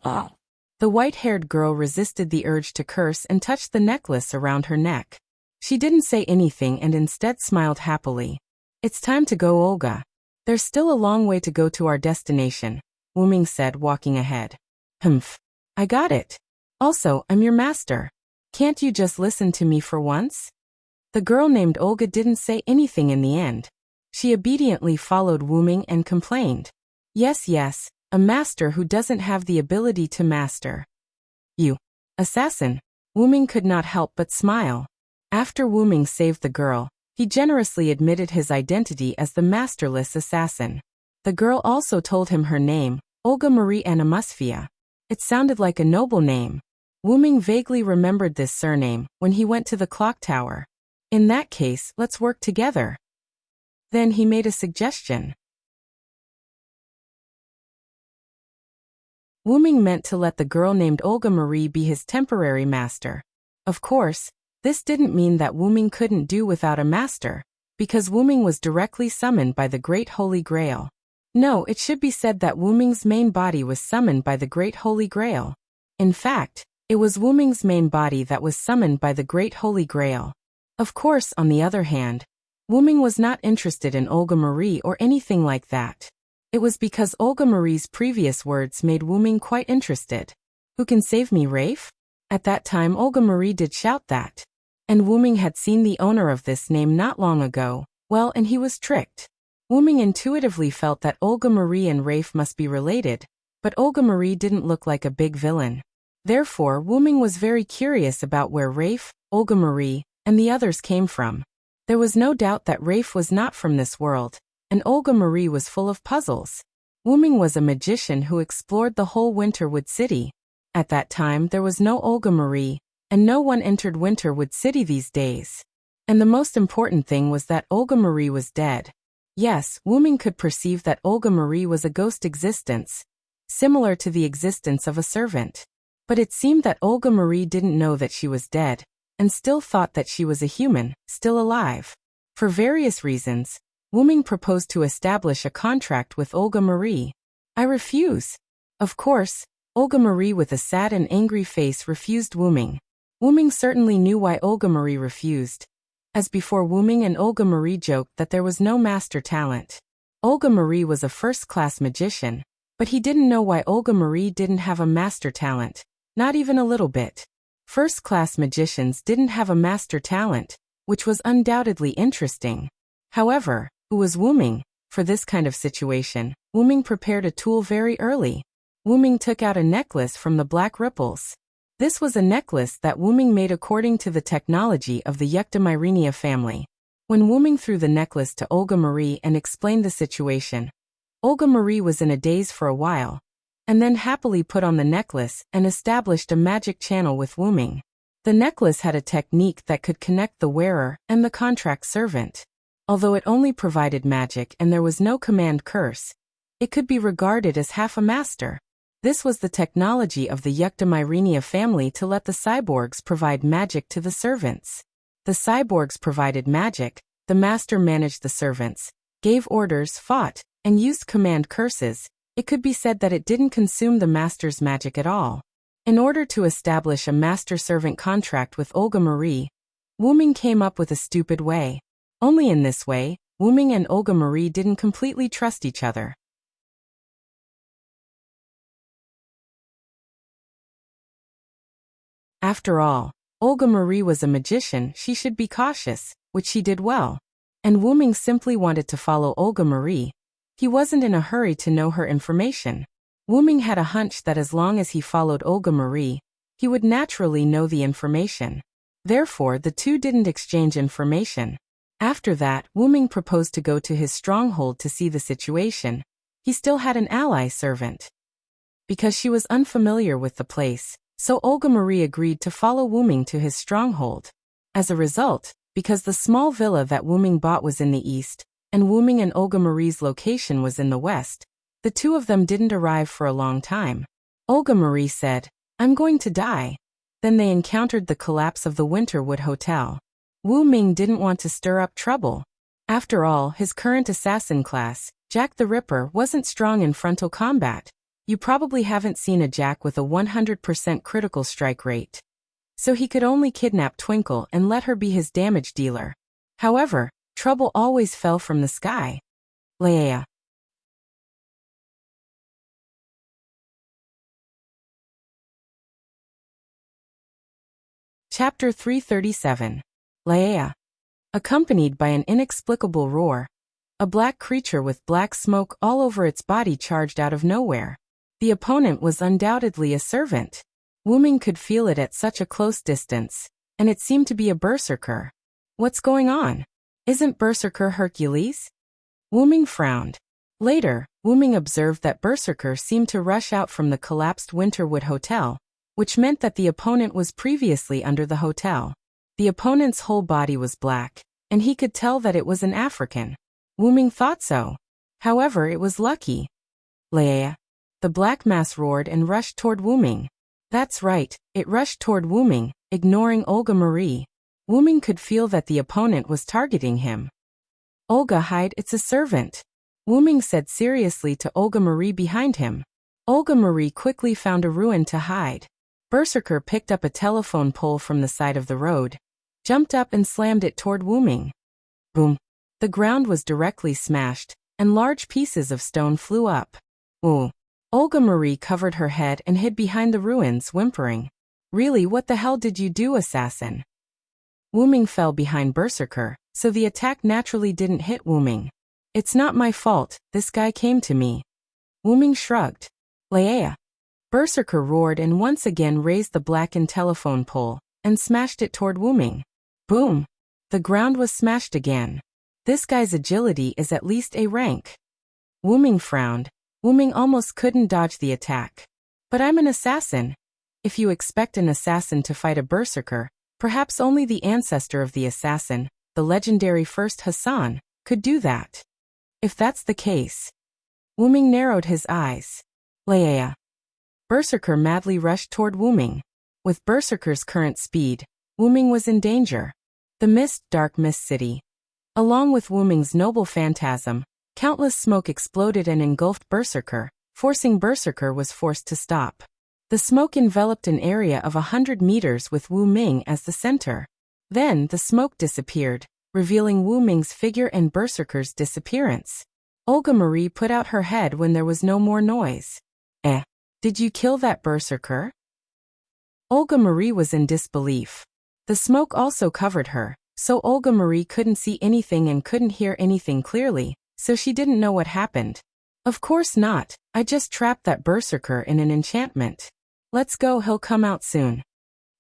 Speaker 1: Ah. The white-haired girl resisted the urge to curse and touched the necklace around her neck. She didn't say anything and instead smiled happily. It's time to go, Olga. There's still a long way to go to our destination, Ming said, walking ahead. Humph. I got it. Also, I'm your master. Can't you just listen to me for once? The girl named Olga didn't say anything in the end. She obediently followed Ming and complained. Yes, a master who doesn't have the ability to master. You. Assassin. Ming could not help but smile. After Ming saved the girl, he generously admitted his identity as the masterless assassin. The girl also told him her name, Olga Marie Anna Musfia. It sounded like a noble name. Ming vaguely remembered this surname when he went to the clock tower. In that case, let's work together. Then he made a suggestion. Ming meant to let the girl named Olga Marie be his temporary master. Of course, this didn't mean that Ming couldn't do without a master, because Ming was directly summoned by the Great Holy Grail. No, it should be said that Ming's main body was summoned by the Great Holy Grail. In fact, it was Ming's main body that was summoned by the Great Holy Grail. Of course, on the other hand, Ming was not interested in Olga Marie or anything like that. It was because Olga Marie's previous words made Ming quite interested. Who can save me, Rafe? At that time Olga Marie did shout that. And Ming had seen the owner of this name not long ago, well, and he was tricked. Ming intuitively felt that Olga Marie and Rafe must be related, but Olga Marie didn't look like a big villain. Therefore, Ming was very curious about where Rafe, Olga Marie, and the others came from. There was no doubt that Rafe was not from this world, and Olga Marie was full of puzzles. Ming was a magician who explored the whole Winterwood City. At that time there was no Olga Marie, and no one entered Winterwood City these days. And the most important thing was that Olga Marie was dead. Yes, Ming could perceive that Olga Marie was a ghost existence, similar to the existence of a servant. But it seemed that Olga Marie didn't know that she was dead, and still thought that she was a human, still alive. For various reasons, Ming proposed to establish a contract with Olga Marie. I refuse. Of course, Olga Marie with a sad and angry face refused Ming. Ming certainly knew why Olga Marie refused. As before, Ming and Olga Marie joked that there was no master talent. Olga Marie was a first-class magician, but he didn't know why Olga Marie didn't have a master talent, not even a little bit. First-class magicians didn't have a master talent, which was undoubtedly interesting. However, who was Ming? For this kind of situation, Ming prepared a tool very early. Ming took out a necklace from the black ripples. This was a necklace that Ming made according to the technology of the Yuctamyrenia family. When Ming threw the necklace to Olga Marie and explained the situation, Olga Marie was in a daze for a while, and then happily put on the necklace and established a magic channel with Ming. The necklace had a technique that could connect the wearer and the contract servant. Although it only provided magic and there was no command curse, it could be regarded as half a master. This was the technology of the Yuctamyrenia family to let the cyborgs provide magic to the servants. The cyborgs provided magic, the master managed the servants, gave orders, fought, and used command curses. It could be said that it didn't consume the master's magic at all. In order to establish a master-servant contract with Olga Marie, Ming came up with a stupid way. Only in this way, Ming and Olga Marie didn't completely trust each other. After all, Olga Marie was a magician, she should be cautious, which she did well. And Ming simply wanted to follow Olga Marie. He wasn't in a hurry to know her information. Ming had a hunch that as long as he followed Olga Marie, he would naturally know the information. Therefore, the two didn't exchange information. After that, Ming proposed to go to his stronghold to see the situation. He still had an ally servant. Because she was unfamiliar with the place, so Olga Marie agreed to follow Ming to his stronghold. As a result, because the small villa that Ming bought was in the east, and Ming and Olga Marie's location was in the west, The two of them didn't arrive for a long time. Olga Marie said, "I'm going to die." Then they encountered the collapse of the Winterwood Hotel. Wu Ming didn't want to stir up trouble. After all, his current assassin class, Jack the Ripper, wasn't strong in frontal combat. You probably haven't seen a Jack with a 100% critical strike rate. So he could only kidnap Twinkle and let her be his damage dealer. However, trouble always fell from the sky. Leia. Chapter 337. Leia. Accompanied by an inexplicable roar, a black creature with black smoke all over its body charged out of nowhere. The opponent was undoubtedly a servant. Wu Ming could feel it at such a close distance, and it seemed to be a berserker. What's going on? Isn't berserker Hercules? Wu Ming frowned. Later, Wu Ming observed that berserker seemed to rush out from the collapsed Winterwood Hotel, which meant that the opponent was previously under the hotel. The opponent's whole body was black, and he could tell that it was an African. Wu Ming thought so. However, it was lucky. Leia. The black mass roared and rushed toward Wu Ming. That's right, it rushed toward Wu Ming, ignoring Olga Marie. Wu Ming could feel that the opponent was targeting him. Olga, hide, it's a servant. Wu Ming said seriously to Olga Marie behind him. Olga Marie quickly found a ruin to hide. Berserker picked up a telephone pole from the side of the road, jumped up and slammed it toward Wu Ming. Boom. The ground was directly smashed, and large pieces of stone flew up. Ooh. Olga Marie covered her head and hid behind the ruins, whimpering. Really, what the hell did you do, assassin? Wu Ming fell behind Berserker, so the attack naturally didn't hit Wu Ming. It's not my fault, this guy came to me. Wu Ming shrugged. Leia. Berserker roared and once again raised the blackened telephone pole, and smashed it toward Wu Ming. Boom! The ground was smashed again. This guy's agility is at least A rank. Wu Ming frowned. Wu Ming almost couldn't dodge the attack. But I'm an assassin. If you expect an assassin to fight a berserker, perhaps only the ancestor of the assassin, the legendary first Hassan, could do that. If that's the case. Wu Ming narrowed his eyes. Leia. Berserker madly rushed toward Wu Ming. With Berserker's current speed, Wu Ming was in danger. The dark mist city. Along with Wu Ming's noble phantasm, countless smoke exploded and engulfed Berserker, forcing Berserker was forced to stop. The smoke enveloped an area of 100 meters with Wu Ming as the center. Then the smoke disappeared, revealing Wu Ming's figure and Berserker's disappearance. Olga Marie put out her head when there was no more noise. Did you kill that berserker? Olga Marie was in disbelief. The smoke also covered her, so Olga Marie couldn't see anything and couldn't hear anything clearly, so she didn't know what happened. Of course not, I just trapped that berserker in an enchantment. Let's go, he'll come out soon.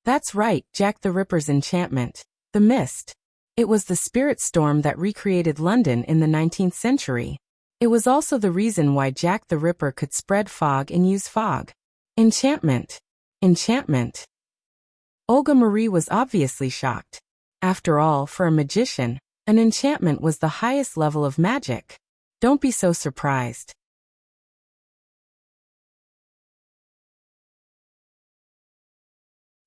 Speaker 1: That's right, Jack the Ripper's enchantment. The mist. It was the spirit storm that recreated London in the 19th century. It was also the reason why Jack the Ripper could spread fog and use fog. Enchantment. Enchantment. Olga Marie was obviously shocked. After all, for a magician, an enchantment was the highest level of magic. Don't be so surprised.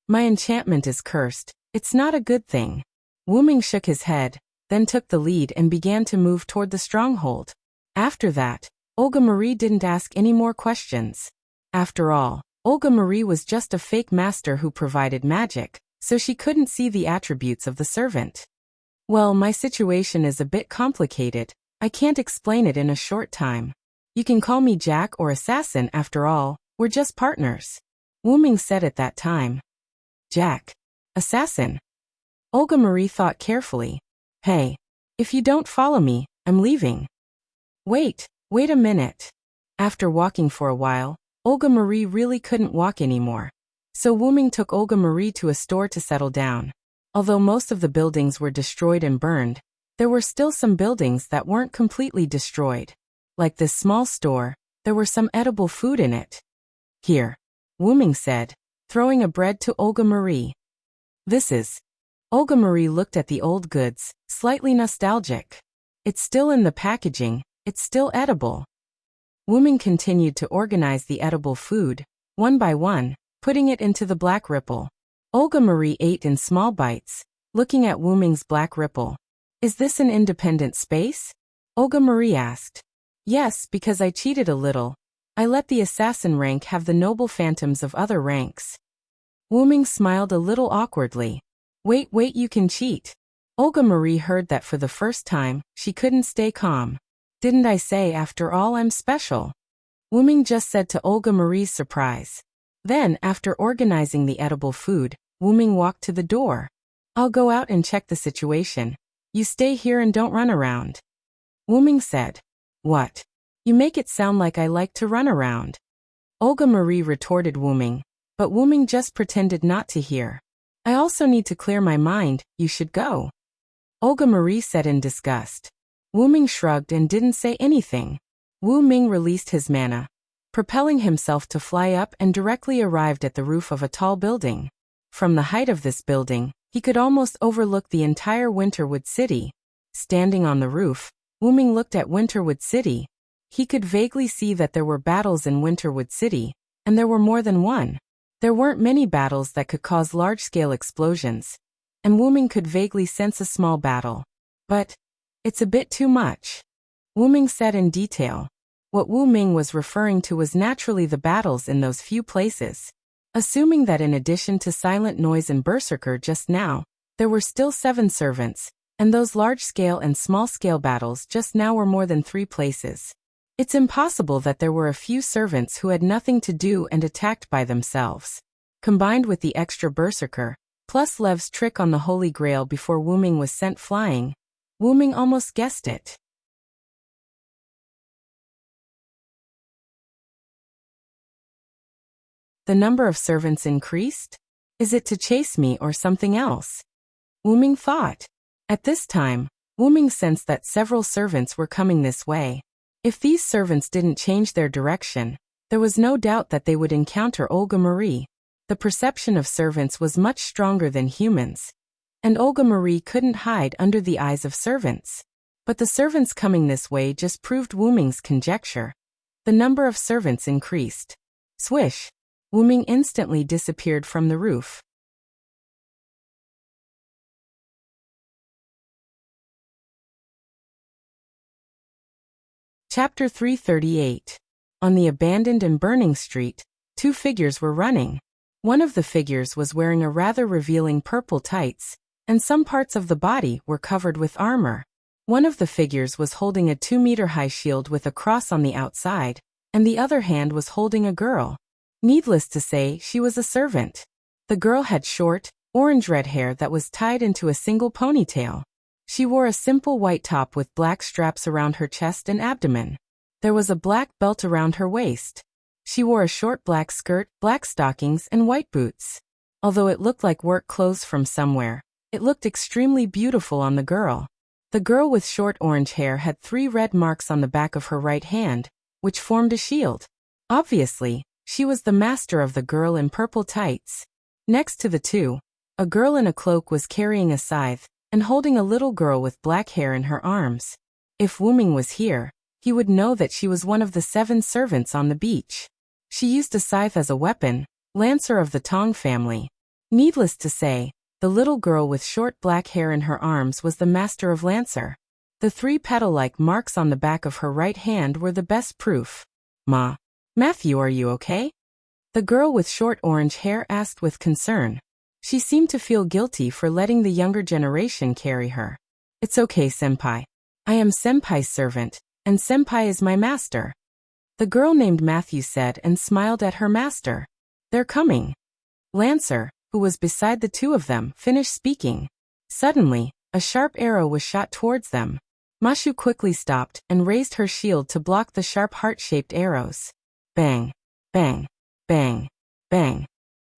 Speaker 1: My enchantment is cursed. It's not a good thing. Wu Ming shook his head, then took the lead and began to move toward the stronghold. After that, Olga Marie didn't ask any more questions. After all, Olga Marie was just a fake master who provided magic, so she couldn't see the attributes of the servant. Well, my situation is a bit complicated. I can't explain it in a short time. You can call me Jack or Assassin after all, we're just partners. Wu Ming said at that time. Jack. Assassin. Olga Marie thought carefully. Hey. If you don't follow me, I'm leaving. Wait a minute. After walking for a while, Olga Marie really couldn't walk anymore. So Wu Ming took Olga Marie to a store to settle down. Although most of the buildings were destroyed and burned, there were still some buildings that weren't completely destroyed. Like this small store, there were some edible food in it. Here. Wu Ming said, throwing a bread to Olga Marie. This is. Olga Marie looked at the old goods, slightly nostalgic. It's still in the packaging. It's still edible. Wuming continued to organize the edible food, one by one, putting it into the black ripple. Olga Marie ate in small bites, looking at Wuming's black ripple. Is this an independent space? Olga Marie asked. Yes, because I cheated a little. I let the assassin rank have the noble phantoms of other ranks. Wuming smiled a little awkwardly. Wait, you can cheat. Olga Marie heard that for the first time. She couldn't stay calm. Didn't I say after all I'm special? Wuming just said to Olga Marie's surprise. Then, after organizing the edible food, Wuming walked to the door. I'll go out and check the situation. You stay here and don't run around. Wuming said. What? You make it sound like I like to run around. Olga Marie retorted Wuming, but Wuming just pretended not to hear. I also need to clear my mind, you should go. Olga Marie said in disgust. Wuming shrugged and didn't say anything. Wu Ming released his mana, propelling himself to fly up and directly arrived at the roof of a tall building. From the height of this building, he could almost overlook the entire Winterwood City. Standing on the roof, Wuming looked at Winterwood City. He could vaguely see that there were battles in Winterwood City, and there were more than one. There weren't many battles that could cause large-scale explosions, and Wuming could vaguely sense a small battle. But it's a bit too much. Wuming said in detail. What Wu Ming was referring to was naturally the battles in those few places. Assuming that in addition to Silent Noise and Berserker just now, there were still 7 servants, and those large-scale and small-scale battles just now were more than 3 places. It's impossible that there were a few servants who had nothing to do and attacked by themselves. Combined with the extra Berserker, plus Lev's trick on the Holy Grail before Wuming was sent flying, Wuming almost guessed it. The number of servants increased? Is it to chase me or something else? Wuming thought. At this time, Wuming sensed that several servants were coming this way. If these servants didn't change their direction, there was no doubt that they would encounter Olga Marie. The perception of servants was much stronger than humans, and Olga Marie couldn't hide under the eyes of servants. But the servants coming this way just proved Wuming's conjecture. The number of servants increased. Swish! Wuming instantly disappeared from the roof. Chapter 338. On the abandoned and burning street, 2 figures were running. One of the figures was wearing a rather revealing purple tights, and some parts of the body were covered with armor. One of the figures was holding a 2-meter-high shield with a cross on the outside, and the other hand was holding a girl. Needless to say, she was a servant. The girl had short, orange-red hair that was tied into a single ponytail. She wore a simple white top with black straps around her chest and abdomen. There was a black belt around her waist. She wore a short black skirt, black stockings, and white boots. Although it looked like work clothes from somewhere, it looked extremely beautiful on the girl. The girl with short orange hair had 3 red marks on the back of her right hand, which formed a shield. Obviously, she was the master of the girl in purple tights. Next to the 2, a girl in a cloak was carrying a scythe and holding a little girl with black hair in her arms. If Wuming was here, he would know that she was one of the 7 servants on the beach. She used a scythe as a weapon, Lancer of the Tong family. Needless to say, the little girl with short black hair in her arms was the master of Lancer. The 3 petal-like marks on the back of her right hand were the best proof. Matthew, are you okay? The girl with short orange hair asked with concern. She seemed to feel guilty for letting the younger generation carry her. It's okay, senpai. I am senpai's servant, and senpai is my master. The girl named Matthew said and smiled at her master. They're coming. Lancer, who was beside the 2 of them, finished speaking. Suddenly, a sharp arrow was shot towards them. Mashu quickly stopped and raised her shield to block the sharp heart-shaped arrows. Bang, bang, bang, bang.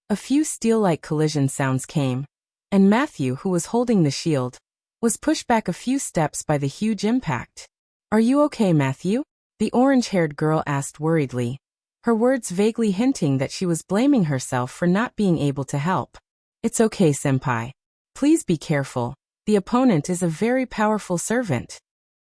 Speaker 1: A few steel-like collision sounds came, and Matthew, who was holding the shield, was pushed back a few steps by the huge impact. Are you okay, Matthew? The orange-haired girl asked worriedly, her words vaguely hinting that she was blaming herself for not being able to help. It's okay, senpai. Please be careful. The opponent is a very powerful servant.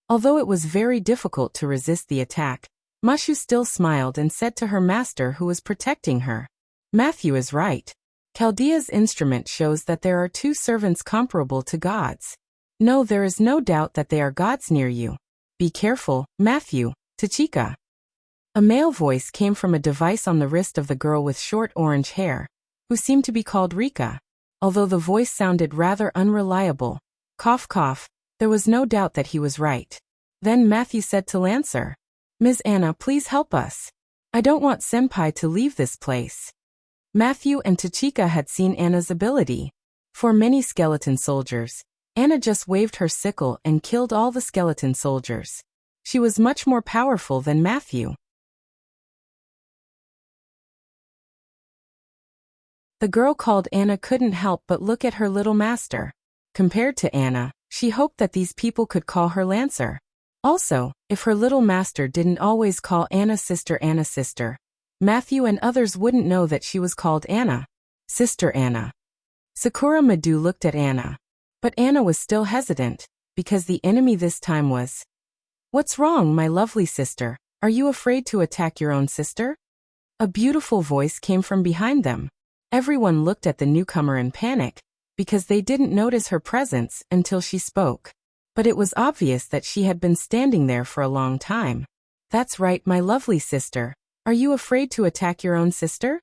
Speaker 1: Although it was very difficult to resist the attack, Mashu still smiled and said to her master who was protecting her, Matthew is right. Chaldea's instrument shows that there are two servants comparable to gods. No, there is no doubt that they are gods near you. Be careful, Matthew, Tachika. A male voice came from a device on the wrist of the girl with short orange hair, who seemed to be called Rika. Although the voice sounded rather unreliable, cough cough, there was no doubt that he was right. Then Matthew said to Lancer, Ms. Anna, please help us. I don't want Senpai to leave this place. Matthew and Tachika had seen Anna's ability. For many skeleton soldiers, Anna just waved her sickle and killed all the skeleton soldiers. She was much more powerful than Matthew. The girl called Anna couldn't help but look at her little master. Compared to Anna, she hoped that these people could call her Lancer. Also, if her little master didn't always call Anna sister, Matthew and others wouldn't know that she was called Anna. Sister Anna. Sakura Madou looked at Anna. But Anna was still hesitant, because the enemy this time was. What's wrong, my lovely sister? Are you afraid to attack your own sister? A beautiful voice came from behind them. Everyone looked at the newcomer in panic, because they didn't notice her presence until she spoke. But it was obvious that she had been standing there for a long time. That's right, my lovely sister. Are you afraid to attack your own sister?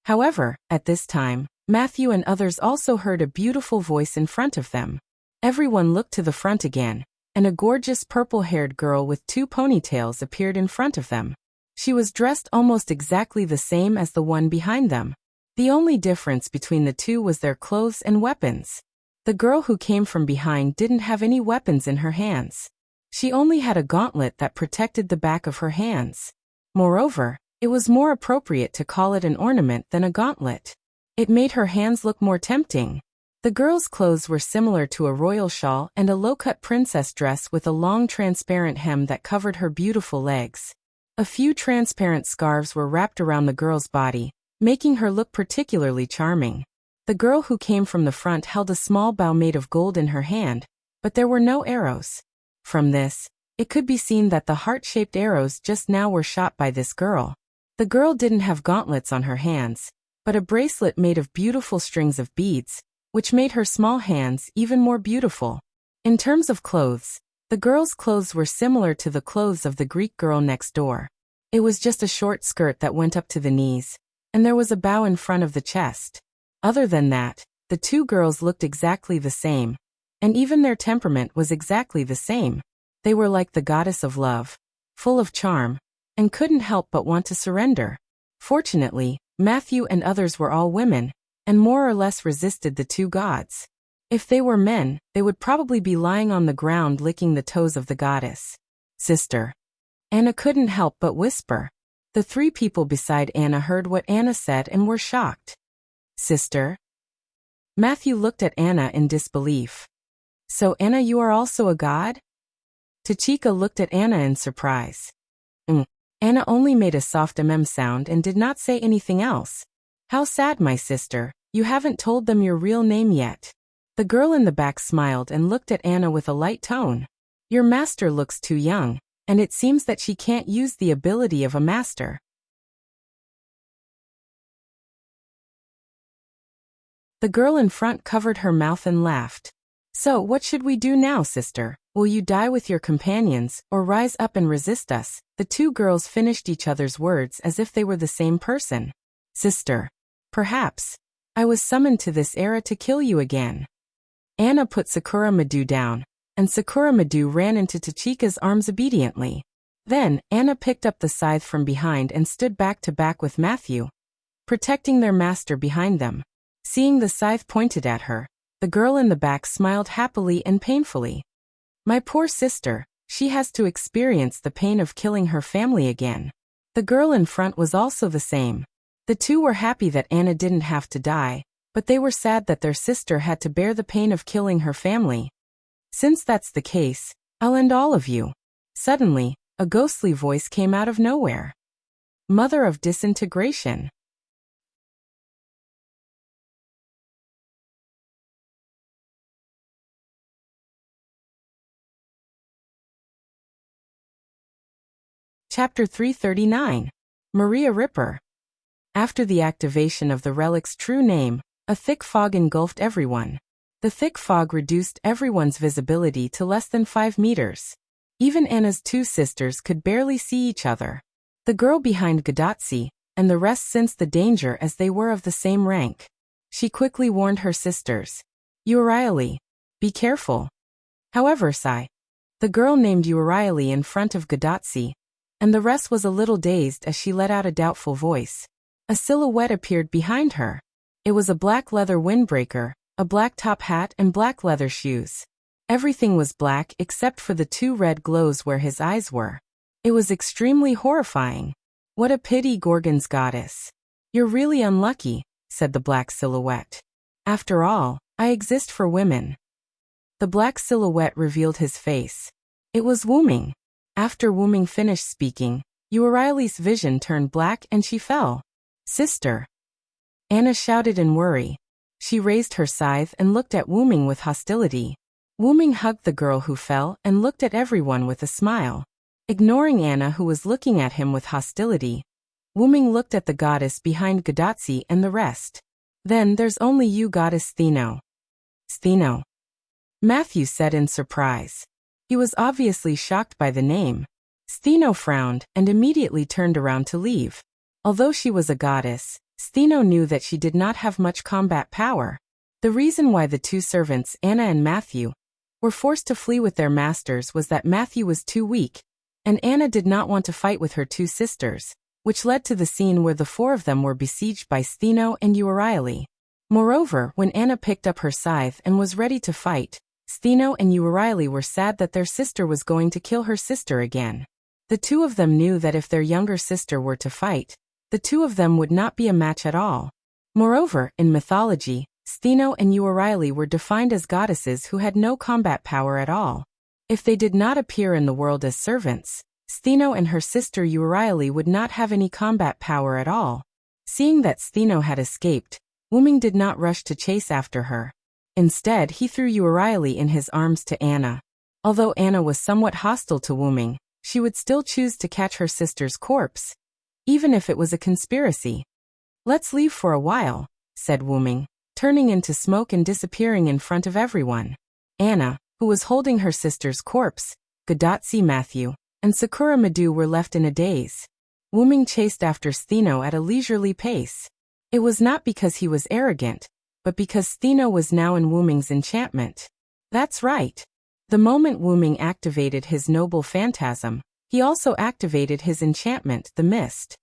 Speaker 1: However, at this time, Matthew and others also heard a beautiful voice in front of them. Everyone looked to the front again, and a gorgeous purple-haired girl with 2 ponytails appeared in front of them. She was dressed almost exactly the same as the one behind them. The only difference between the two was their clothes and weapons. The girl who came from behind didn't have any weapons in her hands. She only had a gauntlet that protected the back of her hands. Moreover, it was more appropriate to call it an ornament than a gauntlet. It made her hands look more tempting. The girl's clothes were similar to a royal shawl and a low-cut princess dress with a long transparent hem that covered her beautiful legs. A few transparent scarves were wrapped around the girl's body, making her look particularly charming. The girl who came from the front held a small bow made of gold in her hand, but there were no arrows. From this, it could be seen that the heart-shaped arrows just now were shot by this girl. The girl didn't have gauntlets on her hands, but a bracelet made of beautiful strings of beads, which made her small hands even more beautiful. In terms of clothes, the girl's clothes were similar to the clothes of the Greek girl next door. It was just a short skirt that went up to the knees, and there was a bow in front of the chest. Other than that, the two girls looked exactly the same, and even their temperament was exactly the same. They were like the goddess of love, full of charm, and couldn't help but want to surrender. Fortunately, Matthew and others were all women, and more or less resisted the two gods. If they were men, they would probably be lying on the ground licking the toes of the goddess. Sister. Anna couldn't help but whisper. The 3 people beside Anna heard what Anna said and were shocked. Sister? Matthew looked at Anna in disbelief. So Anna, you are also a god? Tachika looked at Anna in surprise. Anna only made a soft sound and did not say anything else. How sad, my sister, you haven't told them your real name yet. The girl in the back smiled and looked at Anna with a light tone. Your master looks too young, and it seems that she can't use the ability of a master. The girl in front covered her mouth and laughed. So what should we do now, sister? Will you die with your companions, or rise up and resist us? The 2 girls finished each other's words as if they were the same person. Sister. Perhaps. I was summoned to this era to kill you again. Anna put Sakura Madou down, and Sakura Madou ran into Tachika's arms obediently. Then, Anna picked up the scythe from behind and stood back to back with Matthew, protecting their master behind them. Seeing the scythe pointed at her, the girl in the back smiled happily and painfully. My poor sister, she has to experience the pain of killing her family again. The girl in front was also the same. The 2 were happy that Anna didn't have to die, but they were sad that their sister had to bear the pain of killing her family. Since that's the case, I'll end all of you. Suddenly, a ghostly voice came out of nowhere. Mother of disintegration. Chapter 339. Maria Ripper. After the activation of the relic's true name, a thick fog engulfed everyone. The thick fog reduced everyone's visibility to less than 5 meters. Even Anna's 2 sisters could barely see each other. The girl behind Gadotsi, and the rest sensed the danger as they were of the same rank. She quickly warned her sisters. Uriali, be careful. However, the girl named Uriali in front of Gadotsi, and the rest was a little dazed as she let out a doubtful voice. A silhouette appeared behind her. It was a black leather windbreaker, a black top hat and black leather shoes. Everything was black except for the 2 red glows where his eyes were. It was extremely horrifying. What a pity, Gorgon's goddess. You're really unlucky, said the black silhouette. After all, I exist for women. The black silhouette revealed his face. It was Wuming. After Wuming finished speaking, Uriali's vision turned black and she fell. Sister! Anna shouted in worry. She raised her scythe and looked at Wuming with hostility. Wuming hugged the girl who fell and looked at everyone with a smile. Ignoring Anna, who was looking at him with hostility, Wuming looked at the goddess behind Gadotsi and the rest. Then there's only you, goddess Stheno. Stheno? Matthew said in surprise. He was obviously shocked by the name. Stheno frowned and immediately turned around to leave. Although she was a goddess, Stheno knew that she did not have much combat power. The reason why the 2 servants, Anna and Matthew, were forced to flee with their masters was that Matthew was too weak, and Anna did not want to fight with her 2 sisters, which led to the scene where the 4 of them were besieged by Stheno and Uriali. Moreover, when Anna picked up her scythe and was ready to fight, Stheno and Uriali were sad that their sister was going to kill her sister again. The 2 of them knew that if their younger sister were to fight, the 2 of them would not be a match at all. Moreover, in mythology, Stheno and Uriali were defined as goddesses who had no combat power at all. If they did not appear in the world as servants, Stheno and her sister Uriali would not have any combat power at all. Seeing that Stheno had escaped, Wuming did not rush to chase after her. Instead, he threw Uriali in his arms to Anna. Although Anna was somewhat hostile to Wuming, she would still choose to catch her sister's corpse, even if it was a conspiracy. Let's leave for a while, said Wuming, turning into smoke and disappearing in front of everyone. Anna, who was holding her sister's corpse, Gadotsi, Matthew, and Sakura Madu were left in a daze. Wuming chased after Stheno at a leisurely pace. It was not because he was arrogant, but because Stheno was now in Wuming's enchantment. That's right. The moment Wuming activated his noble phantasm, he also activated his enchantment, the mist.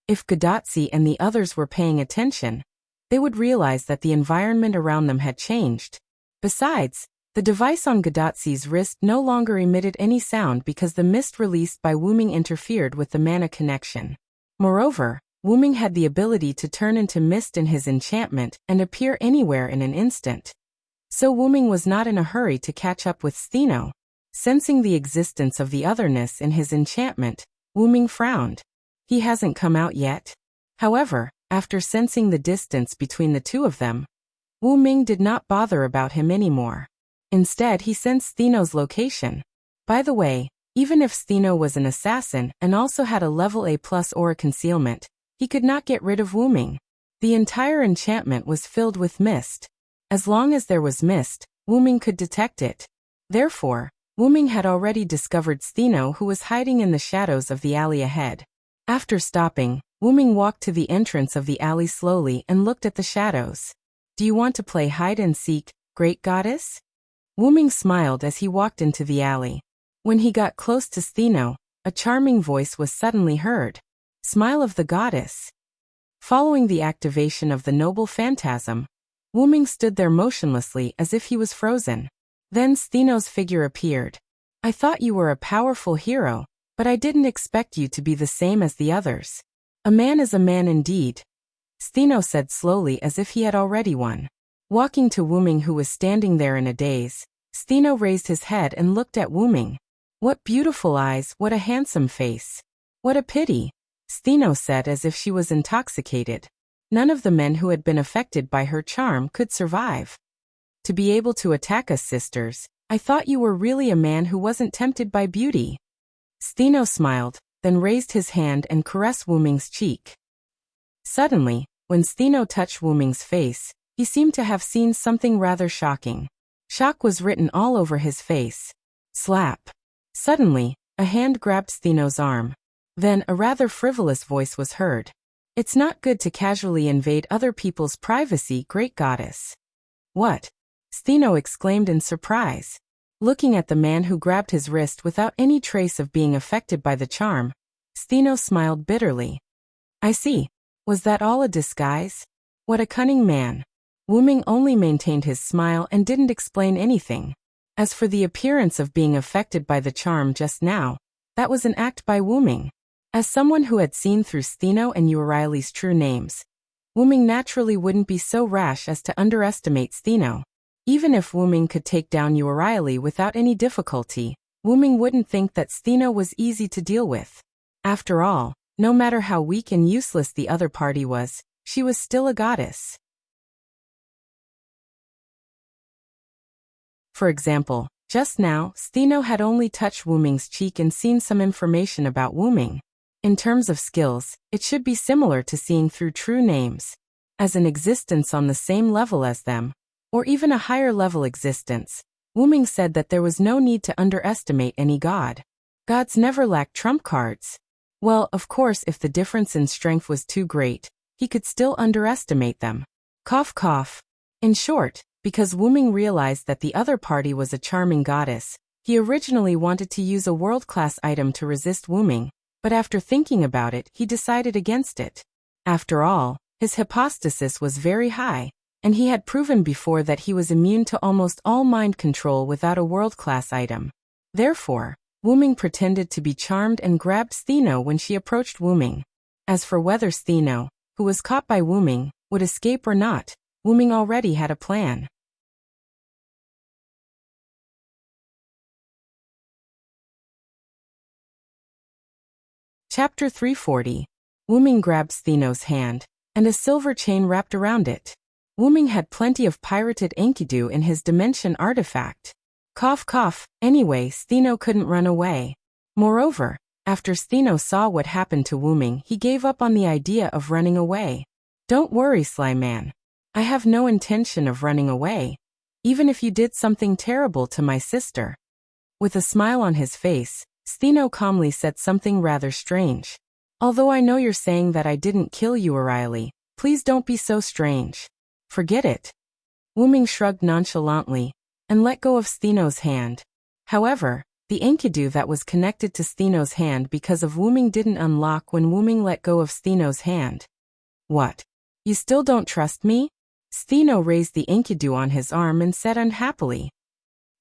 Speaker 1: If Gadotsi and the others were paying attention, they would realize that the environment around them had changed. Besides, the device on Gadotsi's wrist no longer emitted any sound because the mist released by Wuming interfered with the mana connection. Moreover, Wuming had the ability to turn into mist in his enchantment and appear anywhere in an instant. So Wuming was not in a hurry to catch up with Stheno. Sensing the existence of the otherness in his enchantment, Wuming frowned. He hasn't come out yet. However, after sensing the distance between the 2 of them, Wuming did not bother about him anymore. Instead, he sensed Stheno's location. By the way, even if Stheno was an assassin and also had a level A+ aura concealment, he could not get rid of Wuming. The entire enchantment was filled with mist. As long as there was mist, Wuming could detect it. Therefore, Wuming had already discovered Stheno, who was hiding in the shadows of the alley ahead. After stopping, Wuming walked to the entrance of the alley slowly and looked at the shadows. Do you want to play hide and seek, great goddess? Wuming smiled as he walked into the alley. When he got close to Stheno, a charming voice was suddenly heard. Smile of the goddess. Following the activation of the noble phantasm, Wuming stood there motionlessly as if he was frozen. Then Stheno's figure appeared. I thought you were a powerful hero, but I didn't expect you to be the same as the others. A man is a man indeed, Stheno said slowly as if he had already won. Walking to Wuming, who was standing there in a daze, Stheno raised his head and looked at Wuming. What beautiful eyes, what a handsome face. What a pity, Stheno said as if she was intoxicated. None of the men who had been affected by her charm could survive. To be able to attack us sisters, I thought you were really a man who wasn't tempted by beauty. Steno smiled, then raised his hand and caressed Wu Ming's cheek. Suddenly, when Steno touched Wu Ming's face, he seemed to have seen something rather shocking. Shock was written all over his face. Slap. Suddenly, a hand grabbed Steno's arm. Then a rather frivolous voice was heard. It's not good to casually invade other people's privacy, great goddess. What? Steno exclaimed in surprise. Looking at the man who grabbed his wrist without any trace of being affected by the charm, Steno smiled bitterly. I see. Was that all a disguise? What a cunning man. Wu Ming only maintained his smile and didn't explain anything. As for the appearance of being affected by the charm just now, that was an act by Wu Ming. As someone who had seen through Steno and Riley's true names, Wu Ming naturally wouldn't be so rash as to underestimate Steno. Even if Wu Ming could take down Riley without any difficulty, Wu Ming wouldn't think that Steno was easy to deal with. After all, no matter how weak and useless the other party was, she was still a goddess. For example, just now, Steno had only touched Wu Ming's cheek and seen some information about Wu Ming. In terms of skills, it should be similar to seeing through true names. As an existence on the same level as them, or even a higher level existence, Wu Ming said that there was no need to underestimate any god. Gods never lack trump cards. Well, of course, if the difference in strength was too great, he could still underestimate them. Cough cough. In short, because Wu Ming realized that the other party was a charming goddess, he originally wanted to use a world-class item to resist Wu Ming, but after thinking about it, he decided against it. After all, his hypostasis was very high, and he had proven before that he was immune to almost all mind control without a world-class item. Therefore, Wu Ming pretended to be charmed and grabbed Steno when she approached Wu Ming. As for whether Steno, who was caught by Wu Ming, would escape or not, Wu Ming already had a plan. Chapter 340. Wu Ming grabbed Steno's hand, and a silver chain wrapped around it. Wu Ming had plenty of pirated Enkidu in his dimension artifact. Cough cough, anyway, Steno couldn't run away. Moreover, after Steno saw what happened to Wu Ming, he gave up on the idea of running away. Don't worry, sly man. I have no intention of running away, even if you did something terrible to my sister. With a smile on his face, Steno calmly said something rather strange. Although I know you're saying that I didn't kill you, Riley, please don't be so strange. Forget it. Wu Ming shrugged nonchalantly and let go of Steno's hand. However, the Enkidu that was connected to Steno's hand because of Wu Ming didn't unlock when Wu Ming let go of Steno's hand. What? You still don't trust me? Steno raised the Enkidu on his arm and said unhappily.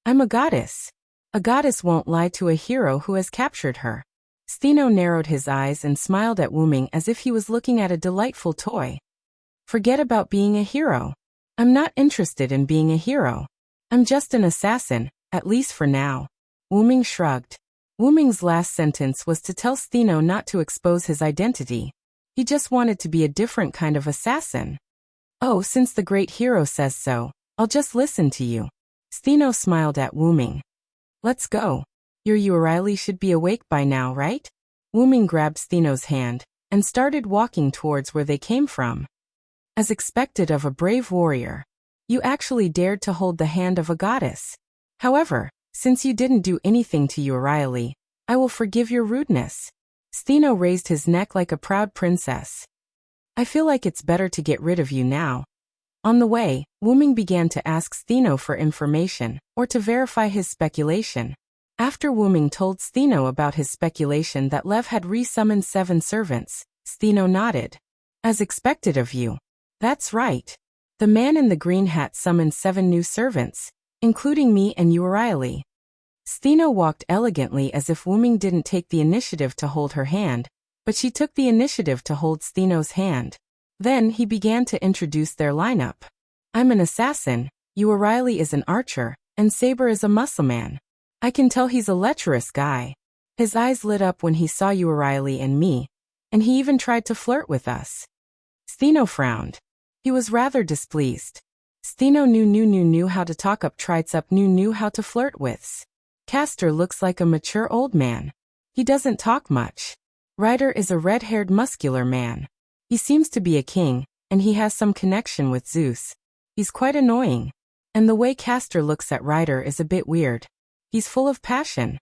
Speaker 1: I'm a goddess. A goddess won't lie to a hero who has captured her. Steno narrowed his eyes and smiled at Wu Ming as if he was looking at a delightful toy. Forget about being a hero. I'm not interested in being a hero. I'm just an assassin, at least for now. Wu Ming shrugged. Wu Ming's last sentence was to tell Steno not to expose his identity. He just wanted to be a different kind of assassin. Oh, since the great hero says so, I'll just listen to you. Steno smiled at Wu Ming. Let's go. Your Riley should be awake by now, right? Wu Ming grabbed Steno's hand and started walking towards where they came from. As expected of a brave warrior, you actually dared to hold the hand of a goddess. However, since you didn't do anything to Riley, I will forgive your rudeness. Steno raised his neck like a proud princess. I feel like it's better to get rid of you now. On the way, Wu Ming began to ask Steno for information, or to verify his speculation. After Wu Ming told Steno about his speculation that Lev had re-summoned 7 servants, Steno nodded. As expected of you. That's right. The man in the green hat summoned 7 new servants, including me and Riley. Steno walked elegantly as if Wu Ming didn't take the initiative to hold her hand, but she took the initiative to hold Steno's hand. Then he began to introduce their lineup. I'm an assassin, Riley is an archer, and Saber is a muscle man. I can tell he's a lecherous guy. His eyes lit up when he saw Riley and me, and he even tried to flirt with us. Steno frowned. He was rather displeased. Steno knew how to talk up trites up knew how to flirt with. Castor looks like a mature old man. He doesn't talk much. Ryder is a red-haired muscular man. He seems to be a king, and he has some connection with Zeus. He's quite annoying. And the way Castor looks at Ryder is a bit weird. He's full of passion.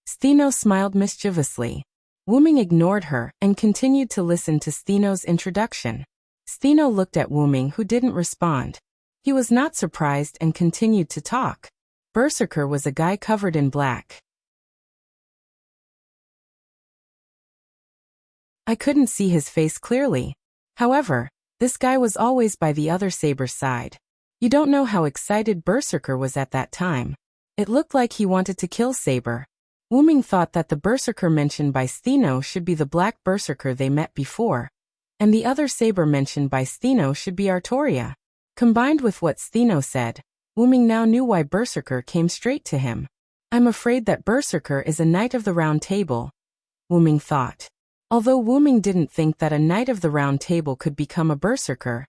Speaker 1: Steno smiled mischievously. Wu-ming ignored her and continued to listen to Steno's introduction. Steno looked at Wu-ming, who didn't respond. He was not surprised and continued to talk. Berserker was a guy covered in black. I couldn't see his face clearly. However, this guy was always by the other saber's side. You don't know how excited Berserker was at that time. It looked like he wanted to kill Saber. Wu-ming thought that the Berserker mentioned by Steno should be the black Berserker they met before, and the other saber mentioned by Steno should be Artoria. Combined with what Steno said, Wu-ming now knew why Berserker came straight to him. I'm afraid that Berserker is a Knight of the Round Table, Wu-ming thought. Although Wu-ming didn't think that a Knight of the Round Table could become a Berserker,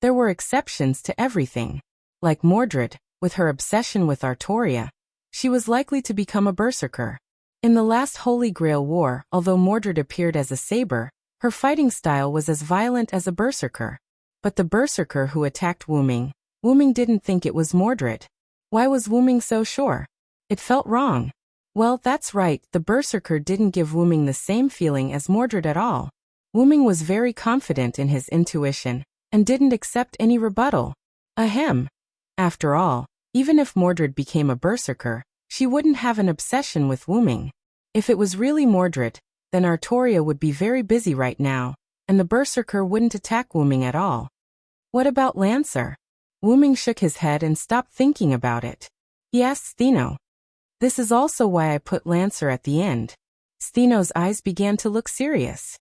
Speaker 1: there were exceptions to everything. Like Mordred, with her obsession with Artoria, she was likely to become a Berserker. In the last Holy Grail War, although Mordred appeared as a saber, her fighting style was as violent as a Berserker. But the Berserker who attacked Wu-ming didn't think it was Mordred. Why was Wu-ming so sure? It felt wrong. Well, that's right, the Berserker didn't give Wu-ming the same feeling as Mordred at all. Wu-ming was very confident in his intuition, and didn't accept any rebuttal. Ahem. After all, even if Mordred became a Berserker, she wouldn't have an obsession with Wu-ming. If it was really Mordred, then Artoria would be very busy right now, and the Berserker wouldn't attack Wu-ming at all. What about Lancer? Wu-ming shook his head and stopped thinking about it. He asked Steno. This is also why I put Lancer at the end. Steno's eyes began to look serious.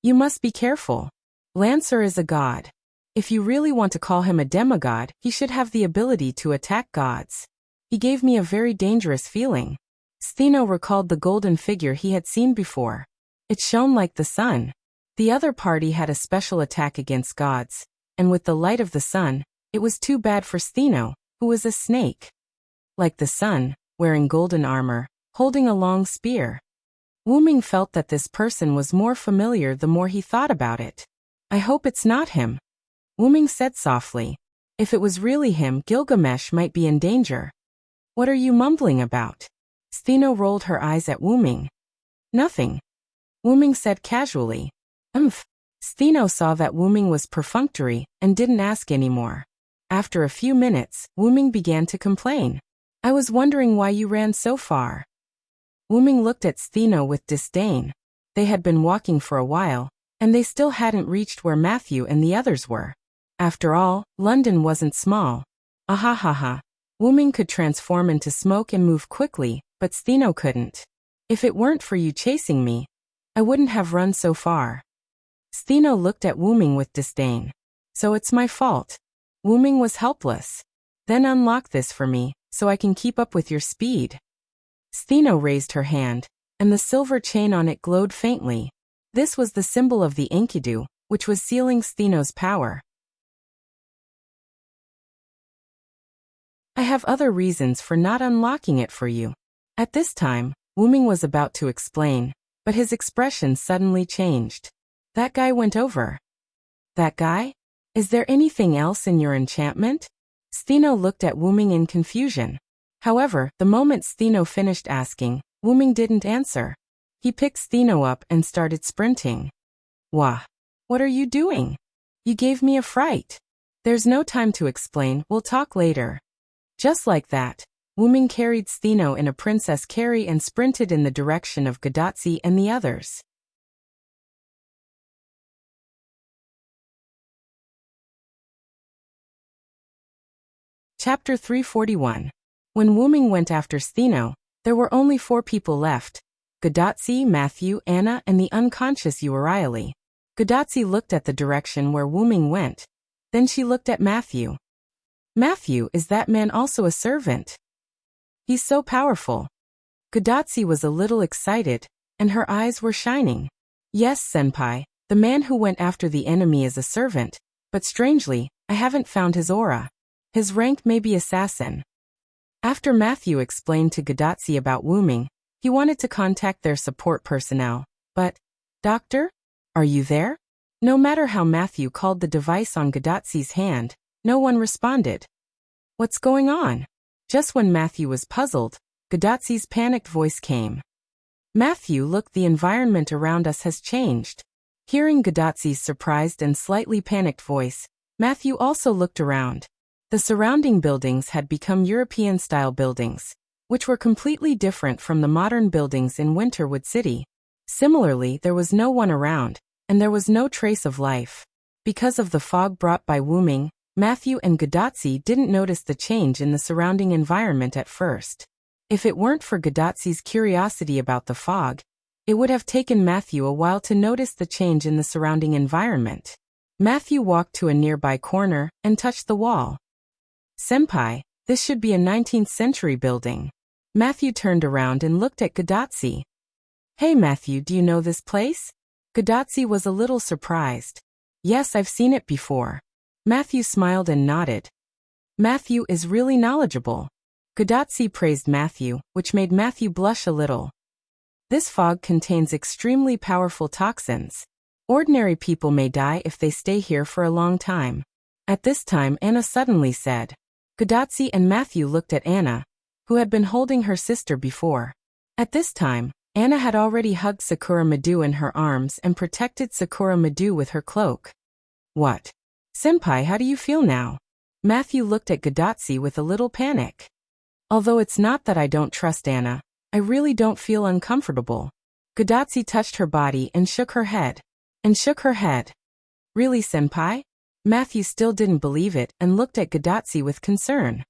Speaker 1: You must be careful. Lancer is a god. If you really want to call him a demigod, he should have the ability to attack gods. He gave me a very dangerous feeling. Steno recalled the golden figure he had seen before. It shone like the sun. The other party had a special attack against gods, and with the light of the sun, it was too bad for Steno, who was a snake. Like the sun, wearing golden armor, holding a long spear. Wu-ming felt that this person was more familiar the more he thought about it. I hope it's not him. Wu-ming said softly. If it was really him, Gilgamesh might be in danger. What are you mumbling about? Steno rolled her eyes at Wu-ming. Nothing. Wu-ming said casually. Steno saw that Wu-ming was perfunctory and didn't ask anymore. After a few minutes, Wu-ming began to complain. I was wondering why you ran so far. Wu-ming looked at Steno with disdain. They had been walking for a while, and they still hadn't reached where Matthew and the others were. After all, London wasn't small. Ahahaha. Wu-ming could transform into smoke and move quickly, but Steno couldn't. If it weren't for you chasing me, I wouldn't have run so far. Steno looked at Wu-ming with disdain. So it's my fault. Wu-ming was helpless. Then unlock this for me, so I can keep up with your speed. Steno raised her hand, and the silver chain on it glowed faintly. This was the symbol of the Enkidu, which was sealing Steno's power. I have other reasons for not unlocking it for you. At this time, Wu-ming was about to explain, but his expression suddenly changed. That guy went over. That guy? Is there anything else in your enchantment? Steno looked at Wu-ming in confusion. However, the moment Steno finished asking, Wu-ming didn't answer. He picked Steno up and started sprinting. Wah! What are you doing? You gave me a fright. There's no time to explain, we'll talk later. Just like that, Wu-ming carried Steno in a princess carry and sprinted in the direction of Gadatsi and the others. Chapter 341. When Wu-ming went after Steno, there were only 4 people left. Gadatsi, Matthew, Anna, and the unconscious Uriali. Gadatsi looked at the direction where Wu-ming went. Then she looked at Matthew. Matthew, is that man also a servant? He's so powerful. Gadatsi was a little excited, and her eyes were shining. Yes, senpai, the man who went after the enemy is a servant, but strangely, I haven't found his aura. His rank may be assassin. After Matthew explained to Gadotsi about Wuming, he wanted to contact their support personnel. But, Doctor? Are you there? No matter how Matthew called the device on Gadotsi's hand, no one responded. What's going on? Just when Matthew was puzzled, Gadotsi's panicked voice came. Matthew, look, the environment around us has changed. Hearing Gadotsi's surprised and slightly panicked voice, Matthew also looked around. The surrounding buildings had become European-style buildings, which were completely different from the modern buildings in Winterwood City. Similarly, there was no one around, and there was no trace of life. Because of the fog brought by Wuming, Matthew and Gadotsi didn't notice the change in the surrounding environment at first. If it weren't for Gadotsi's curiosity about the fog, it would have taken Matthew a while to notice the change in the surrounding environment. Matthew walked to a nearby corner and touched the wall. Senpai, this should be a 19th century building. Matthew turned around and looked at Gadotsi. Hey Matthew, do you know this place? Gadotsi was a little surprised. Yes, I've seen it before. Matthew smiled and nodded. Matthew is really knowledgeable. Gadotsi praised Matthew, which made Matthew blush a little. This fog contains extremely powerful toxins. Ordinary people may die if they stay here for a long time. At this time, Anna suddenly said. Gadotsi and Matthew looked at Anna, who had been holding her sister before. At this time, Anna had already hugged Sakura Madu in her arms and protected Sakura Madu with her cloak. What? Senpai, how do you feel now? Matthew looked at Gadotsi with a little panic. Although it's not that I don't trust Anna, I really don't feel uncomfortable. Gadotsi touched her body and shook her head. Really, Senpai? Matthew still didn't believe it and looked at Gadotsi with concern.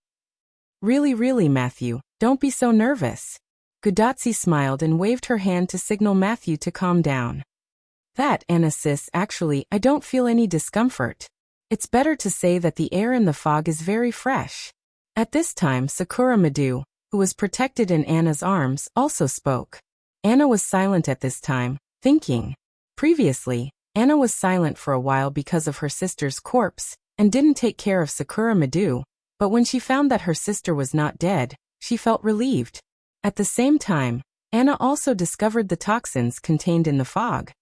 Speaker 1: Really, Matthew, don't be so nervous. Gadotsi smiled and waved her hand to signal Matthew to calm down. That, Anna sis, actually, I don't feel any discomfort. It's better to say that the air in the fog is very fresh. At this time, Sakura Madu, who was protected in Anna's arms, also spoke. Anna was silent at this time, thinking. Previously, Anna was silent for a while because of her sister's corpse and didn't take care of Sakura Madu, but when she found that her sister was not dead, she felt relieved. At the same time, Anna also discovered the toxins contained in the fog.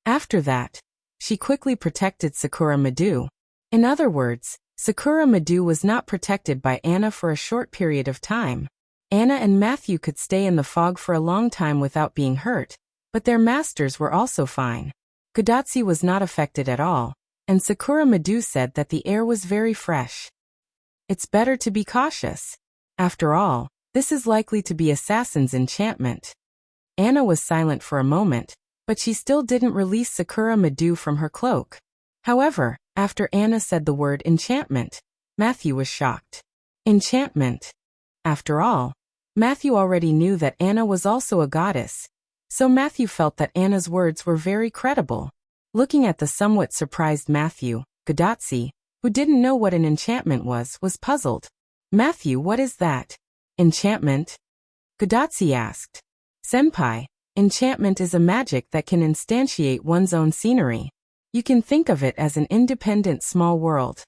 Speaker 1: After that, she quickly protected Sakura Madu. In other words, Sakura Madu was not protected by Anna for a short period of time. Anna and Matthew could stay in the fog for a long time without being hurt, but their masters were also fine. Gadotsi was not affected at all, and Sakura Madu said that the air was very fresh. It's better to be cautious. After all, this is likely to be assassin's enchantment. Anna was silent for a moment, but she still didn't release Sakura Madu from her cloak. However, after Anna said the word enchantment, Matthew was shocked. Enchantment. After all, Matthew already knew that Anna was also a goddess, so Matthew felt that Anna's words were very credible. Looking at the somewhat surprised Matthew, Gadotsi, who didn't know what an enchantment was puzzled. Matthew, what is that? Enchantment? Gadotsi asked. Senpai, enchantment is a magic that can instantiate one's own scenery. You can think of it as an independent small world.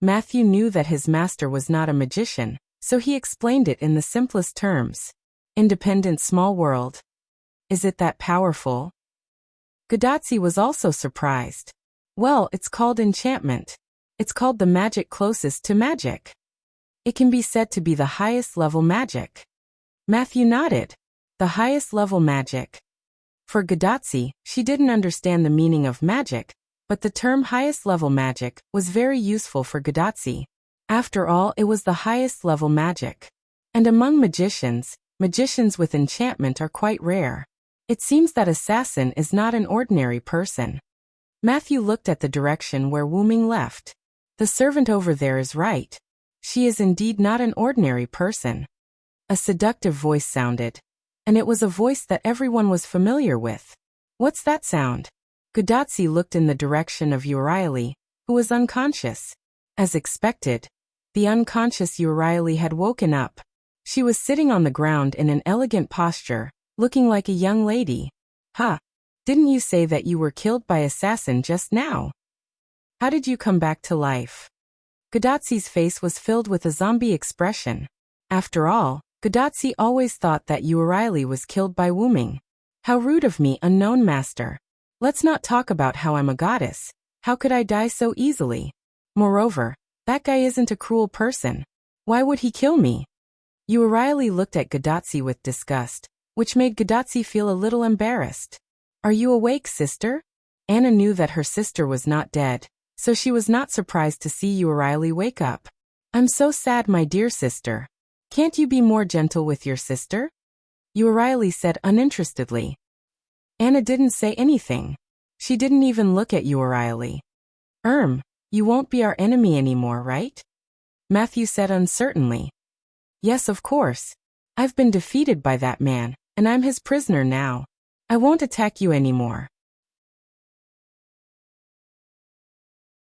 Speaker 1: Matthew knew that his master was not a magician, so he explained it in the simplest terms. Independent small world. Is it that powerful? Gadotsi was also surprised. Well, it's called enchantment. It's called the magic closest to magic. It can be said to be the highest level magic. Matthew nodded. The highest level magic. For Gadotsi, she didn't understand the meaning of magic, but the term highest level magic was very useful for Gadotsi. After all, it was the highest level magic. And among magicians, magicians with enchantment are quite rare. It seems that assassin is not an ordinary person. Matthew looked at the direction where Wuming left. The servant over there is right. She is indeed not an ordinary person. A seductive voice sounded. And it was a voice that everyone was familiar with. What's that sound? Gadotsi looked in the direction of Urieli, who was unconscious. As expected, the unconscious Urieli had woken up. She was sitting on the ground in an elegant posture, looking like a young lady. Didn't you say that you were killed by assassin just now? How did you come back to life? Godatsu's face was filled with a zombie expression. After all, Godatsu always thought that Uraili was killed by Wuming. How rude of me, unknown master. Let's not talk about how I'm a goddess. How could I die so easily? Moreover, that guy isn't a cruel person. Why would he kill me? Uraili looked at Godatsu with disgust, which made Godatsu feel a little embarrassed. Are you awake, sister? Anna knew that her sister was not dead, so she was not surprised to see Uraili wake up. I'm so sad, my dear sister. Can't you be more gentle with your sister? Uraili said uninterestedly. Anna didn't say anything. She didn't even look at Uraili. You won't be our enemy anymore, right? Matthew said uncertainly. Yes, of course. I've been defeated by that man, and I'm his prisoner now. I won't attack you anymore.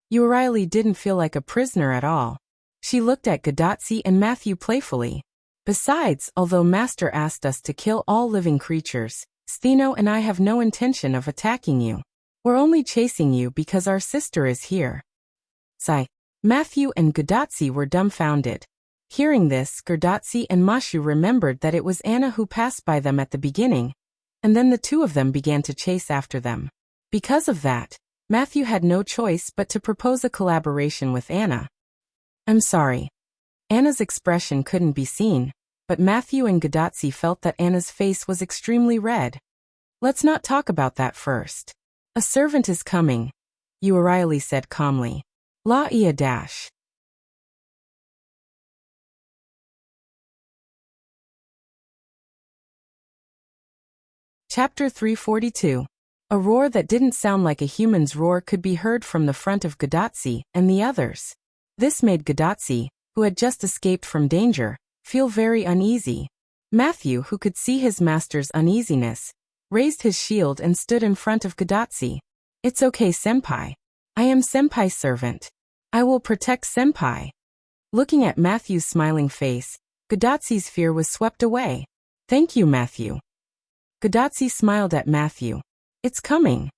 Speaker 1: Uraili didn't feel like a prisoner at all. She looked at Godatsu and Matthew playfully. Besides, although Master asked us to kill all living creatures, Stheno and I have no intention of attacking you. We're only chasing you because our sister is here. Sigh. Matthew and Godatsu were dumbfounded. Hearing this, Godatsu and Mashu remembered that it was Anna who passed by them at the beginning, and then the two of them began to chase after them. Because of that, Matthew had no choice but to propose a collaboration with Anna. I'm sorry. Anna's expression couldn't be seen, but Matthew and Godatsu felt that Anna's face was extremely red. Let's not talk about that first. A servant is coming, Uraili said calmly. La-ia dash. Chapter 342. A roar that didn't sound like a human's roar could be heard from the front of Godatsu and the others. This made Godatsu, who had just escaped from danger, feel very uneasy. Matthew, who could see his master's uneasiness, raised his shield and stood in front of Godatsu. It's okay, senpai. I am senpai's servant. I will protect senpai. Looking at Matthew's smiling face, Godatsu's fear was swept away. Thank you, Matthew. Godatsu smiled at Matthew. It's coming.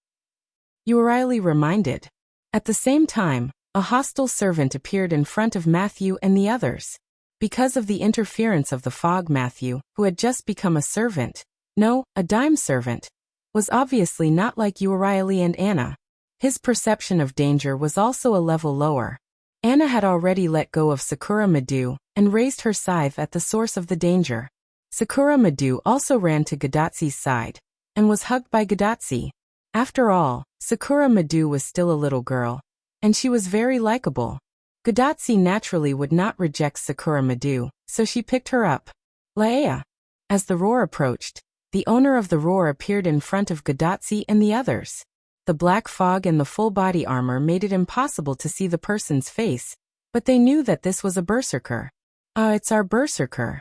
Speaker 1: Uraili reminded. At the same time, a hostile servant appeared in front of Matthew and the others. Because of the interference of the fog, Matthew, who had just become a servant, no, a dime servant, was obviously not like Uraili and Anna. His perception of danger was also a level lower. Anna had already let go of Sakura Madu and raised her scythe at the source of the danger. Sakura Madu also ran to Godatsu's side and was hugged by Godatsu. After all, Sakura Madu was still a little girl, and she was very likable. Godatsu naturally would not reject Sakura Madu, so she picked her up. Laea. As the roar approached, the owner of the roar appeared in front of Godatsu and the others. The black fog and the full body armor made it impossible to see the person's face, but they knew that this was a berserker. It's our berserker.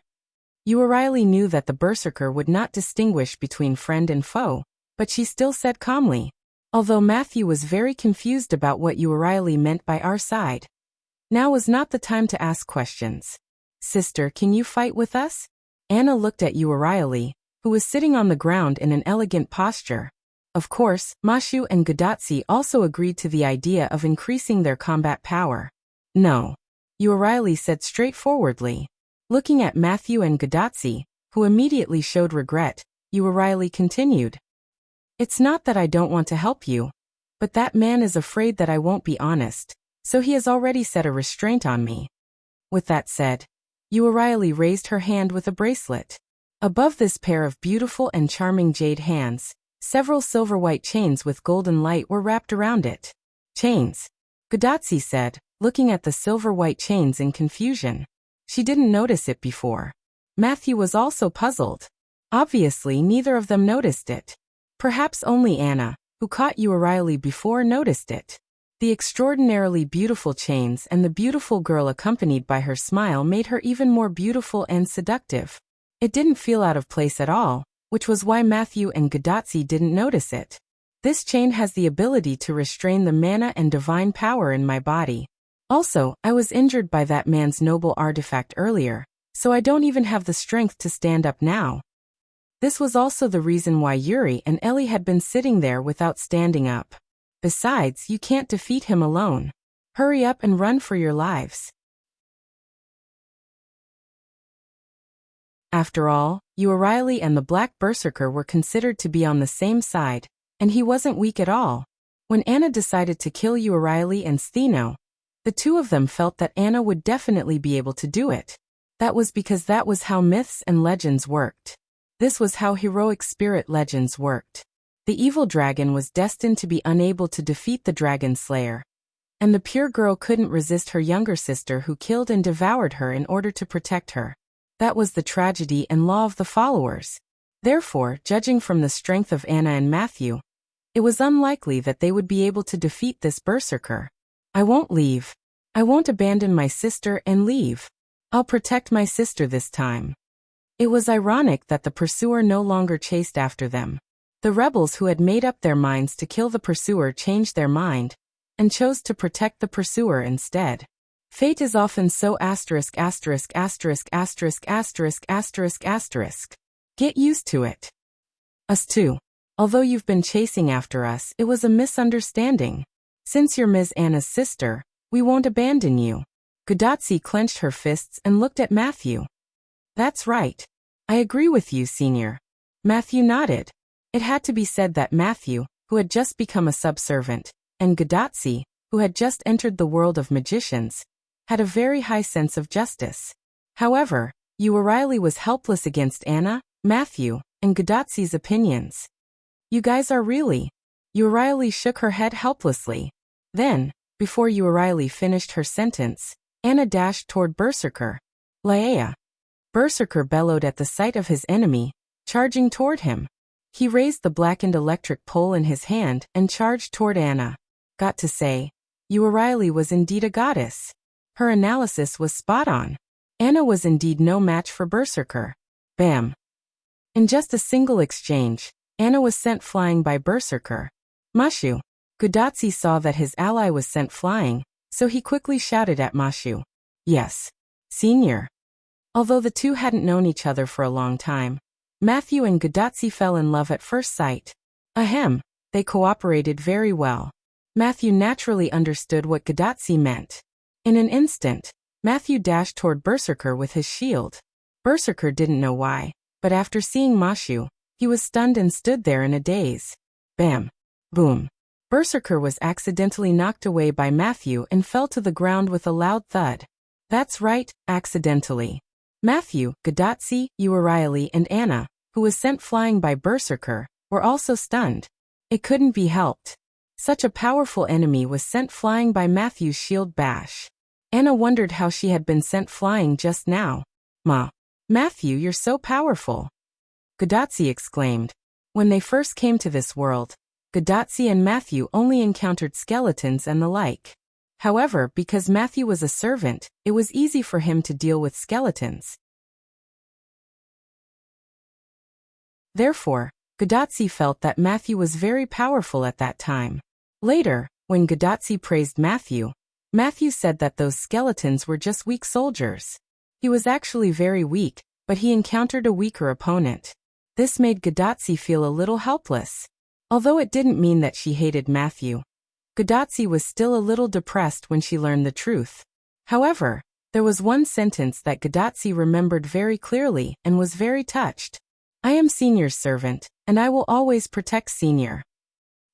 Speaker 1: Uraili knew that the berserker would not distinguish between friend and foe, but she still said calmly. Although Matthew was very confused about what Uraili meant by our side. Now was not the time to ask questions. Sister, can you fight with us? Anna looked at Uraili, who was sitting on the ground in an elegant posture. Of course, Mashu and Godatsu also agreed to the idea of increasing their combat power. No. Uraili said straightforwardly. Looking at Matthew and Godatsu, who immediately showed regret, Uraili continued. It's not that I don't want to help you, but that man is afraid that I won't be honest, so he has already set a restraint on me. With that said, Uraili raised her hand with a bracelet. Above this pair of beautiful and charming jade hands, several silver-white chains with golden light were wrapped around it. Chains. Godatsu said, looking at the silver-white chains in confusion. She didn't notice it before. Matthew was also puzzled. Obviously, neither of them noticed it. Perhaps only Anna, who caught Uraili before, noticed it. The extraordinarily beautiful chains and the beautiful girl accompanied by her smile made her even more beautiful and seductive. It didn't feel out of place at all, which was why Matthew and Godatsu didn't notice it. This chain has the ability to restrain the mana and divine power in my body. Also, I was injured by that man's noble artifact earlier, so I don't even have the strength to stand up now. This was also the reason why Yuri and Ellie had been sitting there without standing up. Besides, you can't defeat him alone. Hurry up and run for your lives. After all, Wuxia and the Black Berserker were considered to be on the same side, and he wasn't weak at all. When Anna decided to kill Wuxia and Stheno, the two of them felt that Anna would definitely be able to do it. That was because that was how myths and legends worked. This was how heroic spirit legends worked. The evil dragon was destined to be unable to defeat the dragon slayer, and the pure girl couldn't resist her younger sister who killed and devoured her in order to protect her. That was the tragedy and law of the followers. Therefore, judging from the strength of Anna and Matthew, it was unlikely that they would be able to defeat this berserker. I won't leave. I won't abandon my sister and leave. I'll protect my sister this time. It was ironic that the pursuer no longer chased after them. The rebels who had made up their minds to kill the pursuer changed their mind and chose to protect the pursuer instead. Fate is often so ****************. Get used to it. Us too. Although you've been chasing after us, it was a misunderstanding. Since you're Ms. Anna's sister, we won't abandon you. Gudatsi clenched her fists and looked at Matthew. That's right. I agree with you, Senior. Matthew nodded. It had to be said that Matthew, who had just become a subservient, and Gudatsi, who had just entered the world of magicians, had a very high sense of justice. However, Wuxia was helpless against Anna, Matthew, and Gudatsi's opinions. You guys are really... Wuxia shook her head helplessly. Then, before Wuxia finished her sentence, Anna dashed toward Berserker. Laea. Berserker bellowed at the sight of his enemy, charging toward him. He raised the blackened electric pole in his hand and charged toward Anna. Got to say, Wuxia was indeed a goddess. Her analysis was spot on. Anna was indeed no match for Berserker. Bam! In just a single exchange, Anna was sent flying by Berserker. Mashu. Gudatsi saw that his ally was sent flying, so he quickly shouted at Mashu. Yes. Senior. Although the two hadn't known each other for a long time, Matthew and Gudatsi fell in love at first sight. Ahem, they cooperated very well. Matthew naturally understood what Gudatsi meant. In an instant, Matthew dashed toward Berserker with his shield. Berserker didn't know why, but after seeing Mashu, he was stunned and stood there in a daze. Bam! Boom! Berserker was accidentally knocked away by Matthew and fell to the ground with a loud thud. That's right, accidentally. Matthew, Gudatsi, Wuxia, and Anna, who was sent flying by Berserker, were also stunned. It couldn't be helped. Such a powerful enemy was sent flying by Matthew's shield bash. Anna wondered how she had been sent flying just now. Matthew, you're so powerful! Gudatsi exclaimed. When they first came to this world, Gudatsi and Matthew only encountered skeletons and the like. However, because Matthew was a servant, it was easy for him to deal with skeletons. Therefore, Gudatsi felt that Matthew was very powerful at that time. Later, when Gudatsi praised Matthew, Matthew said that those skeletons were just weak soldiers. He was actually very weak, but he encountered a weaker opponent. This made Gudatsi feel a little helpless. Although it didn't mean that she hated Matthew, Gudatsi was still a little depressed when she learned the truth. However, there was one sentence that Gudatsi remembered very clearly and was very touched. I am Senior's servant, and I will always protect Senior.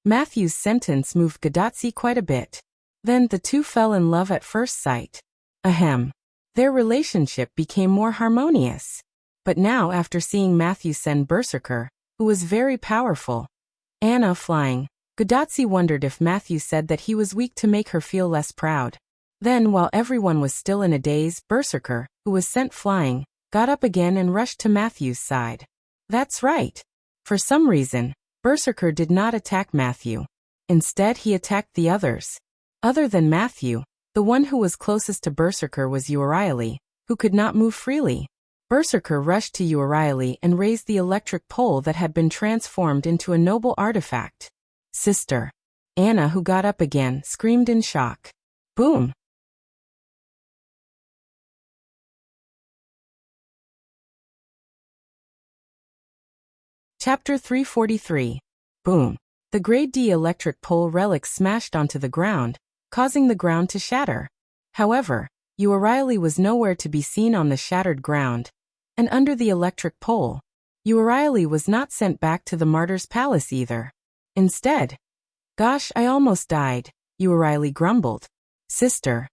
Speaker 1: Matthew's sentence moved Gudatsi quite a bit. Then the two fell in love at first sight. Ahem. Their relationship became more harmonious. But now, after seeing Matthew send Berserker, who was very powerful, Anna flying, Gudatsi wondered if Matthew said that he was weak to make her feel less proud. Then, while everyone was still in a daze, Berserker, who was sent flying, got up again and rushed to Matthew's side. That's right. For some reason, Berserker did not attack Matthew. Instead, he attacked the others. Other than Matthew, the one who was closest to Berserker was Wuxia, who could not move freely. Berserker rushed to Wuxia and raised the electric pole that had been transformed into a noble artifact. Sister. Anna, who got up again, screamed in shock. Boom! Chapter 343. Boom! The grade D electric pole relic smashed onto the ground, causing the ground to shatter. However, O'Reilly was nowhere to be seen on the shattered ground, and under the electric pole, O'Reilly was not sent back to the Martyr's Palace either. Instead, "Gosh, I almost died," O'Reilly grumbled. "Sister."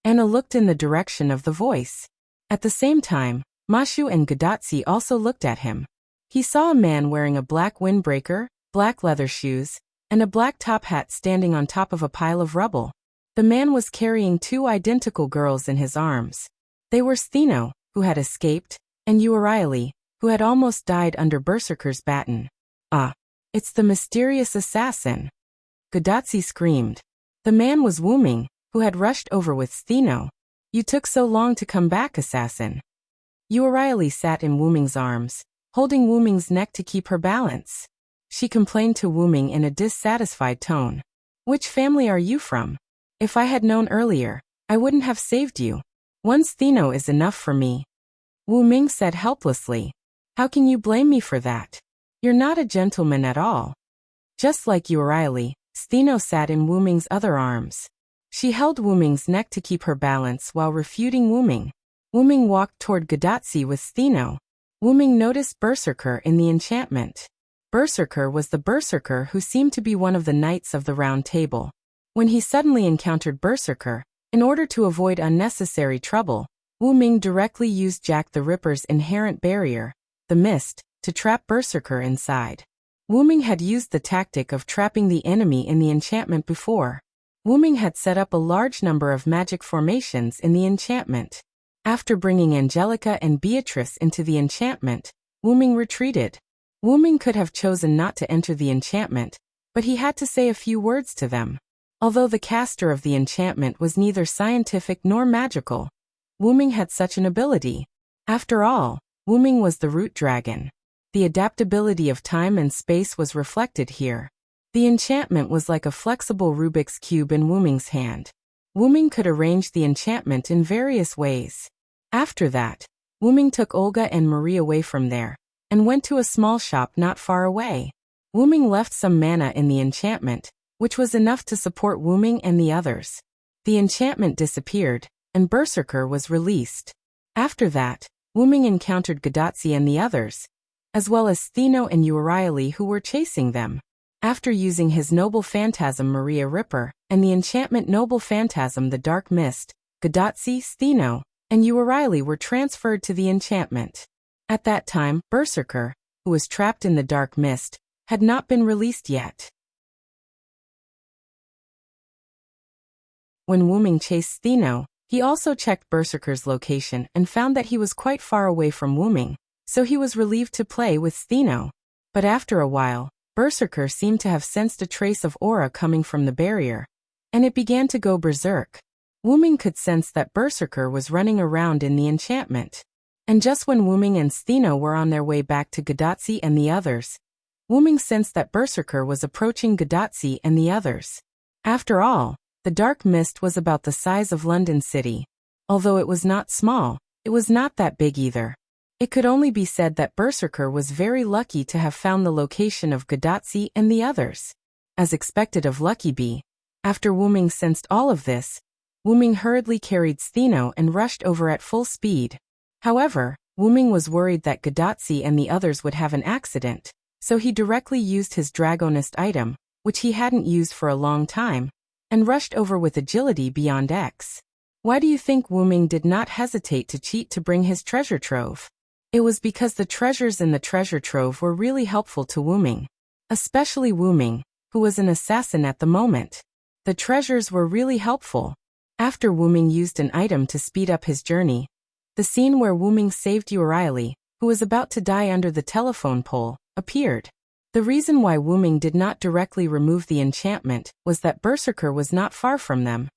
Speaker 1: Anna looked in the direction of the voice. At the same time, Mashu and Gadotsi also looked at him. He saw a man wearing a black windbreaker, black leather shoes, and a black top hat standing on top of a pile of rubble. The man was carrying two identical girls in his arms. They were Stheno, who had escaped, and O'Reilly, who had almost died under Berserker's baton. "Ah, it's the mysterious assassin!" Gadotsi screamed. The man was Wuming, who had rushed over with Stheno. "You took so long to come back, assassin." O'Reilly sat in Wuming's arms, holding Wuming's neck to keep her balance. She complained to Wuming in a dissatisfied tone. "Which family are you from? If I had known earlier, I wouldn't have saved you. One Stheno is enough for me." Wuming said helplessly. "How can you blame me for that? You're not a gentleman at all." Just like O'Reilly, Stheno sat in Wuming's other arms. She held Wuming's neck to keep her balance while refuting Wuming. Wuming walked toward Gadotsi with Stheno. Wuming noticed Berserker in the enchantment. Berserker was the Berserker who seemed to be one of the Knights of the Round Table. When he suddenly encountered Berserker, in order to avoid unnecessary trouble, Wuming directly used Jack the Ripper's inherent barrier, the mist, to trap Berserker inside. Wuming had used the tactic of trapping the enemy in the enchantment before. Wuming had set up a large number of magic formations in the enchantment. After bringing Angelica and Beatrice into the enchantment, Wuming retreated. Wuming could have chosen not to enter the enchantment, but he had to say a few words to them. Although the caster of the enchantment was neither scientific nor magical, Wuming had such an ability. After all, Wuming was the root dragon. The adaptability of time and space was reflected here. The enchantment was like a flexible Rubik's Cube in Wuming's hand. Wuming could arrange the enchantment in various ways. After that, Wuming took Olga and Marie away from there, and went to a small shop not far away. Wuming left some mana in the enchantment, which was enough to support Wuming and the others. The enchantment disappeared, and Berserker was released. After that, Wuming encountered Gadotsi and the others, as well as Stheno and O'Reilly who were chasing them. After using his noble phantasm Maria Ripper, and the enchantment noble phantasm the Dark Mist, Gadotsi, Stheno, and O'Reilly were transferred to the enchantment. At that time, Berserker, who was trapped in the Dark Mist, had not been released yet. When Wuming chased Stheno, he also checked Berserker's location and found that he was quite far away from Wuming, so he was relieved to play with Stheno. But after a while, Berserker seemed to have sensed a trace of aura coming from the barrier, and it began to go berserk. Wuming could sense that Berserker was running around in the enchantment. And just when Wuming and Stheno were on their way back to Gadotsi and the others, Wuming sensed that Berserker was approaching Gadotsi and the others. After all, the Dark Mist was about the size of London City. Although it was not small, it was not that big either. It could only be said that Berserker was very lucky to have found the location of Gadotsi and the others. As expected of Lucky Bee, after Wuming sensed all of this, Wuming hurriedly carried Stheno and rushed over at full speed. However, Wuming was worried that Gadotsi and the others would have an accident, so he directly used his Dragonist item, which he hadn't used for a long time, and rushed over with agility beyond X. Why do you think Wuming did not hesitate to cheat to bring his treasure trove? It was because the treasures in the treasure trove were really helpful to Wuming. Especially Wuming, who was an assassin at the moment. The treasures were really helpful. After Wuming used an item to speed up his journey, the scene where Wuming saved O'Reilly, who was about to die under the telephone pole, appeared. The reason why Wuming did not directly remove the enchantment was that Berserker was not far from them,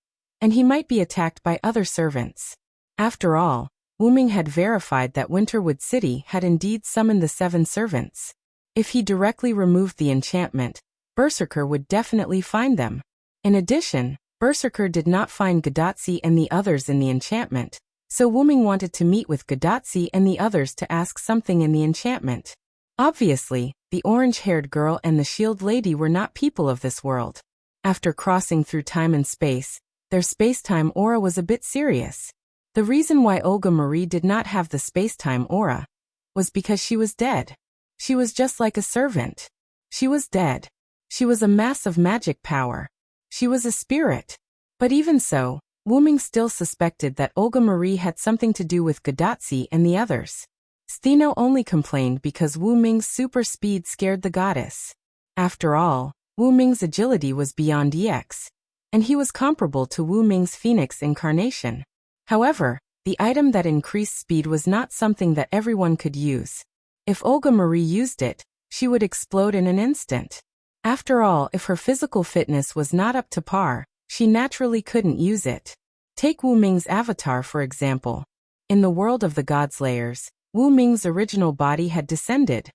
Speaker 1: and he might be attacked by other servants. After all, Wuming had verified that Winterwood City had indeed summoned the 7 servants. If he directly removed the enchantment, Berserker would definitely find them. In addition, Berserker did not find Gadotsi and the others in the enchantment, so Wuming wanted to meet with Gadotsi and the others to ask something in the enchantment. Obviously, the orange-haired girl and the shield lady were not people of this world. After crossing through time and space, their space-time aura was a bit serious. The reason why Olga Marie did not have the space-time aura was because she was dead. She was just like a servant. She was dead. She was a mass of magic power. She was a spirit. But even so, Wu Ming still suspected that Olga Marie had something to do with Gadotsi and the others. Stheno only complained because Wu Ming's super speed scared the goddess. After all, Wu Ming's agility was beyond EX, and he was comparable to Wu Ming's Phoenix incarnation. However, the item that increased speed was not something that everyone could use. If Olga Marie used it, she would explode in an instant. After all, if her physical fitness was not up to par, she naturally couldn't use it. Take Wu Ming's avatar for example. In the world of the Godslayers, Wu Ming's original body had descended.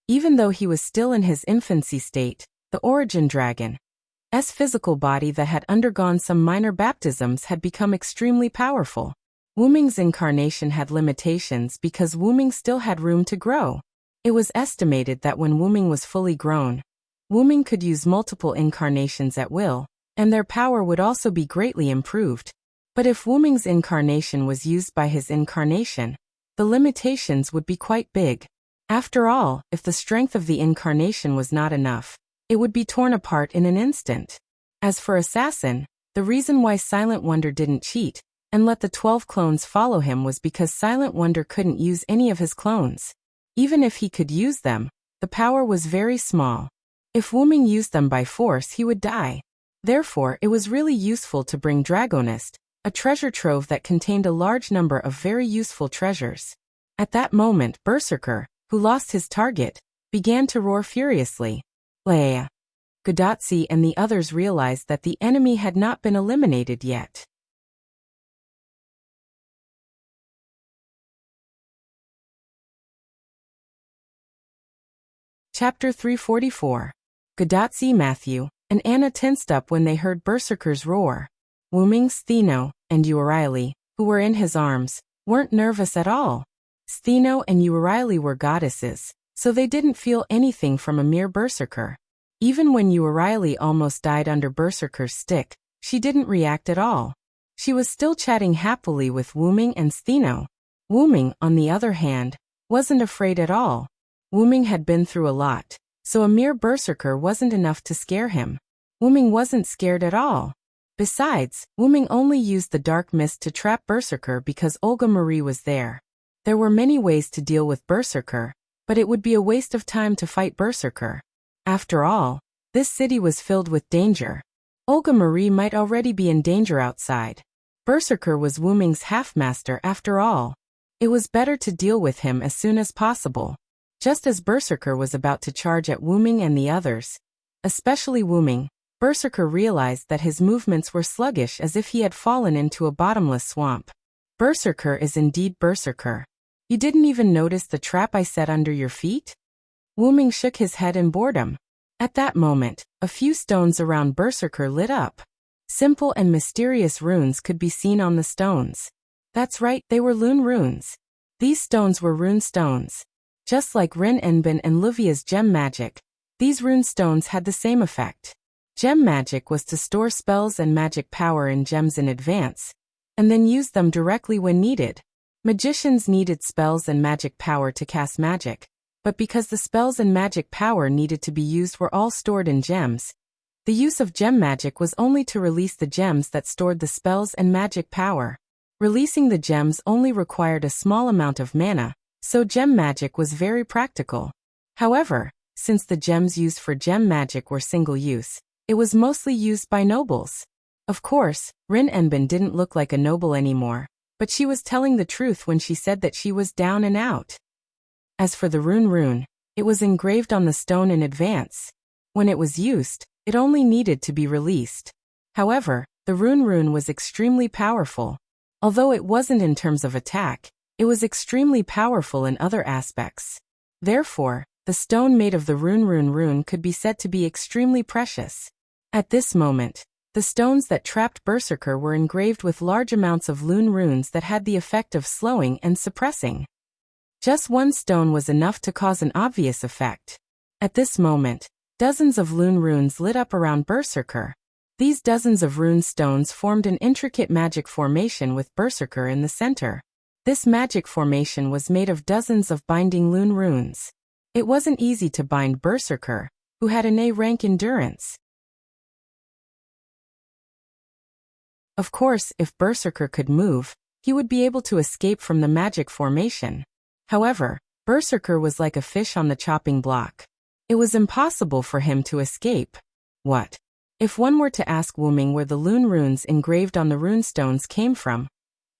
Speaker 1: Even though he was still in his infancy state, the origin dragon's physical body that had undergone some minor baptisms had become extremely powerful. Wu Ming's incarnation had limitations because Wu Ming still had room to grow. It was estimated that when Wu Ming was fully grown, Wu Ming could use multiple incarnations at will, and their power would also be greatly improved. But if Wu Ming's incarnation was used by his incarnation, the limitations would be quite big. After all, if the strength of the incarnation was not enough, it would be torn apart in an instant. As for Assassin, the reason why Silent Wonder didn't cheat and let the 12 clones follow him was because Silent Wonder couldn't use any of his clones. Even if he could use them, the power was very small. If Wu Ming used them by force, he would die. Therefore, it was really useful to bring Dragonist, a treasure trove that contained a large number of very useful treasures. At that moment, Berserker, who lost his target, began to roar furiously. Leia. Gadotsi and the others realized that the enemy had not been eliminated yet. Chapter 344. Gadotsi, Matthew, and Anna tensed up when they heard Berserker's roar. Wu Ming, Stheno, and Urieli, who were in his arms, weren't nervous at all. Stheno and Urieli were goddesses, so they didn't feel anything from a mere berserker. Even when Urieli almost died under Berserker's stick, she didn't react at all. She was still chatting happily with Wu Ming and Stheno. Wu Ming, on the other hand, wasn't afraid at all. Wu Ming had been through a lot, so a mere berserker wasn't enough to scare him. Wu Ming wasn't scared at all. Besides, Wu Ming only used the dark mist to trap Berserker because Olga Marie was there. There were many ways to deal with Berserker, but it would be a waste of time to fight Berserker. After all, this city was filled with danger. Olga Marie might already be in danger outside. Berserker was Wu Ming's half-master after all. It was better to deal with him as soon as possible. Just as Berserker was about to charge at Wu Ming and the others, especially Wu Ming, Berserker realized that his movements were sluggish as if he had fallen into a bottomless swamp. Berserker is indeed Berserker. You didn't even notice the trap I set under your feet? Wu Ming shook his head in boredom. At that moment, a few stones around Berserker lit up. Simple and mysterious runes could be seen on the stones. That's right, they were Lune runes. These stones were rune stones. Just like Rin Enbin and Luvia's gem magic, these rune stones had the same effect. Gem magic was to store spells and magic power in gems in advance, and then use them directly when needed. Magicians needed spells and magic power to cast magic, but because the spells and magic power needed to be used were all stored in gems, the use of gem magic was only to release the gems that stored the spells and magic power. Releasing the gems only required a small amount of mana, so gem magic was very practical. However, since the gems used for gem magic were single use, it was mostly used by nobles. Of course, Rin Enbin didn't look like a noble anymore, but she was telling the truth when she said that she was down and out. As for the rune, it was engraved on the stone in advance. When it was used, it only needed to be released. However, the rune was extremely powerful. Although it wasn't in terms of attack, it was extremely powerful in other aspects. Therefore, the stone made of the rune could be said to be extremely precious. At this moment, The stones that trapped Berserker were engraved with large amounts of Lune runes that had the effect of slowing and suppressing. Just one stone was enough to cause an obvious effect. At this moment, dozens of Lune runes lit up around Berserker. These dozens of rune stones formed an intricate magic formation with Berserker in the center. This magic formation was made of dozens of binding Lune runes. It wasn't easy to bind Berserker, who had an A-rank endurance. Of course, if Berserker could move, he would be able to escape from the magic formation. However, Berserker was like a fish on the chopping block. It was impossible for him to escape. What? If one were to ask Wuming where the Lune runes engraved on the runestones came from,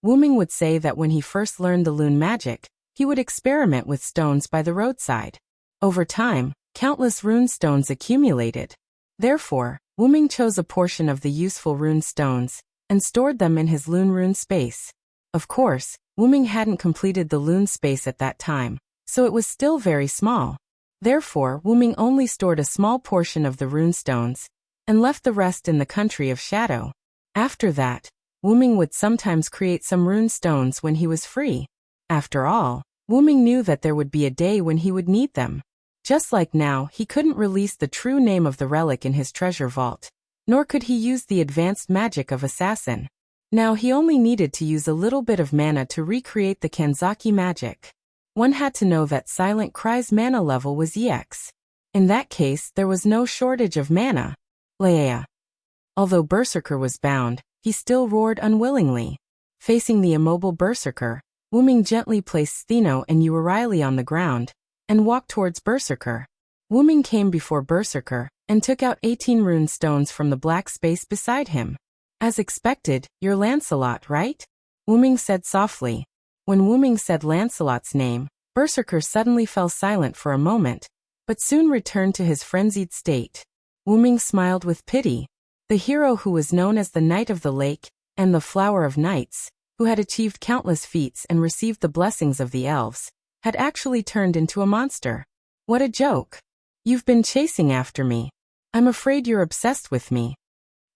Speaker 1: Wuming would say that when he first learned the Lune magic, he would experiment with stones by the roadside. Over time, countless runestones accumulated. Therefore, Wuming chose a portion of the useful runestones and stored them in his Lune rune space. Of course, Wuming hadn't completed the Lune space at that time, so it was still very small. Therefore, Wuming only stored a small portion of the runestones and left the rest in the country of shadow. After that, Wuming would sometimes create some runestones when he was free. After all, Wuming knew that there would be a day when he would need them. Just like now, he couldn't release the true name of the relic in his treasure vault, nor could he use the advanced magic of assassin. Now he only needed to use a little bit of mana to recreate the Kanzaki magic. One had to know that Silent Cry's mana level was EX. In that case, there was no shortage of mana. Leia. Although Berserker was bound, he still roared unwillingly. Facing the immobile Berserker, Wuming gently placed Stheno and Uriley on the ground and walked towards Berserker. Wuming came before Berserker and took out 18 rune stones from the black space beside him. As expected, you're Lancelot, right? Wuming said softly. When Wuming said Lancelot's name, Berserker suddenly fell silent for a moment, but soon returned to his frenzied state. Wuming smiled with pity. The hero who was known as the Knight of the Lake and the Flower of Knights, who had achieved countless feats and received the blessings of the elves, had actually turned into a monster. What a joke. You've been chasing after me. I'm afraid you're obsessed with me.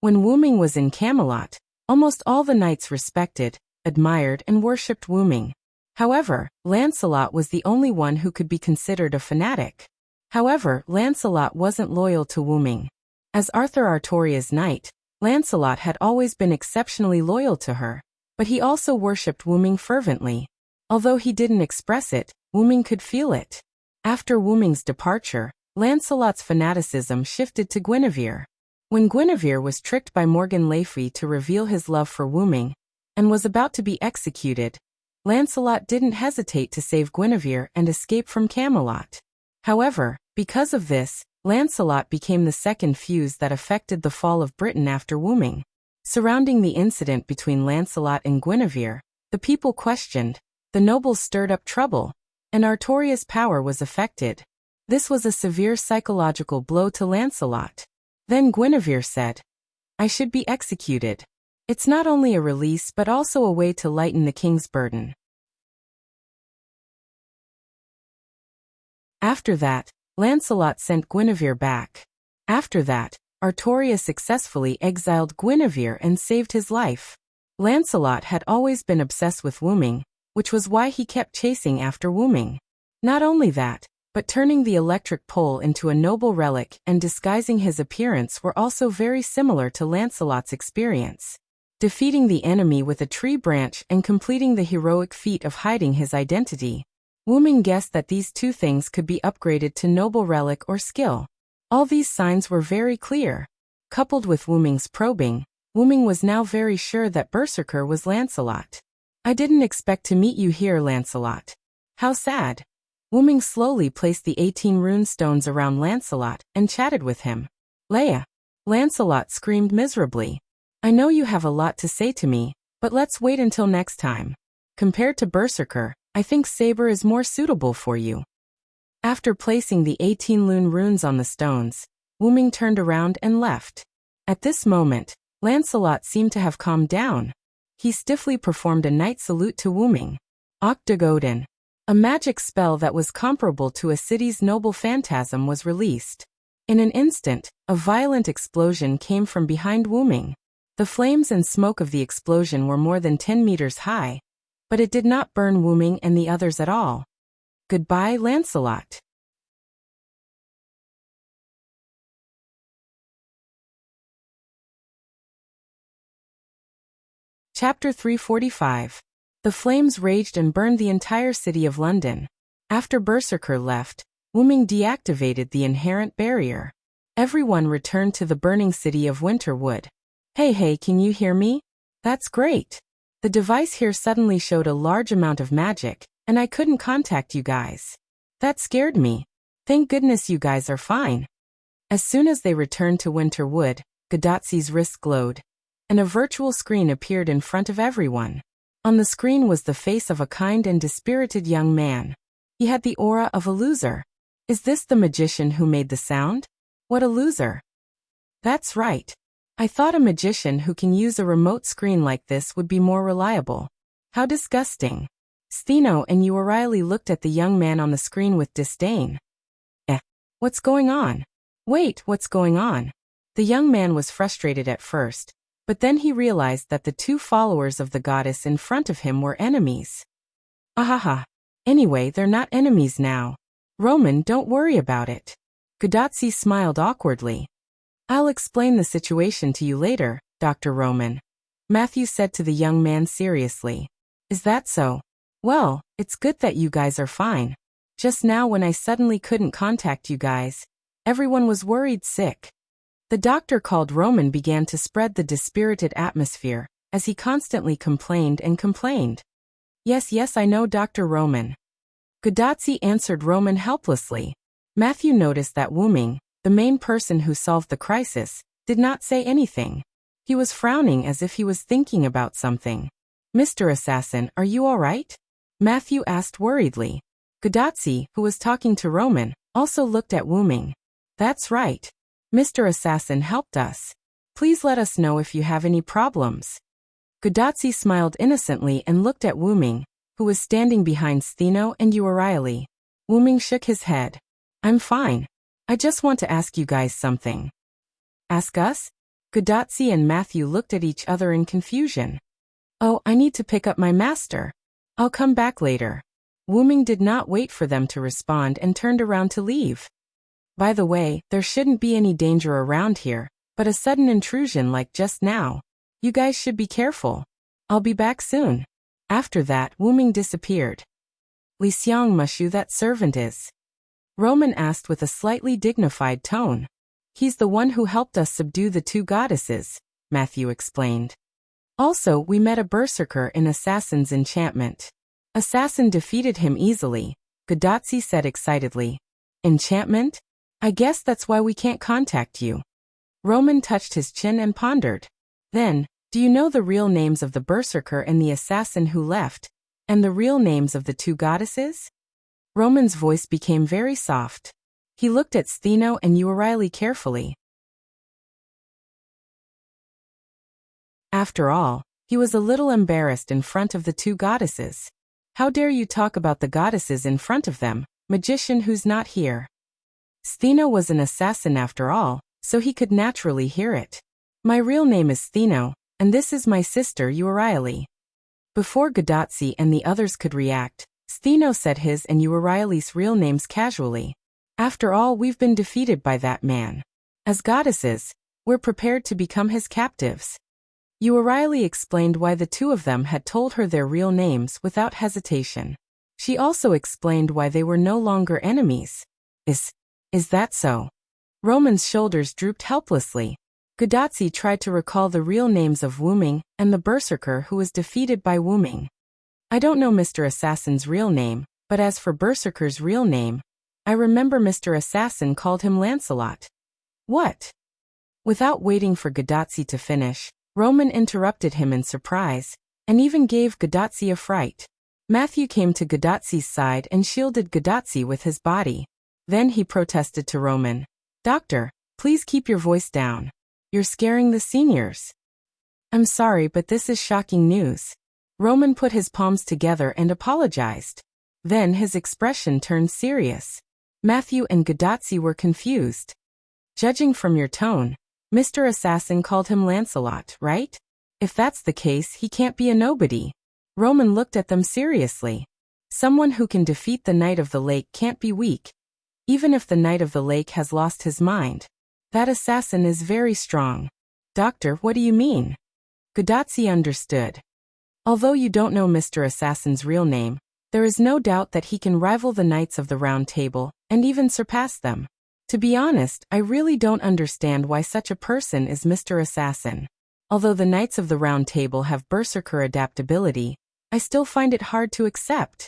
Speaker 1: When Wuming was in Camelot, almost all the knights respected, admired and worshipped Wuming. However, Lancelot was the only one who could be considered a fanatic. However, Lancelot wasn't loyal to Wuming. As Arthur Artoria's knight, Lancelot had always been exceptionally loyal to her, but he also worshipped Wuming fervently. Although he didn't express it, Wuming could feel it. After Wuming's departure, Lancelot's fanaticism shifted to Guinevere. When Guinevere was tricked by Morgan Le Fay to reveal his love for Wuming and was about to be executed, Lancelot didn't hesitate to save Guinevere and escape from Camelot. However, because of this, Lancelot became the second fuse that affected the fall of Britain after Wuming. Surrounding the incident between Lancelot and Guinevere, the people questioned, the nobles stirred up trouble, and Artoria's power was affected. This was a severe psychological blow to Lancelot. Then Guinevere said, I should be executed. It's not only a release but also a way to lighten the king's burden. After that, Lancelot sent Guinevere back. After that, Artoria successfully exiled Guinevere and saved his life. Lancelot had always been obsessed with Wuming, which was why he kept chasing after Wuming. Not only that, but turning the electric pole into a noble relic and disguising his appearance were also very similar to Lancelot's experience. Defeating the enemy with a tree branch and completing the heroic feat of hiding his identity. Wuming guessed that these two things could be upgraded to noble relic or skill. All these signs were very clear. Coupled with Wuming's probing, Wuming was now very sure that Berserker was Lancelot. I didn't expect to meet you here, Lancelot. How sad. Wuming slowly placed the 18 rune stones around Lancelot and chatted with him. Leia. Lancelot screamed miserably. I know you have a lot to say to me, but let's wait until next time. Compared to Berserker, I think Saber is more suitable for you. After placing the 18 Lune runes on the stones, Wuming turned around and left. At this moment, Lancelot seemed to have calmed down. He stiffly performed a knight salute to Wuming. Octagodin. A magic spell that was comparable to a city's noble phantasm was released. In an instant, a violent explosion came from behind Wu Ming. The flames and smoke of the explosion were more than 10 meters high, but it did not burn Wu Ming and the others at all. Goodbye, Lancelot. Chapter 345. The flames raged and burned the entire city of London. After Berserker left, Wu Ming deactivated the inherent barrier. Everyone returned to the burning city of Winterwood. Hey, can you hear me? That's great. The device here suddenly showed a large amount of magic, and I couldn't contact you guys. That scared me. Thank goodness you guys are fine. As soon as they returned to Winterwood, Godatzi's wrist glowed, and a virtual screen appeared in front of everyone. On the screen was the face of a kind and dispirited young man. He had the aura of a loser. Is this the magician who made the sound? What a loser. That's right. I thought a magician who can use a remote screen like this would be more reliable. How disgusting. Steno and O'Reilly looked at the young man on the screen with disdain. What's going on? Wait, what's going on? The young man was frustrated at first, but then he realized that the two followers of the goddess in front of him were enemies. Ahaha. Anyway, they're not enemies now. Roman, don't worry about it. Godatzi smiled awkwardly. I'll explain the situation to you later, Dr. Roman. Matthew said to the young man seriously. Is that so? Well, it's good that you guys are fine. Just now when I suddenly couldn't contact you guys, everyone was worried sick. The doctor called Roman began to spread the dispirited atmosphere, as he constantly complained and complained. Yes, I know Dr. Roman. Godatzi answered Roman helplessly. Matthew noticed that Wu Ming, the main person who solved the crisis, did not say anything. He was frowning as if he was thinking about something. Mr. Assassin, are you all right? Matthew asked worriedly. Godatzi, who was talking to Roman, also looked at Wu Ming. That's right. Mr. Assassin helped us. Please let us know if you have any problems. Godatzi smiled innocently and looked at Wu Ming, who was standing behind Steno and O'Reilly. Wu Ming shook his head. I'm fine. I just want to ask you guys something. Ask us? Godatzi and Matthew looked at each other in confusion. Oh, I need to pick up my master. I'll come back later. Wu Ming did not wait for them to respond and turned around to leave. By the way, there shouldn't be any danger around here, but a sudden intrusion like just now. You guys should be careful. I'll be back soon. After that, Wu Ming disappeared. Li Xiang Mushu that servant is? Roman asked with a slightly dignified tone. He's the one who helped us subdue the two goddesses, Matthew explained. Also, we met a berserker in Assassin's enchantment. Assassin defeated him easily, Godatzi said excitedly. Enchantment? I guess that's why we can't contact you. Roman touched his chin and pondered. Then, do you know the real names of the berserker and the assassin who left, and the real names of the two goddesses? Roman's voice became very soft. He looked at Steno and O'Reilly carefully. After all, he was a little embarrassed in front of the two goddesses. How dare you talk about the goddesses in front of them, magician who's not here? Steno was an assassin after all, so he could naturally hear it. My real name is Steno, and this is my sister O'Reilly. Before Godatzi and the others could react, Steno said his and O'Reilly's real names casually. After all, we've been defeated by that man. As goddesses, we're prepared to become his captives. O'Reilly explained why the two of them had told her their real names without hesitation. She also explained why they were no longer enemies. Is that so? Roman's shoulders drooped helplessly. Godatzi tried to recall the real names of Wu Ming and the berserker who was defeated by Wu Ming. I don't know Mr. Assassin's real name, but as for Berserker's real name, I remember Mr. Assassin called him Lancelot. What? Without waiting for Godatzi to finish, Roman interrupted him in surprise, and even gave Godatzi a fright. Matthew came to Godatzi's side and shielded Godatzi with his body. Then he protested to Roman. Doctor, please keep your voice down. You're scaring the seniors. I'm sorry, but this is shocking news. Roman put his palms together and apologized. Then his expression turned serious. Matthew and Godatzi were confused. Judging from your tone, Mr. Assassin called him Lancelot, right? If that's the case, he can't be a nobody. Roman looked at them seriously. Someone who can defeat the Knight of the Lake can't be weak. Even if the Knight of the Lake has lost his mind. That assassin is very strong. Doctor, what do you mean? Godazzi understood. Although you don't know Mr. Assassin's real name, there is no doubt that he can rival the Knights of the Round Table, and even surpass them. To be honest, I really don't understand why such a person is Mr. Assassin. Although the Knights of the Round Table have berserker adaptability, I still find it hard to accept.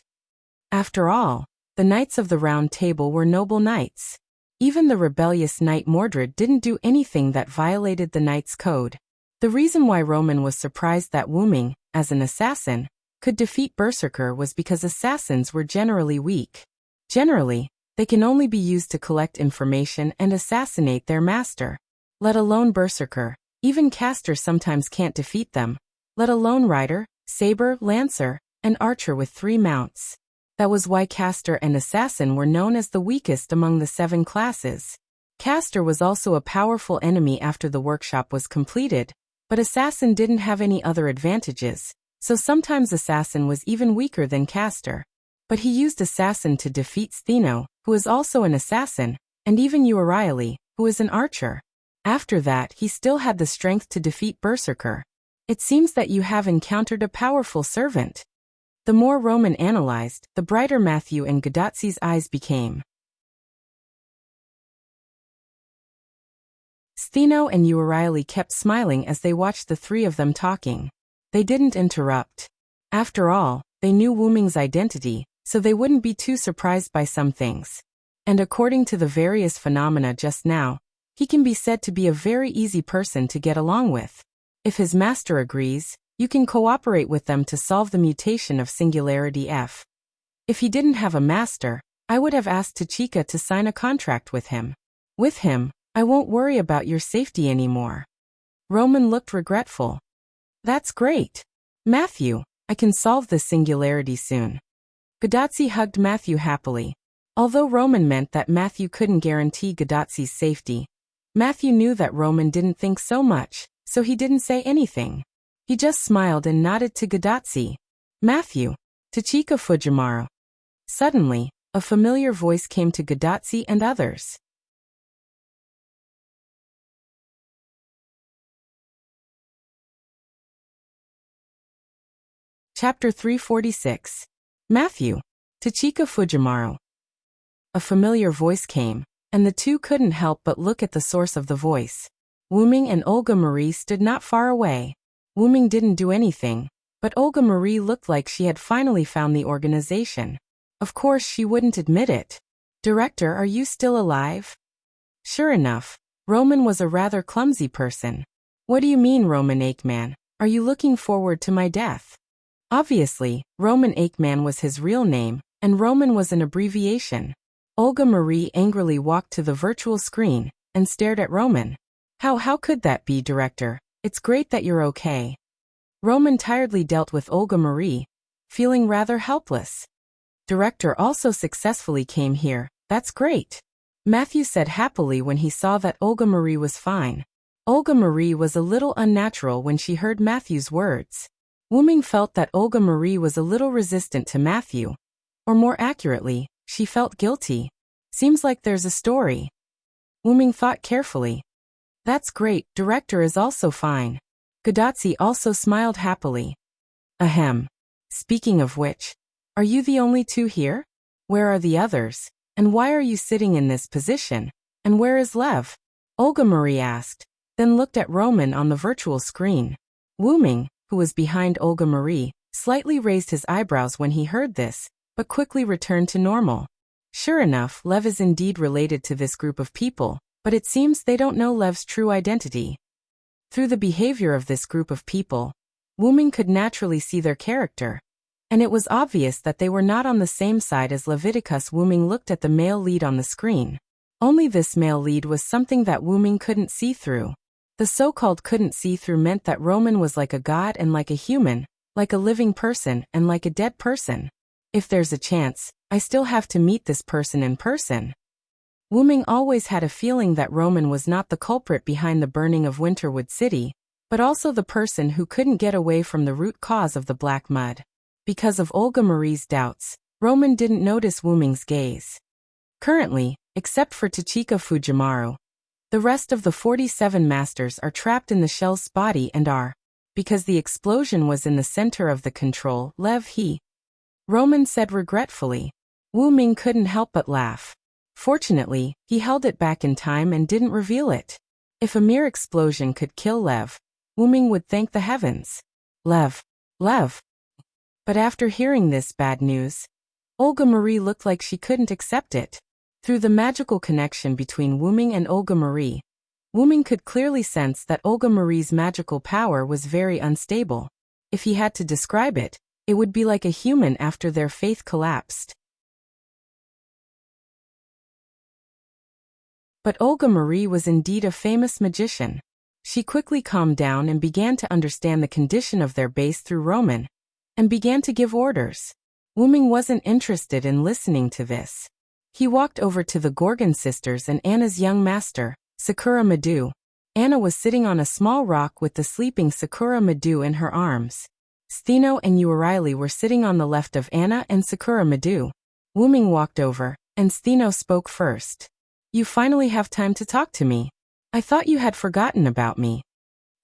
Speaker 1: After all, the Knights of the Round Table were noble knights. Even the rebellious Knight Mordred didn't do anything that violated the Knight's code. The reason why Roman was surprised that Wu Ming, as an assassin, could defeat berserker was because assassins were generally weak. Generally, they can only be used to collect information and assassinate their master. Let alone berserker. Even caster sometimes can't defeat them. Let alone rider, saber, lancer, and archer with 3 mounts. That was why caster and assassin were known as the weakest among the 7 classes. Caster was also a powerful enemy after the workshop was completed, but assassin didn't have any other advantages, so sometimes assassin was even weaker than caster. But he used assassin to defeat Stheno, who is also an assassin, and even Euryale, who is an archer. After that, he still had the strength to defeat berserker. It seems that you have encountered a powerful servant. The more Roman analyzed, the brighter Matthew and Godazzi's eyes became. Stheno and Euryale kept smiling as they watched the 3 of them talking. They didn't interrupt. After all, they knew Wu Ming's identity, so they wouldn't be too surprised by some things. And according to the various phenomena just now, he can be said to be a very easy person to get along with. If his master agrees, you can cooperate with them to solve the mutation of Singularity F. If he didn't have a master, I would have asked Tachika to sign a contract with him. With him, I won't worry about your safety anymore. Roman looked regretful. That's great. Matthew, I can solve this singularity soon. Godazzi hugged Matthew happily. Although Roman meant that Matthew couldn't guarantee Godazzi's safety, Matthew knew that Roman didn't think so much, so he didn't say anything. He just smiled and nodded to Godazzi. Matthew, Tachika Fujimaru. Suddenly, a familiar voice came to Godazzi and others. Chapter 346. Matthew, Tachika Fujimaru. A familiar voice came, and the 2 couldn't help but look at the source of the voice. Wu Ming and Olga Marie stood not far away. Wu Ming didn't do anything, but Olga Marie looked like she had finally found the organization. Of course she wouldn't admit it. Director, are you still alive? Sure enough, Roman was a rather clumsy person. What do you mean, Roman Aikman? Are you looking forward to my death? Obviously, Roman Aikman was his real name, and Roman was an abbreviation. Olga Marie angrily walked to the virtual screen and stared at Roman. How could that be, Director? It's great that you're okay. Roman tiredly dealt with Olga Marie, feeling rather helpless. Director also successfully came here, that's great. Matthew said happily when he saw that Olga Marie was fine. Olga Marie was a little unnatural when she heard Matthew's words. Wu Ming felt that Olga Marie was a little resistant to Matthew. Or more accurately, she felt guilty. Seems like there's a story. Wu Ming thought carefully. That's great, Director is also fine. Godazzi also smiled happily. Ahem. Speaking of which, are you the only 2 here? Where are the others? And why are you sitting in this position? And where is Lev? Olga Marie asked, then looked at Roman on the virtual screen. Wu Ming, who was behind Olga Marie, slightly raised his eyebrows when he heard this, but quickly returned to normal. Sure enough, Lev is indeed related to this group of people, but it seems they don't know Lev's true identity. Through the behavior of this group of people, Wu Ming could naturally see their character, and it was obvious that they were not on the same side as Leviticus. Wu Ming looked at the male lead on the screen. Only this male lead was something that Wu Ming couldn't see through. The so-called couldn't see through meant that Roman was like a god and like a human, like a living person and like a dead person. If there's a chance, I still have to meet this person in person. Wu Ming always had a feeling that Roman was not the culprit behind the burning of Winterwood City, but also the person who couldn't get away from the root cause of the black mud. Because of Olga Marie's doubts, Roman didn't notice Wu Ming's gaze. Currently, except for Tachika Fujimaru, the rest of the 47 masters are trapped in the shell's body and are, because the explosion was in the center of the control lever. Roman said regretfully. Wu Ming couldn't help but laugh. Fortunately, he held it back in time and didn't reveal it. If a mere explosion could kill Lev, Wu Ming would thank the heavens. Lev. But after hearing this bad news, Olga Marie looked like she couldn't accept it. Through the magical connection between Wu Ming and Olga Marie, Wu Ming could clearly sense that Olga Marie's magical power was very unstable. If he had to describe it, it would be like a human after their faith collapsed. But Olga Marie was indeed a famous magician. She quickly calmed down and began to understand the condition of their base through Roman, and began to give orders. Wu Ming wasn't interested in listening to this. He walked over to the Gorgon sisters and Anna's young master, Sakura Madu. Anna was sitting on a small rock with the sleeping Sakura Madu in her arms. Steno and Uriley were sitting on the left of Anna and Sakura Madu. Wu Ming walked over, and Steno spoke first. You finally have time to talk to me. I thought you had forgotten about me.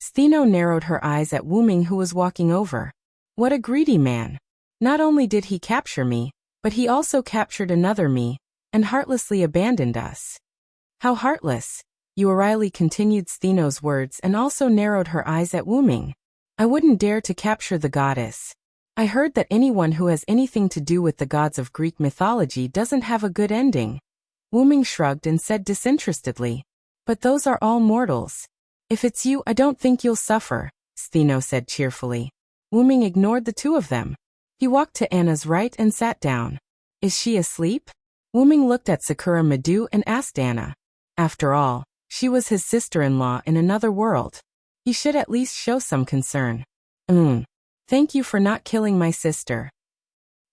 Speaker 1: Steno narrowed her eyes at Wu Ming, who was walking over. What a greedy man. Not only did he capture me, but he also captured another me, and heartlessly abandoned us. How heartless. Uriley continued Steno's words and also narrowed her eyes at Wu Ming. I wouldn't dare to capture the goddess. I heard that anyone who has anything to do with the gods of Greek mythology doesn't have a good ending. Wu Ming shrugged and said disinterestedly. But those are all mortals. If it's you, I don't think you'll suffer, Steno said cheerfully. Wu Ming ignored the two of them. He walked to Anna's right and sat down. Is she asleep? Wu Ming looked at Sakura Madu and asked Anna. After all, she was his sister-in-law in another world. He should at least show some concern. Thank you for not killing my sister.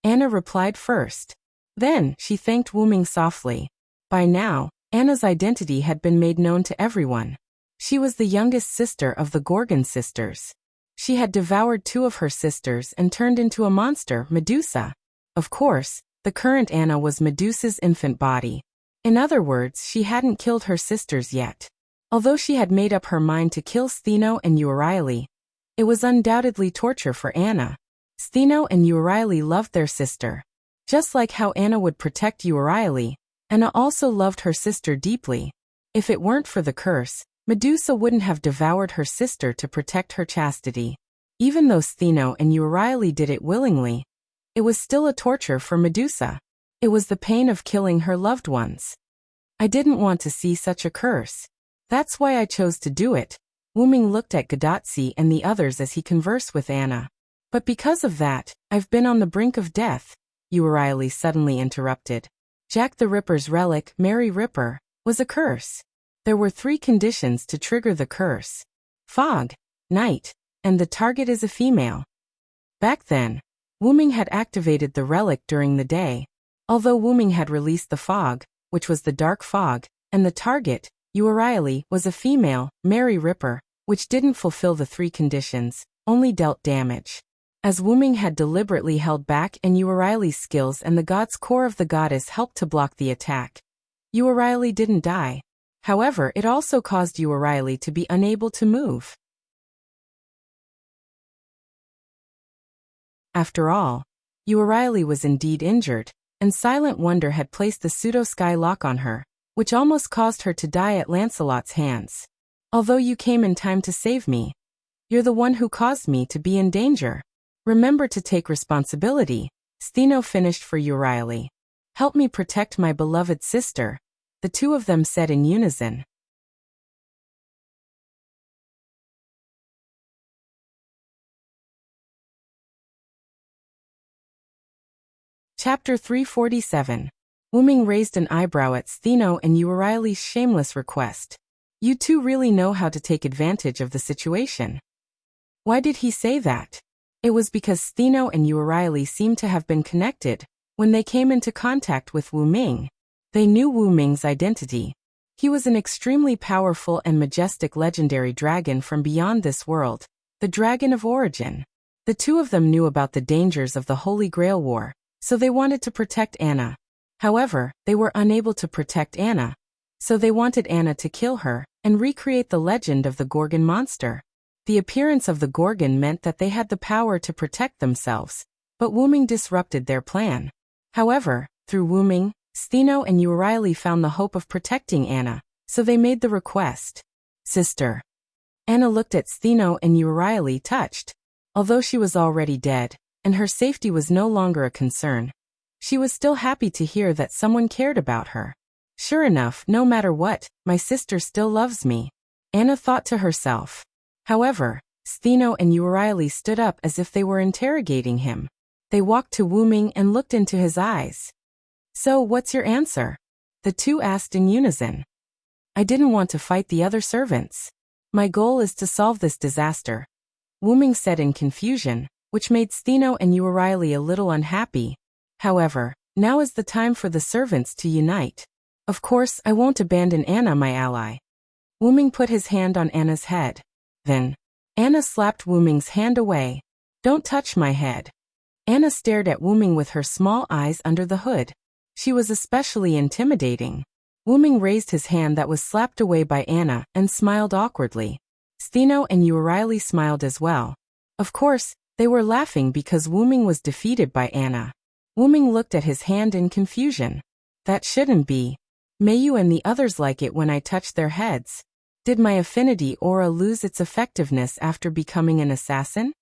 Speaker 1: Anna replied first. Then, she thanked Wu Ming softly. By now, Anna's identity had been made known to everyone. She was the youngest sister of the Gorgon sisters. She had devoured two of her sisters and turned into a monster, Medusa. Of course, the current Anna was Medusa's infant body. In other words, she hadn't killed her sisters yet. Although she had made up her mind to kill Steno and Uriley, it was undoubtedly torture for Anna. Steno and Uriley loved their sister. Just like how Anna would protect Uriley, Anna also loved her sister deeply. If it weren't for the curse, Medusa wouldn't have devoured her sister to protect her chastity. Even though Steno and Uriley did it willingly, it was still a torture for Medusa. It was the pain of killing her loved ones. I didn't want to see such a curse. That's why I chose to do it. Wu Ming looked at Gadotsi and the others as he conversed with Anna. But because of that, I've been on the brink of death, Uriley suddenly interrupted. Jack the Ripper's relic, Mary Ripper, was a curse. There were 3 conditions to trigger the curse. Fog, night, and the target is a female. Back then, Wu Ming had activated the relic during the day. Although Wu Ming had released the fog, which was the dark fog, and the target, Uriley, was a female, Mary Ripper, which didn't fulfill the 3 conditions, only dealt damage. As Wu Ming had deliberately held back and Uriley's skills and the god's core of the goddess helped to block the attack, Uriley didn't die. However, it also caused Uriley to be unable to move. After all, Uriley was indeed injured, and Silent Wonder had placed the pseudo-sky lock on her, which almost caused her to die at Lancelot's hands. Although you came in time to save me, you're the one who caused me to be in danger. Remember to take responsibility, Steno finished for Uriley. Help me protect my beloved sister, the two of them said in unison. Chapter 347. Wu Ming raised an eyebrow at Steno and Uriley's shameless request. You two really know how to take advantage of the situation. Why did he say that? It was because Steno and Uriley seemed to have been connected when they came into contact with Wu Ming. They knew Wu Ming's identity. He was an extremely powerful and majestic legendary dragon from beyond this world, the Dragon of Origin. The two of them knew about the dangers of the Holy Grail War, so they wanted to protect Anna. However, they were unable to protect Anna, so they wanted Anna to kill her and recreate the legend of the Gorgon monster. The appearance of the Gorgon meant that they had the power to protect themselves, but Wu Ming disrupted their plan. However, through Wu Ming, Stheno and Euryale found the hope of protecting Anna, so they made the request. Sister. Anna looked at Stheno and Euryale touched. Although she was already dead, and her safety was no longer a concern, she was still happy to hear that someone cared about her. Sure enough, no matter what, my sister still loves me, Anna thought to herself. However, Stheno and Euryale stood up as if they were interrogating him. They walked to Wu Ming and looked into his eyes. So, what's your answer? The two asked in unison. I didn't want to fight the other servants. My goal is to solve this disaster, Wu Ming said in confusion, which made Stheno and Euryale a little unhappy. However, now is the time for the servants to unite. Of course, I won't abandon Anna, my ally. Wu Ming put his hand on Anna's head. Then, Anna slapped Wu Ming's hand away. Don't touch my head. Anna stared at Wu Ming with her small eyes under the hood. She was especially intimidating. Wu Ming raised his hand that was slapped away by Anna and smiled awkwardly. Stheno and Euryale smiled as well. Of course, they were laughing because Wu Ming was defeated by Anna. Wu Ming looked at his hand in confusion. That shouldn't be. May you and the others like it when I touch their heads. Did my affinity aura lose its effectiveness after becoming an assassin?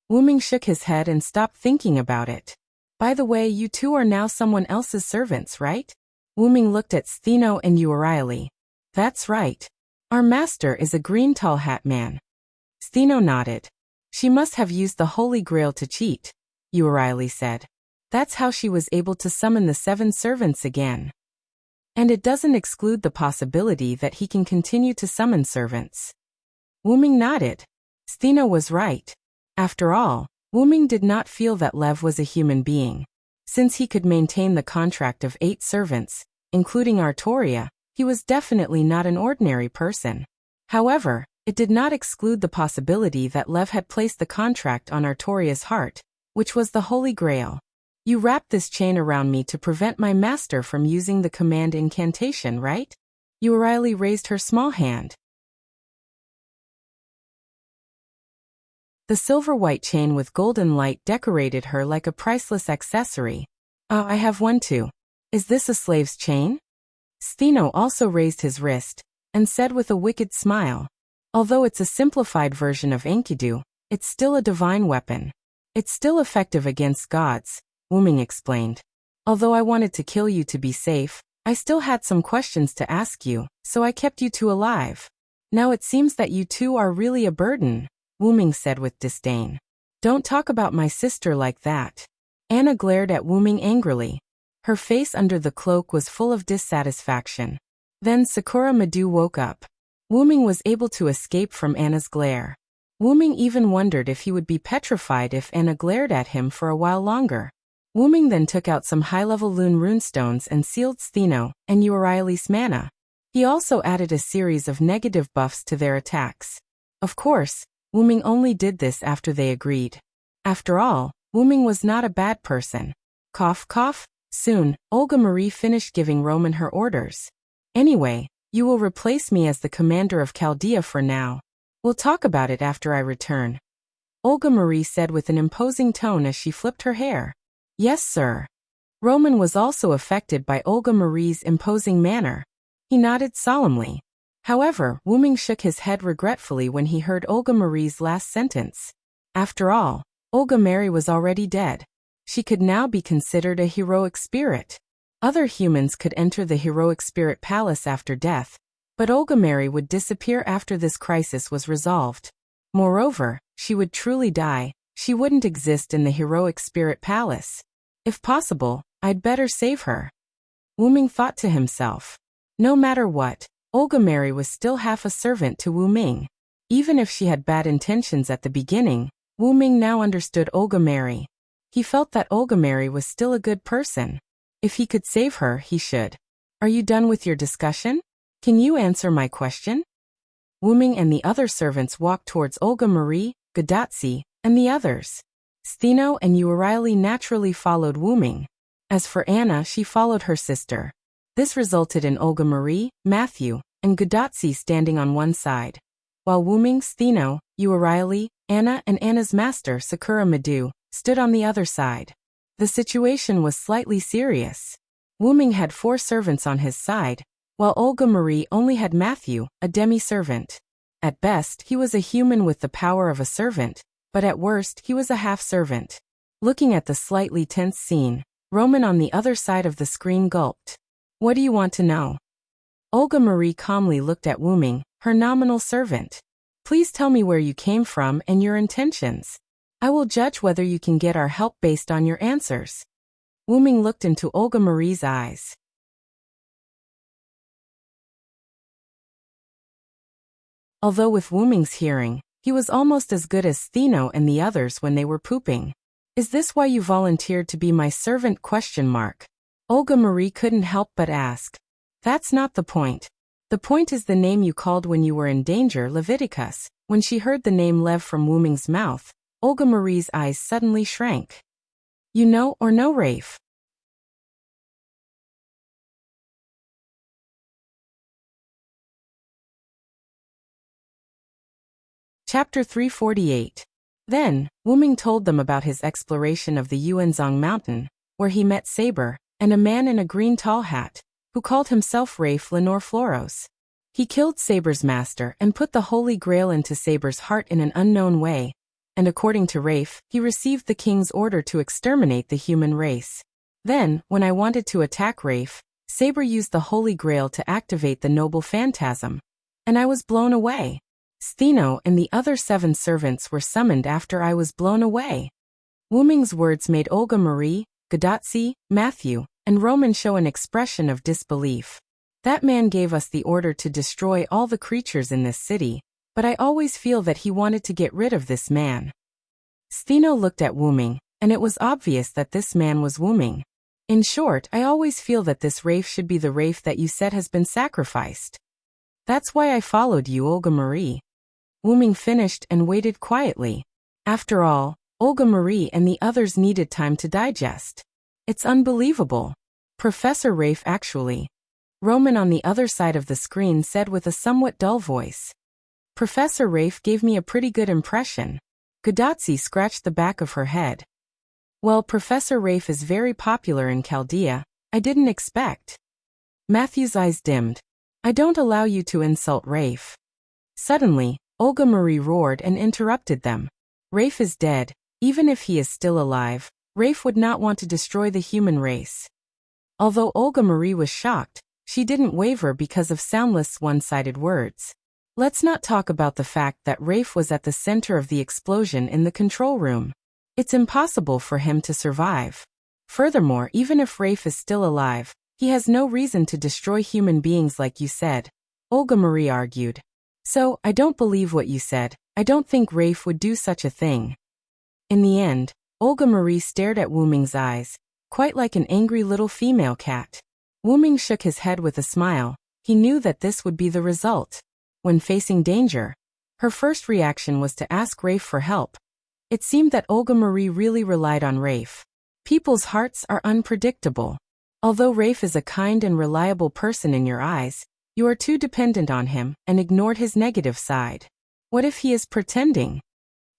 Speaker 1: Wu Ming shook his head and stopped thinking about it. By the way, you two are now someone else's servants, right? Wu Ming looked at Stheno and Euryale. That's right. Our master is a green tall hat man. Stheno nodded. She must have used the Holy Grail to cheat, Euryale said. That's how she was able to summon the 7 servants again. And it doesn't exclude the possibility that he can continue to summon servants. Wu Ming nodded. Stheno was right. After all, Wu Ming did not feel that Lev was a human being. Since he could maintain the contract of 8 servants, including Artoria, he was definitely not an ordinary person. However, it did not exclude the possibility that Lev had placed the contract on Artoria's heart, which was the Holy Grail. You wrapped this chain around me to prevent my master from using the command incantation, right? Euryale raised her small hand. The silver-white chain with golden light decorated her like a priceless accessory. I have one too. Is this a slave's chain? Stheno also raised his wrist, and said with a wicked smile. Although it's a simplified version of Enkidu, it's still a divine weapon. It's still effective against gods, Wu Ming explained. Although I wanted to kill you to be safe, I still had some questions to ask you, so I kept you two alive. Now it seems that you two are really a burden, Wu Ming said with disdain. Don't talk about my sister like that. Anna glared at Wu Ming angrily. Her face under the cloak was full of dissatisfaction. Then Sakura Madu woke up. Wu Ming was able to escape from Anna's glare. Wu Ming even wondered if he would be petrified if Anna glared at him for a while longer. Wu Ming then took out some high-level runestones and sealed Stheno and Euryale's mana. He also added a series of negative buffs to their attacks. Of course, Wu Ming only did this after they agreed. After all, Wu Ming was not a bad person. Cough cough. Soon, Olga Marie finished giving Roman her orders. Anyway, you will replace me as the commander of Chaldea for now. We'll talk about it after I return. Olga Marie said with an imposing tone as she flipped her hair. Yes, sir. Roman was also affected by Olga Marie's imposing manner. He nodded solemnly. However, Wu Ming shook his head regretfully when he heard Olga Marie's last sentence. After all, Olga Marie was already dead. She could now be considered a heroic spirit. Other humans could enter the heroic spirit palace after death, but Olga Marie would disappear after this crisis was resolved. Moreover, she would truly die. She wouldn't exist in the heroic spirit palace. If possible, I'd better save her. Wu Ming thought to himself. No matter what, Olga Marie was still half a servant to Wu Ming. Even if she had bad intentions at the beginning, Wu Ming now understood Olga Marie. He felt that Olga Marie was still a good person. If he could save her, he should. Are you done with your discussion? Can you answer my question? Wu Ming and the other servants walked towards Olga Marie, Gadotsi, and the others. Steno and Euryale naturally followed Wu Ming. As for Anna, she followed her sister. This resulted in Olga Marie, Matthew, and Gadotsi standing on one side, while Wu Ming, Steno, Euryale, Anna, and Anna's master, Sakura Madu, stood on the other side. The situation was slightly serious. Wu Ming had 4 servants on his side, while Olga Marie only had Matthew, a demi-servant. At best, he was a human with the power of a servant, but at worst, he was a half-servant. Looking at the slightly tense scene, Roman on the other side of the screen gulped. What do you want to know? Olga Marie calmly looked at Wu Ming, her nominal servant. Please tell me where you came from and your intentions. I will judge whether you can get our help based on your answers. Wu Ming looked into Olga Marie's eyes. Although with Wu Ming's hearing, he was almost as good as Steno and the others when they were pooping. Is this why you volunteered to be my servant? Olga Marie couldn't help but ask. That's not the point. The point is the name you called when you were in danger, Leviticus. When she heard the name Lev from Wu Ming's mouth, Olga Marie's eyes suddenly shrank. You know or no, Rafe? Chapter 348. Then, Wu Ming told them about his exploration of the Yuanzhong mountain, where he met Saber, and a man in a green tall hat, who called himself Rafe Lenore Floros. He killed Saber's master and put the Holy Grail into Saber's heart in an unknown way, and according to Rafe, he received the king's order to exterminate the human race. Then, when I wanted to attack Rafe, Saber used the Holy Grail to activate the noble phantasm, and I was blown away. Steno and the other 7 servants were summoned after I was blown away. Wu Ming's words made Olga Marie, Gadotsi, Matthew, and Roman show an expression of disbelief. That man gave us the order to destroy all the creatures in this city, but I always feel that he wanted to get rid of this man. Steno looked at Wu Ming, and it was obvious that this man was Wu Ming. In short, I always feel that this Rafe should be the Rafe that you said has been sacrificed. That's why I followed you, Olga Marie. Wu Ming finished and waited quietly. After all, Olga Marie and the others needed time to digest. It's unbelievable. Professor Rafe actually. Roman on the other side of the screen said with a somewhat dull voice. Professor Rafe gave me a pretty good impression. Gadotsi scratched the back of her head. Well, Professor Rafe is very popular in Chaldea. I didn't expect. Matthew's eyes dimmed. I don't allow you to insult Rafe. Suddenly, Olga Marie roared and interrupted them. Rafe is dead. Even if he is still alive, Rafe would not want to destroy the human race. Although Olga Marie was shocked, she didn't waver because of soundless one-sided words. Let's not talk about the fact that Rafe was at the center of the explosion in the control room. It's impossible for him to survive. Furthermore, even if Rafe is still alive, he has no reason to destroy human beings like you said, Olga Marie argued. So, I don't believe what you said. I don't think Rafe would do such a thing. In the end, Olga Marie stared at Wu Ming's eyes, quite like an angry little female cat. Wu Ming shook his head with a smile. He knew that this would be the result. When facing danger, her first reaction was to ask Rafe for help. It seemed that Olga Marie really relied on Rafe. People's hearts are unpredictable. Although Rafe is a kind and reliable person in your eyes, you are too dependent on him and ignored his negative side. What if he is pretending?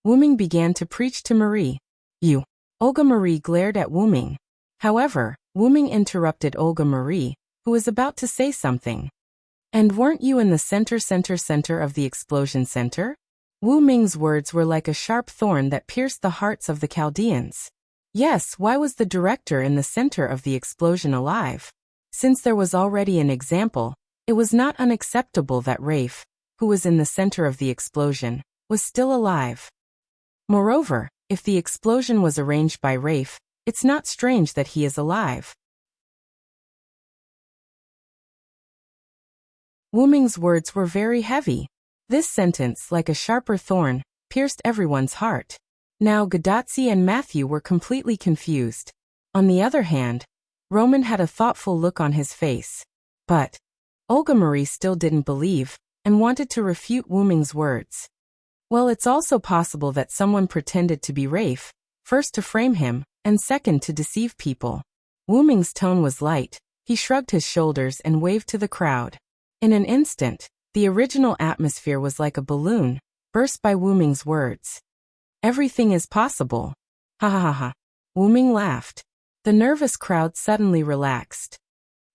Speaker 1: Wu Ming began to preach to Marie. You. Olga Marie glared at Wu Ming. However, Wu Ming interrupted Olga Marie, who was about to say something. And weren't you in the center of the explosion center? Wu Ming's words were like a sharp thorn that pierced the hearts of the Chaldeans. Yes, why was the director in the center of the explosion alive? Since there was already an example, it was not unacceptable that Rafe, who was in the center of the explosion, was still alive. Moreover, if the explosion was arranged by Rafe, it's not strange that he is alive. Wu Ming's words were very heavy. This sentence, like a sharper thorn, pierced everyone's heart. Now Gadotsi and Matthew were completely confused. On the other hand, Roman had a thoughtful look on his face. But Olga Marie still didn't believe, and wanted to refute Wu Ming's words. Well, it's also possible that someone pretended to be Rafe, first to frame him, and second to deceive people. Wu Ming's tone was light. He shrugged his shoulders and waved to the crowd. In an instant, the original atmosphere was like a balloon, burst by Wu Ming's words. Everything is possible. Ha ha ha ha. Wu Ming laughed. The nervous crowd suddenly relaxed.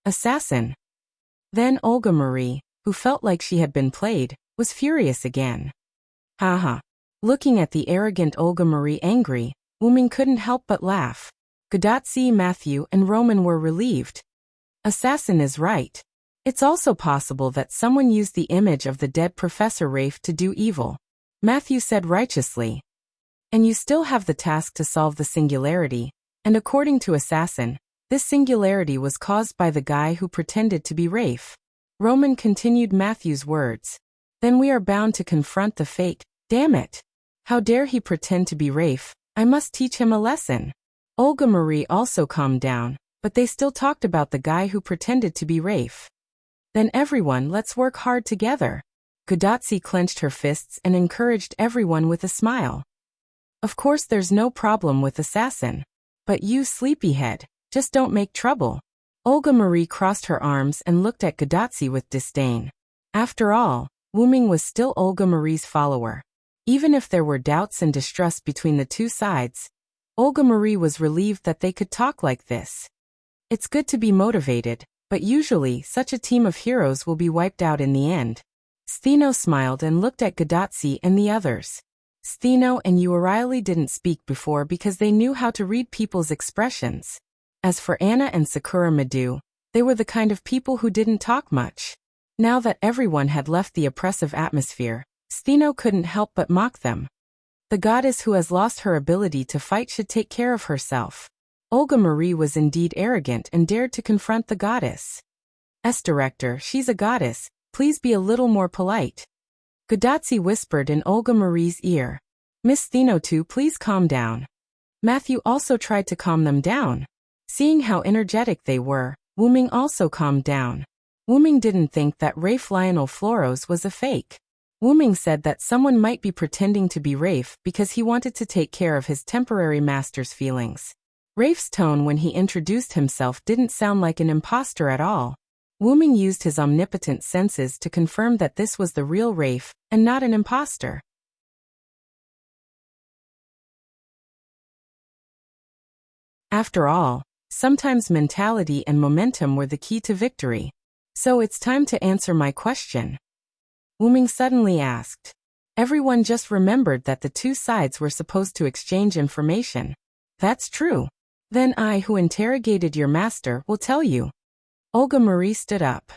Speaker 1: Assassin. Then Olga Marie, who felt like she had been played, was furious again. Ha ha. Looking at the arrogant Olga Marie angry, Wu Ming couldn't help but laugh. Gudatsi, Matthew, and Roman were relieved. Assassin is right. It's also possible that someone used the image of the dead Professor Rafe to do evil. Matthew said righteously. And you still have the task to solve the singularity, and according to Assassin, this singularity was caused by the guy who pretended to be Rafe. Roman continued Matthew's words. Then we are bound to confront the fake. Damn it. How dare he pretend to be Rafe? I must teach him a lesson. Olga Marie also calmed down, but they still talked about the guy who pretended to be Rafe. Then everyone, let's work hard together. Gudatsi clenched her fists and encouraged everyone with a smile. Of course there's no problem with Assassin. But you, sleepyhead, just don't make trouble. Olga Marie crossed her arms and looked at Gudatsi with disdain. After all, Wu Ming was still Olga Marie's follower. Even if there were doubts and distrust between the two sides, Olga Marie was relieved that they could talk like this. It's good to be motivated, but usually such a team of heroes will be wiped out in the end. Stheno smiled and looked at Gudatsi and the others. Stheno and Uriley didn't speak before because they knew how to read people's expressions. As for Anna and Sakura Madu, they were the kind of people who didn't talk much. Now that everyone had left the oppressive atmosphere, Stheno couldn't help but mock them. The goddess who has lost her ability to fight should take care of herself. Olga Marie was indeed arrogant and dared to confront the goddess. Director, she's a goddess, please be a little more polite. Gudatsi whispered in Olga Marie's ear. Miss Stheno too, please calm down. Matthew also tried to calm them down. Seeing how energetic they were, Wu Ming also calmed down. Wu Ming didn't think that Rafe Lionel Floros was a fake. Wu Ming said that someone might be pretending to be Rafe because he wanted to take care of his temporary master's feelings. Rafe's tone when he introduced himself didn't sound like an imposter at all. Wu Ming used his omnipotent senses to confirm that this was the real Rafe, and not an imposter. After all, sometimes mentality and momentum were the key to victory. So it's time to answer my question. Wu Ming suddenly asked. Everyone just remembered that the two sides were supposed to exchange information. That's true. Then I, who interrogated your master, will tell you. Olga Marie stood up.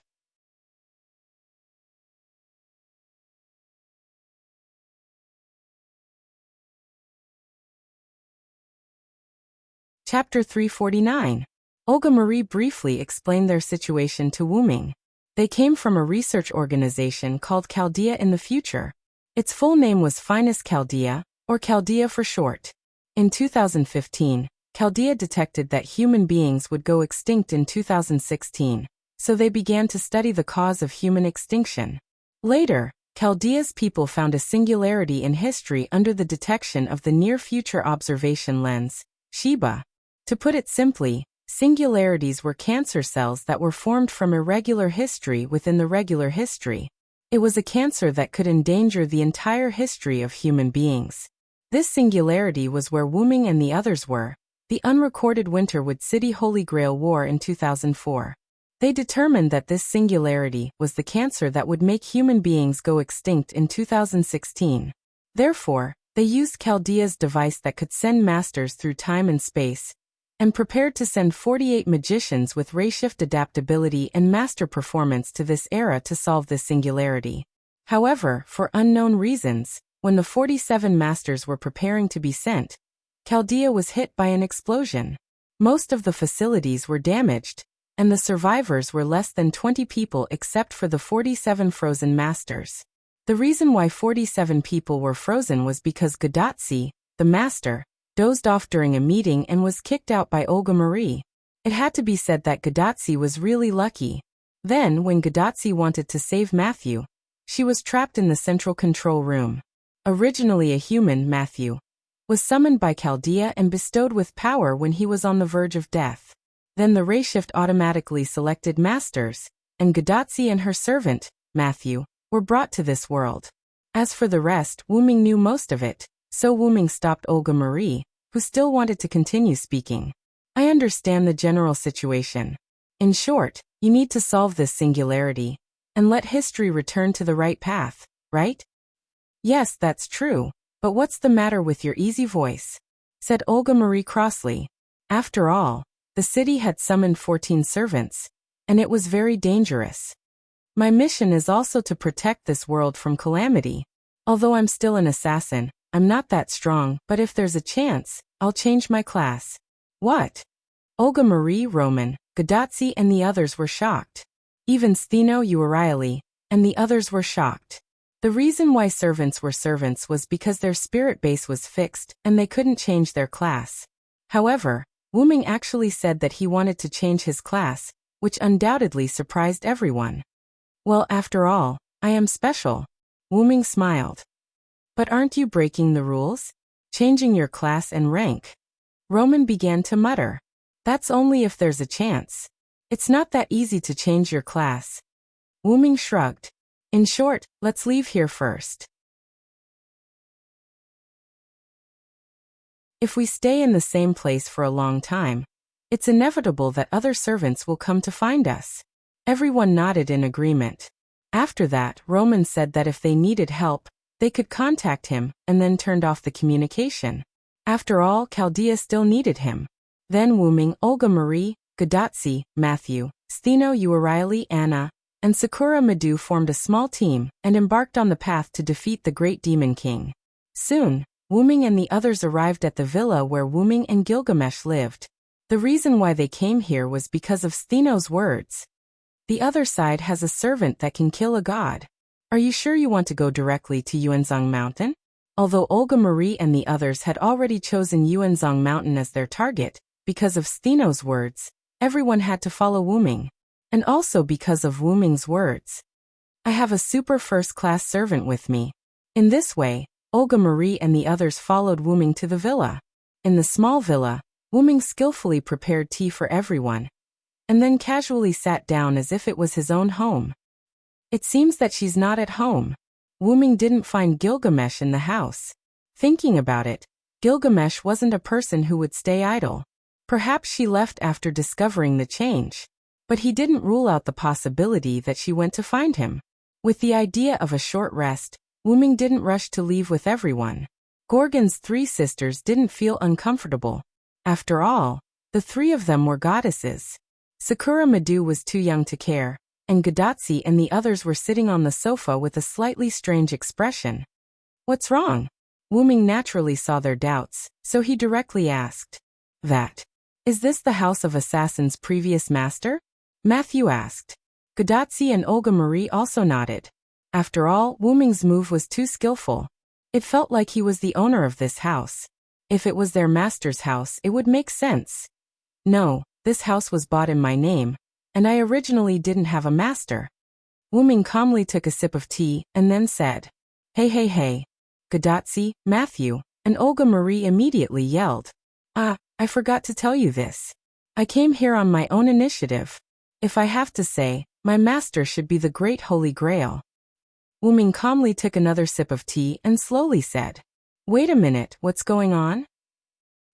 Speaker 1: Chapter 349. Olga Marie briefly explained their situation to Wu Ming. They came from a research organization called Chaldea in the future. Its full name was Finest Chaldea, or Chaldea for short. In 2015, Chaldea detected that human beings would go extinct in 2016, so they began to study the cause of human extinction. Later, Chaldea's people found a singularity in history under the detection of the near-future observation lens, Sheba. To put it simply, singularities were cancer cells that were formed from irregular history within the regular history. It was a cancer that could endanger the entire history of human beings. This singularity was where Wu Ming and the others were, the unrecorded Winterwood City Holy Grail War in 2004. They determined that this singularity was the cancer that would make human beings go extinct in 2016. Therefore, they used Chaldea's device that could send masters through time and space, and prepared to send 48 magicians with ray-shift adaptability and master performance to this era to solve this singularity. However, for unknown reasons, when the 47 masters were preparing to be sent, Chaldea was hit by an explosion. Most of the facilities were damaged, and the survivors were less than 20 people except for the 47 frozen masters. The reason why 47 people were frozen was because Gudatsi, the master, dozed off during a meeting and was kicked out by Olga Marie. It had to be said that Gudatsi was really lucky. Then, when Gadotsi wanted to save Matthew, she was trapped in the central control room. Originally a human, Matthew was summoned by Chaldea and bestowed with power when he was on the verge of death. Then the Rayshift automatically selected masters, and Gadotsi and her servant, Matthew, were brought to this world. As for the rest, Wuming knew most of it, so Wuming stopped Olga Marie, who still wanted to continue speaking. I understand the general situation. In short, you need to solve this singularity, and let history return to the right path, right? Yes, that's true, but what's the matter with your easy voice? Said Olga Marie crossly. After all, the city had summoned 14 servants, and it was very dangerous. My mission is also to protect this world from calamity. Although I'm still an assassin, I'm not that strong, but if there's a chance, I'll change my class. What? Olga Marie, Roman, Gadotsi and the others were shocked. Even Stheno Urieli and the others were shocked. The reason why servants were servants was because their spirit base was fixed and they couldn't change their class. However, Wuming actually said that he wanted to change his class, which undoubtedly surprised everyone. Well, after all, I am special. Wuming smiled. But aren't you breaking the rules? Changing your class and rank? Roman began to mutter. That's only if there's a chance. It's not that easy to change your class. Wuming shrugged. In short, let's leave here first. If we stay in the same place for a long time, it's inevitable that other servants will come to find us. Everyone nodded in agreement. After that, Roman said that if they needed help, they could contact him, and then turned off the communication. After all, Chaldea still needed him. Then Wuming, Olga Marie, Gadotsi, Matthew, Stheno Urieli, Anna, and Sakura Madhu formed a small team and embarked on the path to defeat the great demon king. Soon, Wuming and the others arrived at the villa where Wuming and Gilgamesh lived. The reason why they came here was because of Stheno's words. The other side has a servant that can kill a god. Are you sure you want to go directly to Yuanzhong Mountain? Although Olga Marie and the others had already chosen Yuanzhong Mountain as their target, because of Stheno's words, everyone had to follow Wuming. And also because of Wuming's words. I have a super first-class servant with me. In this way, Olga Marie and the others followed Wuming to the villa. In the small villa, Wuming skillfully prepared tea for everyone, and then casually sat down as if it was his own home. It seems that she's not at home. Wuming didn't find Gilgamesh in the house. Thinking about it, Gilgamesh wasn't a person who would stay idle. Perhaps she left after discovering the change. But he didn't rule out the possibility that she went to find him. With the idea of a short rest, Wuming didn't rush to leave with everyone. Gorgon's 3 sisters didn't feel uncomfortable. After all, the 3 of them were goddesses. Sakura Madhu was too young to care, and Gadotsi and the others were sitting on the sofa with a slightly strange expression. What's wrong? Wuming naturally saw their doubts, so he directly asked. Is this the house of Assassin's previous master? Matthew asked. Gadotsi and Olga Marie also nodded. After all, Wuming's move was too skillful. It felt like he was the owner of this house. If it was their master's house, it would make sense. No, this house was bought in my name, and I originally didn't have a master. Wuming calmly took a sip of tea and then said, Hey. Gadotsi, Matthew, and Olga Marie immediately yelled. I forgot to tell you this. I came here on my own initiative. If I have to say, my master should be the Great Holy Grail. Wuming calmly took another sip of tea and slowly said, Wait a minute, what's going on?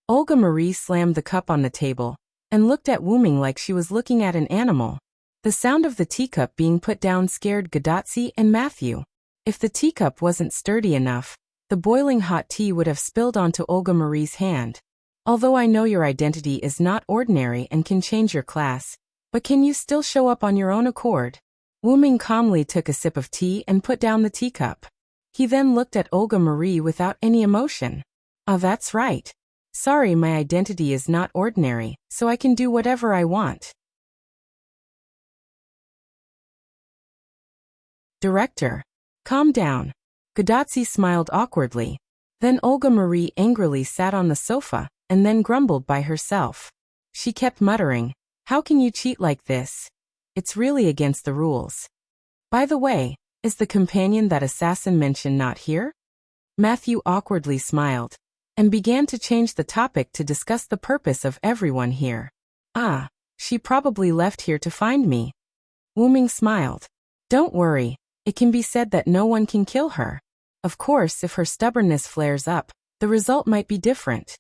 Speaker 1: Olga Marie slammed the cup on the table and looked at Wuming like she was looking at an animal. The sound of the teacup being put down scared Gadotsi and Matthew. If the teacup wasn't sturdy enough, the boiling hot tea would have spilled onto Olga Marie's hand. Although I know your identity is not ordinary and can change your class, but can you still show up on your own accord? Wuming calmly took a sip of tea and put down the teacup. He then looked at Olga Marie without any emotion. That's right. Sorry, my identity is not ordinary, so I can do whatever I want. Director. Calm down. Gadotsi smiled awkwardly. Then Olga Marie angrily sat on the sofa, and then grumbled by herself. She kept muttering, How can you cheat like this? It's really against the rules. By the way, is the companion that assassin mentioned not here? Matthew awkwardly smiled and began to change the topic to discuss the purpose of everyone here. Ah, she probably left here to find me. Wu Ming smiled. Don't worry, it can be said that no one can kill her. Of course, if her stubbornness flares up, the result might be different.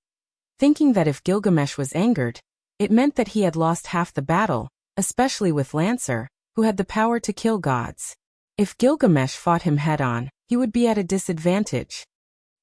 Speaker 1: Thinking that if Gilgamesh was angered, it meant that he had lost half the battle, especially with Lancer, who had the power to kill gods. If Gilgamesh fought him head-on, he would be at a disadvantage.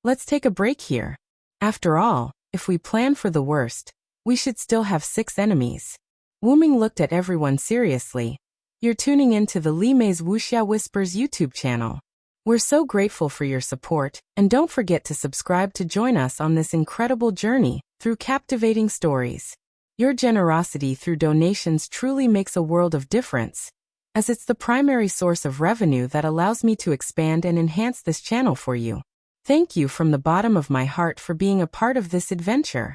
Speaker 1: Let's take a break here. After all, if we plan for the worst, we should still have 6 enemies. Wu Ming looked at everyone seriously. You're tuning in to the Li Mei's Wuxia Whispers YouTube channel. We're so grateful for your support, and don't forget to subscribe to join us on this incredible journey through captivating stories. Your generosity through donations truly makes a world of difference, as it's the primary source of revenue that allows me to expand and enhance this channel for you. Thank you from the bottom of my heart for being a part of this adventure.